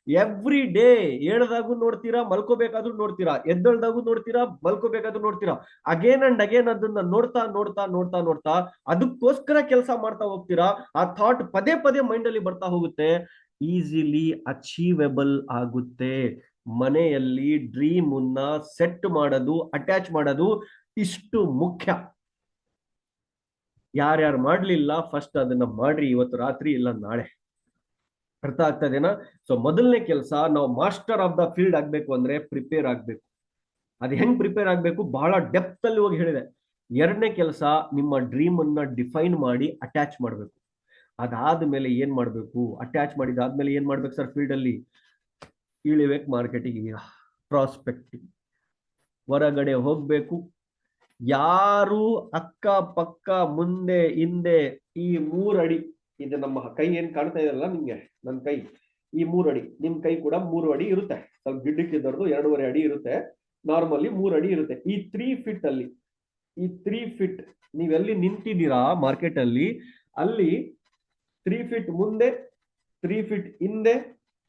ಎವ್ರಿ ಡೇ ಹೇಳ್ದಾಗೂ ನೋಡ್ತೀರಾ, ಮಲ್ಕೋಬೇಕಾದ್ರೂ ನೋಡ್ತೀರಾ, ಎದ್ದಳ್ದಾಗೂ ನೋಡ್ತೀರಾ, ಮಲ್ಕೋಬೇಕಾದ್ರೂ ನೋಡ್ತೀರಾ, ಅಗೇನ್ ಅಂಡ್ ಅಗೇನ್ ಅದನ್ನ ನೋಡ್ತಾ ನೋಡ್ತಾ ನೋಡ್ತಾ ನೋಡ್ತಾ ಅದಕ್ಕೋಸ್ಕರ ಕೆಲಸ ಮಾಡ್ತಾ ಹೋಗ್ತೀರಾ. ಆ ಥಾಟ್ ಪದೇ ಪದೇ ಮೈಂಡ್ ಅಲ್ಲಿ ಬರ್ತಾ ಹೋಗುತ್ತೆ, ಈಸಿಲಿ ಅಚೀವೆಬಲ್ ಆಗುತ್ತೆ. ಮನೆಯಲ್ಲಿ ಡ್ರೀಮ್ ಅನ್ನ ಸೆಟ್ ಮಾಡೋದು, ಅಟ್ಯಾಚ್ ಮಾಡೋದು ಇಷ್ಟು ಮುಖ್ಯ. ಯಾರ್ಯಾರು ಮಾಡ್ಲಿಲ್ಲ ಫಸ್ಟ್ ಅದನ್ನ ಮಾಡ್ರಿ, ಇವತ್ತು ರಾತ್ರಿ ಇಲ್ಲ ನಾಳೆ. ಅರ್ಥ ಆಗ್ತದೇನಾ? ಸೊ ಮೊದಲನೇ ಕೆಲಸ, ನಾವು ಮಾಸ್ಟರ್ ಆಫ್ ದ ಫೀಲ್ಡ್ ಆಗ್ಬೇಕು ಅಂದ್ರೆ ಪ್ರಿಪೇರ್ ಆಗ್ಬೇಕು. ಅದು ಹೆಂಗ್ ಪ್ರಿಪೇರ್ ಆಗ್ಬೇಕು ಬಹಳ ಡೆಪ್ತ್ ಅಲ್ಲಿ ಹೋಗಿ ಹೇಳಿದೆ. ಎರಡನೇ ಕೆಲಸ, ನಿಮ್ಮ ಡ್ರೀಮ್ ಅನ್ನ ಡಿಫೈನ್ ಮಾಡಿ ಅಟ್ಯಾಚ್ ಮಾಡ್ಬೇಕು. ಅದಾದ್ಮೇಲೆ ಏನ್ ಮಾಡ್ಬೇಕು? ಅಟ್ಯಾಚ್ ಮಾಡಿದಾದ್ಮೇಲೆ ಏನ್ ಮಾಡ್ಬೇಕು ಸರ್ ಫೀಲ್ಡ್ ಅಲ್ಲಿ? ಇಳಿಬೇಕು ಮಾರ್ಕೆಟಿಂಗ್, ಪ್ರಾಸ್ಪೆಕ್ಟಿಂಗ್, ಹೊರಗಡೆ ಹೋಗ್ಬೇಕು. ಯಾರು ಅಕ್ಕ ಪಕ್ಕ ಮುಂದೆ ಹಿಂದೆ ಈ 3 ಅಡಿ, ಇದು ನಮ್ಮ ಕೈ ಏನ್ ಕಾಣ್ತಾ ಇದೆಯಲ್ಲ ನಿಮ್ಗೆ, ನನ್ನ ಕೈ ಈ 3 ಅಡಿ, ನಿಮ್ ಕೈ ಕೂಡ 3 ಅಡಿ ಇರುತ್ತೆ, ಸ್ವಲ್ಪ ಗಿಡ್ಡಕ್ಕಿದ್ದವ್ರದ್ದು 2.5 ಅಡಿ ಇರುತ್ತೆ, ನಾರ್ಮಲಿ 3 ಅಡಿ ಇರುತ್ತೆ. ಈ 3 ಫೀಟ್ ಅಲ್ಲಿ, ಈ 3 ಫೀಟ್ ನೀವೆಲ್ಲಿ ನಿಂತಿದ್ದೀರಾ ಮಾರ್ಕೆಟ್ ಅಲ್ಲಿ, ಅಲ್ಲಿ 3 ಫೀಟ್ ಮುಂದೆ, 3 ಫೀಟ್ ಹಿಂದೆ,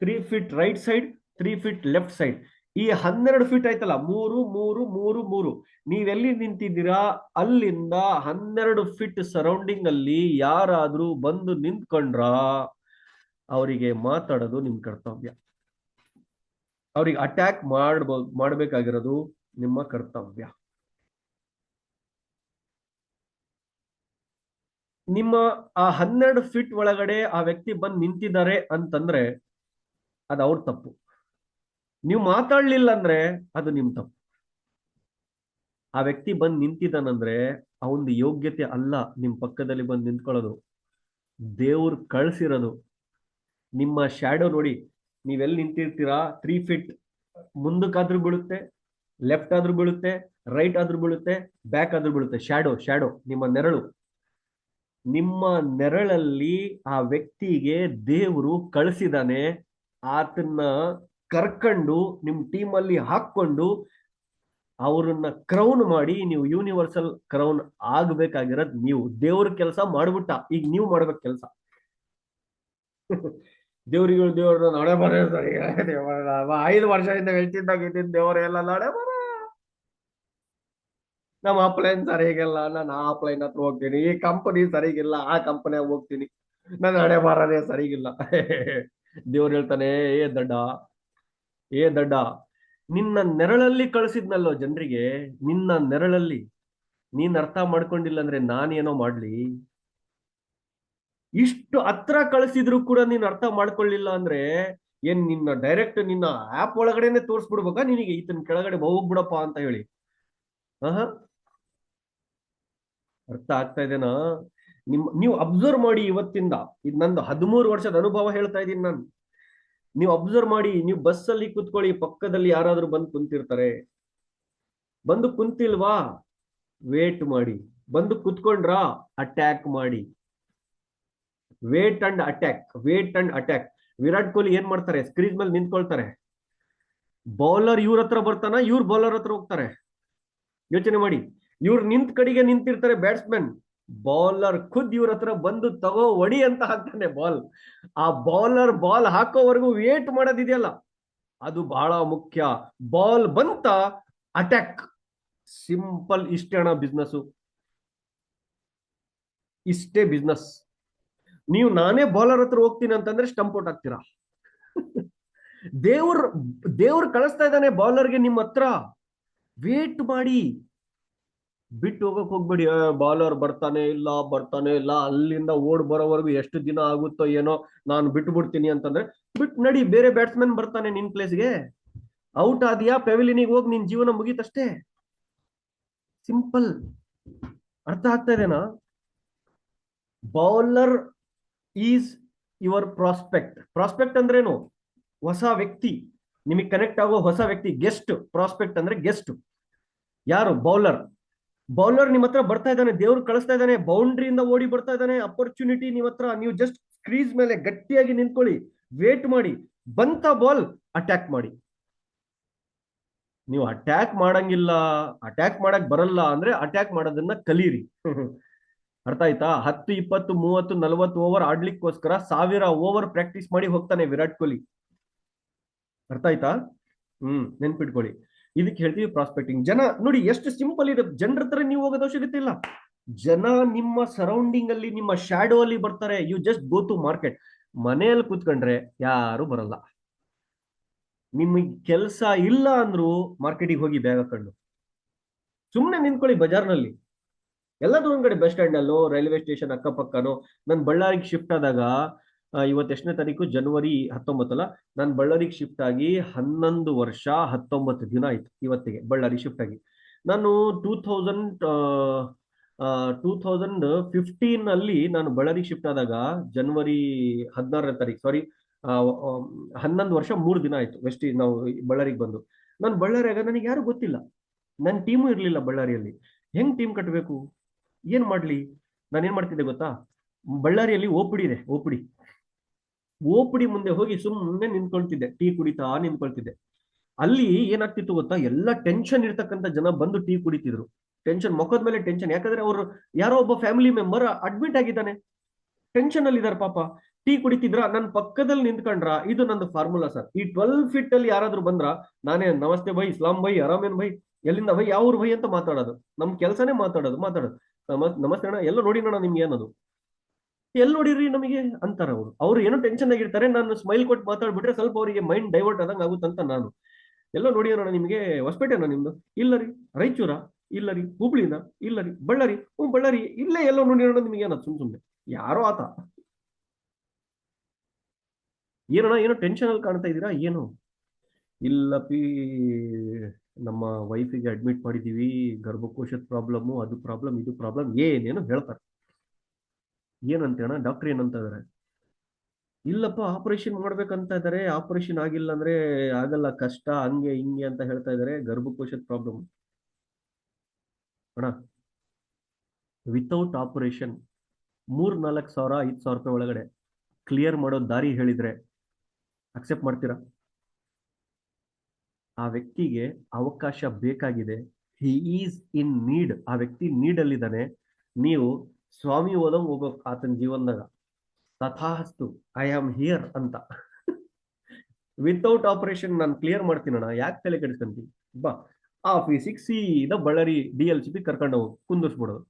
3 feet right side, 3 feet left side, ಈ 12 ಫೀಟ್ ಆಯ್ತಲ್ಲ, 3 ನೀವೆಲ್ಲಿ ನಿಂತಿದ್ದೀರಾ ಅಲ್ಲಿಂದ 12 ಫೀಟ್ ಸರೌಂಡಿಂಗ್ ಅಲ್ಲಿ ಯಾರಾದ್ರೂ ಬಂದು ನಿಂತ್ಕೊಂಡ್ರ ಅವರಿಗೆ ಮಾತಾಡೋದು ನಿಮ್ ಕರ್ತವ್ಯ. ಅವ್ರಿಗೆ ಅಟ್ಯಾಕ್ ಮಾಡ್ಬೇಕಾಗಿರೋದು ನಿಮ್ಮ ಕರ್ತವ್ಯ. ನಿಮ್ಮ ಆ 12 ಫೀಟ್ ಒಳಗಡೆ ಆ ವ್ಯಕ್ತಿ ಬಂದು ನಿಂತಿದ್ದಾರೆ ಅಂತಂದ್ರೆ ಅದು ಅವ್ರ ತಪ್ಪು. ನೀವು ಮಾತಾಡ್ಲಿಲ್ಲ ಅಂದ್ರೆ ಅದು ನಿಮ್ ತಪ್ಪು. ಆ ವ್ಯಕ್ತಿ ಬಂದು ನಿಂತಿದ್ದಾನಂದ್ರೆ ಅವನ ಯೋಗ್ಯತೆ ಅಲ್ಲ ನಿಮ್ ಪಕ್ಕದಲ್ಲಿ ಬಂದು ನಿಂತ್ಕೊಳ್ಳೋದು, ದೇವ್ರು ಕಳ್ಸಿರೋದು. ನಿಮ್ಮ ಶ್ಯಾಡೋ ನೋಡಿ, ನೀವೆಲ್ಲಿ ನಿಂತಿರ್ತೀರಾ, 3 ಫೀಟ್ ಮುಂದಕ್ಕಾದ್ರೂ ಬೀಳುತ್ತೆ, ಲೆಫ್ಟ್ ಆದ್ರೂ ಬೀಳುತ್ತೆ, ರೈಟ್ ಆದ್ರೂ ಬೀಳುತ್ತೆ, ಬ್ಯಾಕ್ ಆದ್ರೂ ಬೀಳುತ್ತೆ. ಶ್ಯಾಡೋ ನಿಮ್ಮ ನೆರಳು. ನಿಮ್ಮ ನೆರಳಲ್ಲಿ ಆ ವ್ಯಕ್ತಿಗೆ ದೇವರು ಕಳಿಸಿದಾನೆ. ಆತನ್ನ ಕರ್ಕೊಂಡು ನಿಮ್ ಟೀಮ್ ಅಲ್ಲಿ ಹಾಕೊಂಡು ಅವ್ರನ್ನ ಕ್ರೌನ್ ಮಾಡಿ ನೀವು ಯೂನಿವರ್ಸಲ್ ಕ್ರೌನ್ ಆಗ್ಬೇಕಾಗಿರೋದ್ ನೀವು. ದೇವ್ರ ಕೆಲಸ ಮಾಡ್ಬಿಟ್ಟ, ಈಗ ನೀವು ಮಾಡ್ಬೇಕು ಕೆಲಸ. ದೇವ್ರ ನಾಳೆ ಬರ 5 ವರ್ಷದಿಂದ ಹೇಳ್ತಿದ್ದಾಗಿದ್ದೀನಿ, ದೇವ್ರ ಎಲ್ಲ ನಾಳೆ ಬರ, ನಮ್ಮ ಅಪ್ಲೈನ್ ಸರಿಗಿಲ್ಲ, ನಾನು ಆ ಅಪ್ಲೈನ್ ಹತ್ರ ಹೋಗ್ತೀನಿ, ಈ ಕಂಪನಿ ಸರಿಗಿಲ್ಲ, ಆ ಕಂಪನಿಯಾಗ ಹೋಗ್ತೀನಿ, ನನ್ನ ಹಣೆ ಬರದೇ ಸರಿಗಿಲ್ಲ. ದೇವ್ರು ಹೇಳ್ತಾನೆ, ಏ ದಡ್ಡ ನಿನ್ನ ನೆರಳಲ್ಲಿ ಕಳಿಸಿದ್ನಲ್ಲೋ ಜನರಿಗೆ, ನಿನ್ನ ನೆರಳಲ್ಲಿ. ನೀನ್ ಅರ್ಥ ಮಾಡ್ಕೊಂಡಿಲ್ಲ ಅಂದ್ರೆ ನಾನೇನೋ ಮಾಡ್ಲಿ. ಇಷ್ಟು ಹತ್ರ ಕಳಿಸಿದ್ರು ಕೂಡ ನೀನ್ ಅರ್ಥ ಮಾಡ್ಕೊಳ್ಳಿಲ್ಲ ಅಂದ್ರೆ ಏನ್ ನಿನ್ನ ಡೈರೆಕ್ಟ್ ನಿನ್ನ ಆಪ್ ಒಳಗಡೆನೆ ತೋರಿಸ್ಬಿಡ್ಬೇಕಾ ನಿನಗೆ ಈತನ ಕೆಳಗಡೆ ಹೋಗ್ಬಿಡಪ್ಪ ಅಂತ ಹೇಳಿ? ಆಹಾ, ಅರ್ಥ ಆಗ್ತಾ ಇದೆನಾ? ನೀವು ಅಬ್ಸರ್ವ್ ಮಾಡಿ ಇವತ್ತಿಂದ. ಇದು ನಂದು 13 ವರ್ಷದ ಅನುಭವ ಹೇಳ್ತಾ ಇದ್ದೀನಿ ನಾನು. ನೀವು ಅಬ್ಸರ್ವ್ ಮಾಡಿ, ನೀವು ಬಸ್ಸಲ್ಲಿ ಕುತ್ಕೊಳ್ಳಿ, ಪಕ್ಕದಲ್ಲಿ ಯಾರಾದ್ರೂ ಬಂದು ಕುಂತಿರ್ತಾರೆ. ಬಂದು ಕುಂತಿಲ್ವಾ, ವೇಟ್ ಮಾಡಿ. ಬಂದು ಕುತ್ಕೊಂಡ್ರಾ, ಅಟ್ಯಾಕ್ ಮಾಡಿ. Wait and attack, wait and attack. Virat Kohli ಏನ್ ಮಾಡ್ತಾರೆ, ಸ್ಕ್ರೀನ್ ಮೇಲೆ ನಿಂತ್ಕೊಳ್ತಾರೆ. ಬೌಲರ್ ಇವ್ರ ಹತ್ರ ಬರ್ತಾನ, ಇವ್ರ ಬೌಲರ್ ಹತ್ರ ಹೋಗ್ತಾರೆ. ಯೋಚನೆ ಮಾಡಿ. ಇವ್ರು ನಿಂತ ಕಡೆಗೆ ನಿಂತಿರ್ತಾರೆ ಬ್ಯಾಟ್ಸ್ಮನ್, ಬೌಲರ್ ಖುದ್ ಇವ್ರ ಹತ್ರ ಬಂದು ತಗೋ ಹೊಡಿ ಅಂತ ಹಾಕ್ತಾನೆ ಬಾಲ್. ಆ ಬೌಲರ್ ಬಾಲ್ ಹಾಕೋವರೆಗೂ ವೇಟ್ ಮಾಡೋದಿದೆಯಲ್ಲ, ಅದು ಬಹಳ ಮುಖ್ಯ. ಬಾಲ್ ಬಂತ, ಅಟ್ಯಾಕ್. ಸಿಂಪಲ್, ಇಷ್ಟೇ ಅಣ್ಣ ಬಿಸ್ನೆಸ್. ಇಷ್ಟೇ ಬಿಸ್ನೆಸ್. ನೀವು ನಾನೇ ಬೌಲರ್ ಹತ್ರ ಹೋಗ್ತೀನಿ ಅಂತಂದ್ರೆ ಸ್ಟಂಪ್ ಔಟ್ ಆಗ್ತೀರಾ. ದೇವ್ರ ದೇವ್ರು ಕಳಿಸ್ತಾ ಇದ್ದಾನೆ ಬೌಲರ್ಗೆ ನಿಮ್ಮ ಹತ್ರ. ವೇಟ್ ಮಾಡಿ, ಬಿಟ್ಟು ಹೋಗಕ್ ಹೋಗ್ಬೇಡಿ. ಬೌಲರ್ ಬರ್ತಾನೆ ಇಲ್ಲ, ಬರ್ತಾನೆ ಇಲ್ಲ, ಅಲ್ಲಿಂದ ಓಡ್ ಬರೋವರೆಗೂ ಎಷ್ಟು ದಿನ ಆಗುತ್ತೋ ಏನೋ, ನಾನು ಬಿಟ್ಟು ಬಿಡ್ತೀನಿ ಅಂತಂದ್ರೆ ಬಿಟ್ಟು ನಡಿ, ಬೇರೆ ಬ್ಯಾಟ್ಸ್ಮನ್ ಬರ್ತಾನೆ ನಿನ್ ಪ್ಲೇಸ್ಗೆ. ಔಟ್ ಆದಿಯಾ, ಪೆವಿಲಿನಿಗೆ ಹೋಗಿ ನಿನ್ ಜೀವನ ಮುಗೀತಷ್ಟೇ. ಸಿಂಪಲ್. ಅರ್ಥ ಆಗ್ತಾ ಇದೆನಾ? Bowler is your prospect. Prospect ಅಂದ್ರೇನು? ಹೊಸ ವ್ಯಕ್ತಿ, ನಿಮಗೆ ಕನೆಕ್ಟ್ ಆಗೋ ಹೊಸ ವ್ಯಕ್ತಿ. ಗೆಸ್ಟ್. ಪ್ರಾಸ್ಪೆಕ್ಟ್ ಅಂದ್ರೆ ಗೆಸ್ಟ್. ಯಾರು? ಬೌಲರ್. ಬೌಲರ್ ನಿಮ್ಮ ಹತ್ರ ಬರ್ತಾ ಇದ್ದಾನೆ, ದೇವ್ರು ಕಳಿಸ್ತಾ ಇದ್ದಾನೆ, ಬೌಂಡ್ರಿಯಿಂದ ಓಡಿ ಬರ್ತಾ ಇದ್ದಾನೆ, ಅಪರ್ಚುನಿಟಿ ನಿಮ್ಮ ಹತ್ರ. ನೀವು ಜಸ್ಟ್ ಕ್ರೀಸ್ ಮೇಲೆ ಗಟ್ಟಿಯಾಗಿ ನಿಂತ್ಕೊಳ್ಳಿ, ವೇಟ್ ಮಾಡಿ. ಬಂತ ಬಾಲ್, ಅಟ್ಯಾಕ್ ಮಾಡಿ. ನೀವು ಅಟ್ಯಾಕ್ ಮಾಡಂಗಿಲ್ಲ, ಅಟ್ಯಾಕ್ ಮಾಡಕ್ ಬರಲ್ಲ ಅಂದ್ರೆ ಅಟ್ಯಾಕ್ ಮಾಡೋದನ್ನ ಕಲೀರಿ. ಅರ್ಥ ಆಯ್ತಾ? 10, 20, 30, 40 ಓವರ್ ಆಡ್ಲಿಕ್ಕೋಸ್ಕರ 1000 ಓವರ್ ಪ್ರಾಕ್ಟೀಸ್ ಮಾಡಿ ಹೋಗ್ತಾನೆ ವಿರಾಟ್ ಕೊಹ್ಲಿ. ಅರ್ಥ ಆಯ್ತಾ? ನೆನ್ಪಿಟ್ಕೊಳ್ಳಿ. ಇದಕ್ಕೆ ಹೇಳ್ತೀವಿ ಪ್ರಾಸ್ಪೆಕ್ಟಿಂಗ್. ಜನ ನೋಡಿ ಎಷ್ಟು ಸಿಂಪಲ್ ಇದೆ. ಜನರ ಹತ್ರ ನೀವು ಹೋಗೋದು ಅವಶ್ಯಕತೆ ಇಲ್ಲ. ಜನ ನಿಮ್ಮ ಸರೌಂಡಿಂಗ್ ಅಲ್ಲಿ, ನಿಮ್ಮ ಶ್ಯಾಡೋ ಅಲ್ಲಿ ಬರ್ತಾರೆ. You just go to market. ಮನೆಯಲ್ಲಿ ಕೂತ್ಕೊಂಡ್ರೆ ಯಾರು ಬರಲ್ಲ. ನಿಮಗೆ ಕೆಲಸ ಇಲ್ಲ ಅಂದ್ರು ಮಾರ್ಕೆಟಿಗೆ ಹೋಗಿ ಬ್ಯಾಗ್ ಹಾಕೊಂಡು ಸುಮ್ಮನೆ ನಿಂತ್ಕೊಳ್ಳಿ ಬಜಾರ್ನಲ್ಲಿ. ಎಲ್ಲಾದ್ರೂ ಒಂದ್ ಕಡೆ, ಬಸ್ ಸ್ಟ್ಯಾಂಡ್ ಅಲ್ಲೋ, ರೈಲ್ವೆ ಸ್ಟೇಷನ್ ಅಕ್ಕಪಕ್ಕನೋ. ನಾನು ಬಳ್ಳಾರಿಗೆ ಶಿಫ್ಟ್ ಆದಾಗ, ಇವತ್ತು ಎಷ್ಟನೇ ತಾರೀಕು, ಜನವರಿ 19 ಅಲ್ಲ. ನಾನು ಬಳ್ಳಾರಿಗೆ ಶಿಫ್ಟ್ ಆಗಿ 11 ವರ್ಷ 19 ದಿನ ಆಯ್ತು ಇವತ್ತಿಗೆ, ಬಳ್ಳಾರಿ ಶಿಫ್ಟ್ ಆಗಿ. ನಾನು 2015 ಅಲ್ಲಿ ನಾನು ಬಳ್ಳಾರಿಗೆ ಶಿಫ್ಟ್ ಆದಾಗ, ಜನವರಿ 16ನೇ ತಾರೀಕು, ಸಾರಿ, 11 ವರ್ಷ 3 ದಿನ ಆಯ್ತು ನಾವು ಬಳ್ಳಾರಿಗೆ ಬಂದು. ನಾನು ಬಳ್ಳಾರಿಯಾಗ ನನಗೆ ಯಾರು ಗೊತ್ತಿಲ್ಲ, ನನ್ನ ಟೀಮು ಇರ್ಲಿಲ್ಲ ಬಳ್ಳಾರಿಯಲ್ಲಿ. ಹೆಂಗ್ ಟೀಮ್ ಕಟ್ಟಬೇಕು, ಏನ್ ಮಾಡ್ಲಿ? ನಾನು ಏನ್ ಮಾಡ್ತಿದ್ದೆ ಗೊತ್ತಾ? ಬಳ್ಳಾರಿಯಲ್ಲಿ ಓಪಿಡಿ ಇದೆ, ಓಪಿಡಿ ಮುಂದೆ ಹೋಗಿ ಸುಮ್ಮನೆ ನಿಂತ್ಕೊಳ್ತಿದ್ದೆ, ಟೀ ಕುಡಿತಾ ನಿಂತ್ಕೊಳ್ತಿದ್ದೆ. ಅಲ್ಲಿ ಏನಾಗ್ತಿತ್ತು ಗೊತ್ತಾ? ಎಲ್ಲ ಟೆನ್ಷನ್ ಇರ್ತಕ್ಕಂಥ ಜನ ಬಂದು ಟೀ ಕುಡಿತಿದ್ರು. ಟೆನ್ಷನ್, ಮುಖದ ಮೇಲೆ ಟೆನ್ಷನ್. ಯಾಕಂದ್ರೆ ಅವರು ಯಾರೋ ಒಬ್ಬ ಫ್ಯಾಮಿಲಿ ಮೆಂಬರ್ ಅಡ್ಮಿಟ್ ಆಗಿದ್ದಾನೆ, ಟೆನ್ಷನ್ ಅಲ್ಲಿ ಇದಾರೆ ಪಾಪ. ಟೀ ಕುಡಿತಿದ್ರ, ನನ್ನ ಪಕ್ಕದಲ್ಲಿ ನಿಂತ್ಕೊಂಡ್ರ, ಇದು ನಂದು ಫಾರ್ಮುಲಾ ಸರ್. ಈ 12 ಫೀಟ್ ಅಲ್ಲಿ ಯಾರಾದ್ರೂ ಬಂದ್ರ, ನಾನೇ ನಮಸ್ತೆ ಬೈ, ಇಸ್ಲಾಂ ಬೈ, ಆರಾಮೇನ್ ಬೈ, ಎಲ್ಲಿಂದ ಬೈ, ಯಾವ ಊರು ಬೈ ಅಂತ ಮಾತಾಡೋದು. ನಮ್ ಕೆಲಸನೇ ಮಾತಾಡೋದು. ನಮಸ್ತೆ ಅಣ್ಣ, ಎಲ್ಲ ನೋಡಿನಣ್ಣ, ನಿಮ್ಗೆ ಏನದು, ಎಲ್ಲಿ ನೋಡಿರಿ ನಮಗೆ ಅಂತಾರ ಅವರು. ಅವ್ರು ಏನೋ ಟೆನ್ಷನ್ ಆಗಿರ್ತಾರೆ, ನಾನು ಸ್ಮೈಲ್ ಕೊಟ್ಟು ಮಾತಾಡ್ಬಿಟ್ರೆ ಸ್ವಲ್ಪ ಅವರಿಗೆ ಮೈಂಡ್ ಡೈವರ್ಟ್ ಆದಂಗ ಆಗುತ್ತಂತ ನಾನು. ಎಲ್ಲ ನೋಡಿಯೋಣ ನಿಮ್ಗೆ, ಹೊಸಪೇಟೆನಾ ನಿಮ್ದು? ಇಲ್ಲ ರೀ. ರಾಯಚೂರ? ಇಲ್ಲ ರೀ. ಹುಬ್ಳಿನ? ಇಲ್ಲ ರೀ. ಬಳ್ಳಾರಿ? ಬಳ್ಳಾರಿ. ಇಲ್ಲೇ ಎಲ್ಲೋ ನೋಡಿರೋಣ, ನಿಮ್ಗೆ ಏನದು ಸುಮ್ನೆ ಯಾರೋ ಆತ. ಏನಣ್ಣ ಏನೋ ಟೆನ್ಷನ್ ಅಲ್ಲಿ ಕಾಣ್ತಾ ಇದ್ದೀರಾ, ಏನು? ಇಲ್ಲ ಪಿ, ನಮ್ಮ ವೈಫಿಗೆ ಅಡ್ಮಿಟ್ ಮಾಡಿದೀವಿ, ಗರ್ಭಕೋಶದ ಪ್ರಾಬ್ಲಮ್, ಅದು ಪ್ರಾಬ್ಲಮ್, ಇದು ಪ್ರಾಬ್ಲಮ್, ಏನೇನು ಹೇಳ್ತಾರೆ. ಏನಂತ ಅಣ್ಣ, ಡಾಕ್ಟರ್ ಏನಂತ ಇದಾರೆ? ಇಲ್ಲಪ್ಪ, ಆಪರೇಷನ್ ಮಾಡ್ಬೇಕಂತ ಇದಾರೆ, ಆಪರೇಷನ್ ಆಗಿಲ್ಲ ಅಂದ್ರೆ ಆಗಲ್ಲ, ಕಷ್ಟ, ಹಂಗೆ ಹಿಂಗೆ ಅಂತ ಹೇಳ್ತಾ ಇದಾರೆ, ಗರ್ಭಕೋಶದ ಪ್ರಾಬ್ಲಮ್. ಅಣ್ಣ, ವಿತೌಟ್ ಆಪರೇಷನ್ 3-4 ಸಾವಿರ 5,000 ರೂಪಾಯಿ ಒಳಗಡೆ ಕ್ಲಿಯರ್ ಮಾಡೋ ದಾರಿ ಹೇಳಿದ್ರೆ ಅಕ್ಸೆಪ್ಟ್ ಮಾಡ್ತೀರಾ? ಆ ವ್ಯಕ್ತಿಗೆ ಅವಕಾಶ ಬೇಕಾಗಿದೆ, ಹಿ ಈಸ್ ಇನ್ ನೀಡ್. ಆ ವ್ಯಕ್ತಿ ನೀಡ್ ಅಲ್ಲಿದ್ದಾನೆ. ನೀವು ಸ್ವಾಮಿ ಓದಂಗ್ ಹೋಗ್ಬೇಕು ಆತನ ಜೀವನದಾಗ. ತಥಾಸ್ತು, ಐ ಆಮ್ ಹಿಯರ್ ಅಂತ. ವಿತೌಟ್ ಆಪರೇಷನ್ ನಾನು ಕ್ಲಿಯರ್ ಮಾಡ್ತೀನಣ್ಣ, ಯಾಕೆ ತಲೆ ಕೆಡಿಸ್ಕೊಂತೀನಿ? ಬಾ ಆಫೀಸಿಗೆ ಸೀದಾ ಬಳ್ಳಾರಿ DLCP ಕರ್ಕೊಂಡು ಹೋಗಿ ಕುಂದಿಸ್ಬಿಡೋದು,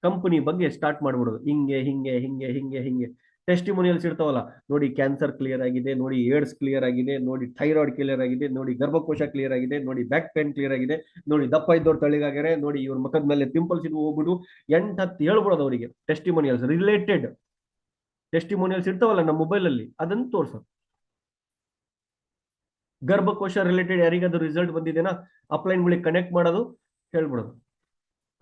ಕಂಪನಿ ಬಗ್ಗೆ ಸ್ಟಾರ್ಟ್ ಮಾಡ್ಬಿಡೋದು, ಹಿಂಗೆ ಹಿಂಗೆ ಹಿಂಗೆ ಹಿಂಗೆ ಹಿಂಗೆ. ಟೆಸ್ಟಿಮೋನಿಯಲ್ಸ್ ಇರ್ತಾವಲ್ಲ, ನೋಡಿ ಕ್ಯಾನ್ಸರ್ ಕ್ಲಿಯರ್ ಆಗಿದೆ, ನೋಡಿ ಏಡ್ಸ್ ಕ್ಲಿಯರ್ ಆಗಿದೆ, ನೋಡಿ ಥೈರಾಯ್ಡ್ ಕ್ಲಿಯರ್ ಆಗಿದೆ, ನೋಡಿ ಗರ್ಭಕೋಶ ಕ್ಲಿಯರ್ ಆಗಿದೆ, ನೋಡಿ ಬ್ಯಾಕ್ ಪೇನ್ ಕ್ಲಿಯರ್ ಆಗಿದೆ, ನೋಡಿ ದಪ್ಪ ಇದ್ದವ್ರು ತಳಿಗಾಗ್ಯಾರೆ, ನೋಡಿ ಇವ್ರ ಮುಖದ ಮೇಲೆ ಪಿಂಪಲ್ಸ್ ಇದು ಹೋಗ್ಬಿಡು, ಎಂಟತ್ತು ಹೇಳ್ಬಿಡೋದು ಅವರಿಗೆ ಟೆಸ್ಟಿಮೋನಿಯಲ್ಸ್ ರಿಲೇಟೆಡ್. ಟೆಸ್ಟಿಮೋನಿಯಲ್ಸ್ ಇರ್ತಾವಲ್ಲ ನಮ್ಮ ಮೊಬೈಲ್ ಅಲ್ಲಿ, ಅದನ್ನ ತೋರ್ಸೋದು. ಗರ್ಭಕೋಶ ರಿಲೇಟೆಡ್ ಯಾರಿಗಾದ್ರೂ ರಿಸಲ್ಟ್ ಬಂದಿದೆನಾ, ಅಪ್ಲೈನ್ಗಳಿಗೆ ಕನೆಕ್ಟ್ ಮಾಡೋದು, ಹೇಳ್ಬಿಡೋದು.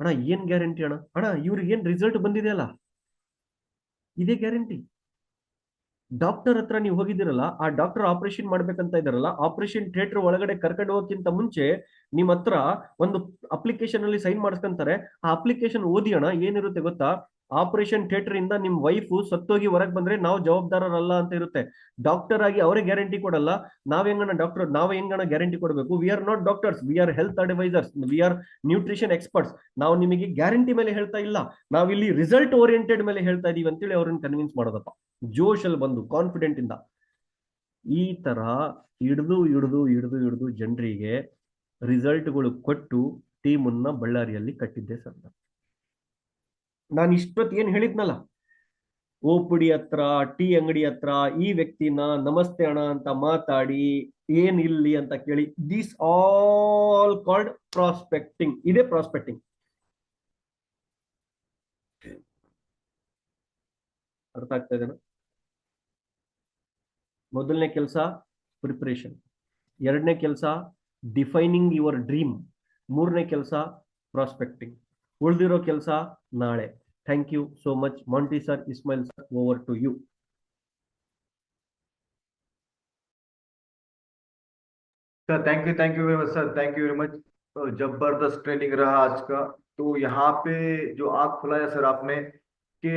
ಅಣ್ಣ ಏನ್ ಗ್ಯಾರಂಟಿ ಅಣ್ಣ, ಅಣ್ಣ ಇವ್ರಿಗೆ ಏನ್ ರಿಸಲ್ಟ್ ಬಂದಿದೆಯಲ್ಲ ಇದೇ ಗ್ಯಾರಂಟಿ. ಡಾಕ್ಟರ್ ಹತ್ರ ನೀವು ಹೋಗಿದ್ದೀರಲ್ಲ, ಆ ಡಾಕ್ಟರ್ ಆಪರೇಷನ್ ಮಾಡ್ಬೇಕಂತ ಇದಾರಲ್ಲ, ಆಪರೇಷನ್ ಥಿಯೇಟರ್ ಒಳಗಡೆ ಕರ್ಕೊಂಡು ಹೋಗೋಕ್ಕಿಂತ ಮುಂಚೆ ನಿಮ್ಮ ಹತ್ರ ಒಂದು ಅಪ್ಲಿಕೇಶನ್ ಅಲ್ಲಿ ಸೈನ್ ಮಾಡಿಸ್ಕೊಂತಾರೆ. ಆ ಅಪ್ಲಿಕೇಶನ್ ಓದಿ ಅಣ್ಣ, ಏನಿರುತ್ತೆ ಗೊತ್ತಾ, ಆಪರೇಷನ್ ಥಿಯೇಟರ್ ಇಂದ ನಿಮ್ ವೈಫ್ ಸತ್ತೋಗಿ ಹೊರಗೆ ಬಂದ್ರೆ ನಾವು ಜವಾಬ್ದಾರರಲ್ಲ ಅಂತ ಇರುತ್ತೆ. ಡಾಕ್ಟರ್ ಆಗಿ ಅವರೇ ಗ್ಯಾರಂಟಿ ಕೊಡಲ್ಲ. ನಾವ್ ಹೆಂಗಣ ಗ್ಯಾರಂಟಿ ಕೊಡಬೇಕು? We are not doctors, we are health advisers, we are nutrition experts. ನಾವು ನಿಮಗೆ ಗ್ಯಾರಂಟಿ ಮೇಲೆ ಹೇಳ್ತಾ ಇಲ್ಲ, ನಾವಿಲ್ಲಿ ರಿಸಲ್ಟ್ ಓರಿಯೆಂಟೆಡ್ ಮೇಲೆ ಹೇಳ್ತಾ ಇದೀವಿ ಅಂತೇಳಿ ಅವ್ರನ್ನ ಕನ್ವಿನ್ಸ್ ಮಾಡೋದಪ್ಪ, ಜೋಶ್ ಅಲ್ಲಿ ಬಂದು ಕಾನ್ಫಿಡೆಂಟ್ ಇಂದ. ಈ ತರ ಹಿಡಿದು ಹಿಡಿದು ಹಿಡಿದು ಹಿಡಿದು ಜನರಿಗೆ ರಿಸಲ್ಟ್ಗಳು ಕೊಟ್ಟು ಟೀಮನ್ನ ಬಳ್ಳಾರಿಯಲ್ಲಿ ಕಟ್ಟಿದ್ದೆ ಸರ್. ನಾನು ಇಷ್ಟೊತ್ತು ಏನ್ ಹೇಳಿದ್ನಲ್ಲ, ಓಪುಡಿ ಹತ್ರ, ಟೀ ಅಂಗಡಿ ಹತ್ರ ಈ ವ್ಯಕ್ತಿನ ನಮಸ್ತೆ ಅಣ್ಣ ಅಂತ ಮಾತಾಡಿ, ಏನ್ ಇಲ್ಲಿ ಅಂತ ಕೇಳಿ, ದಿಸ್ ಆಲ್ ಕಾಲ್ಡ್ ಪ್ರಾಸ್ಪೆಕ್ಟಿಂಗ್. ಇದೇ ಪ್ರಾಸ್ಪೆಕ್ಟಿಂಗ್. ಅರ್ಥ ಆಗ್ತಾ ಇದೆನಾ? ಮೊದಲನೇ ಕೆಲಸ ಪ್ರಿಪರೇಷನ್, ಎರಡನೇ ಕೆಲಸ ಡಿಫೈನಿಂಗ್ ಯುವರ್ ಡ್ರೀಮ್, ಮೂರನೇ ಕೆಲಸ ಪ್ರಾಸ್ಪೆಕ್ಟಿಂಗ್, ಉಳಿದಿರೋ ಕೆಲಸ ನಾಳೆ. Thank you so much. Monty sir, Ismail sir, over to you. Sir thank you very much sir, thank you very much. जबरदस्त ट्रेनिंग रहा आज का। तो यहाँ पे जो आग खुलाया सर आपने कि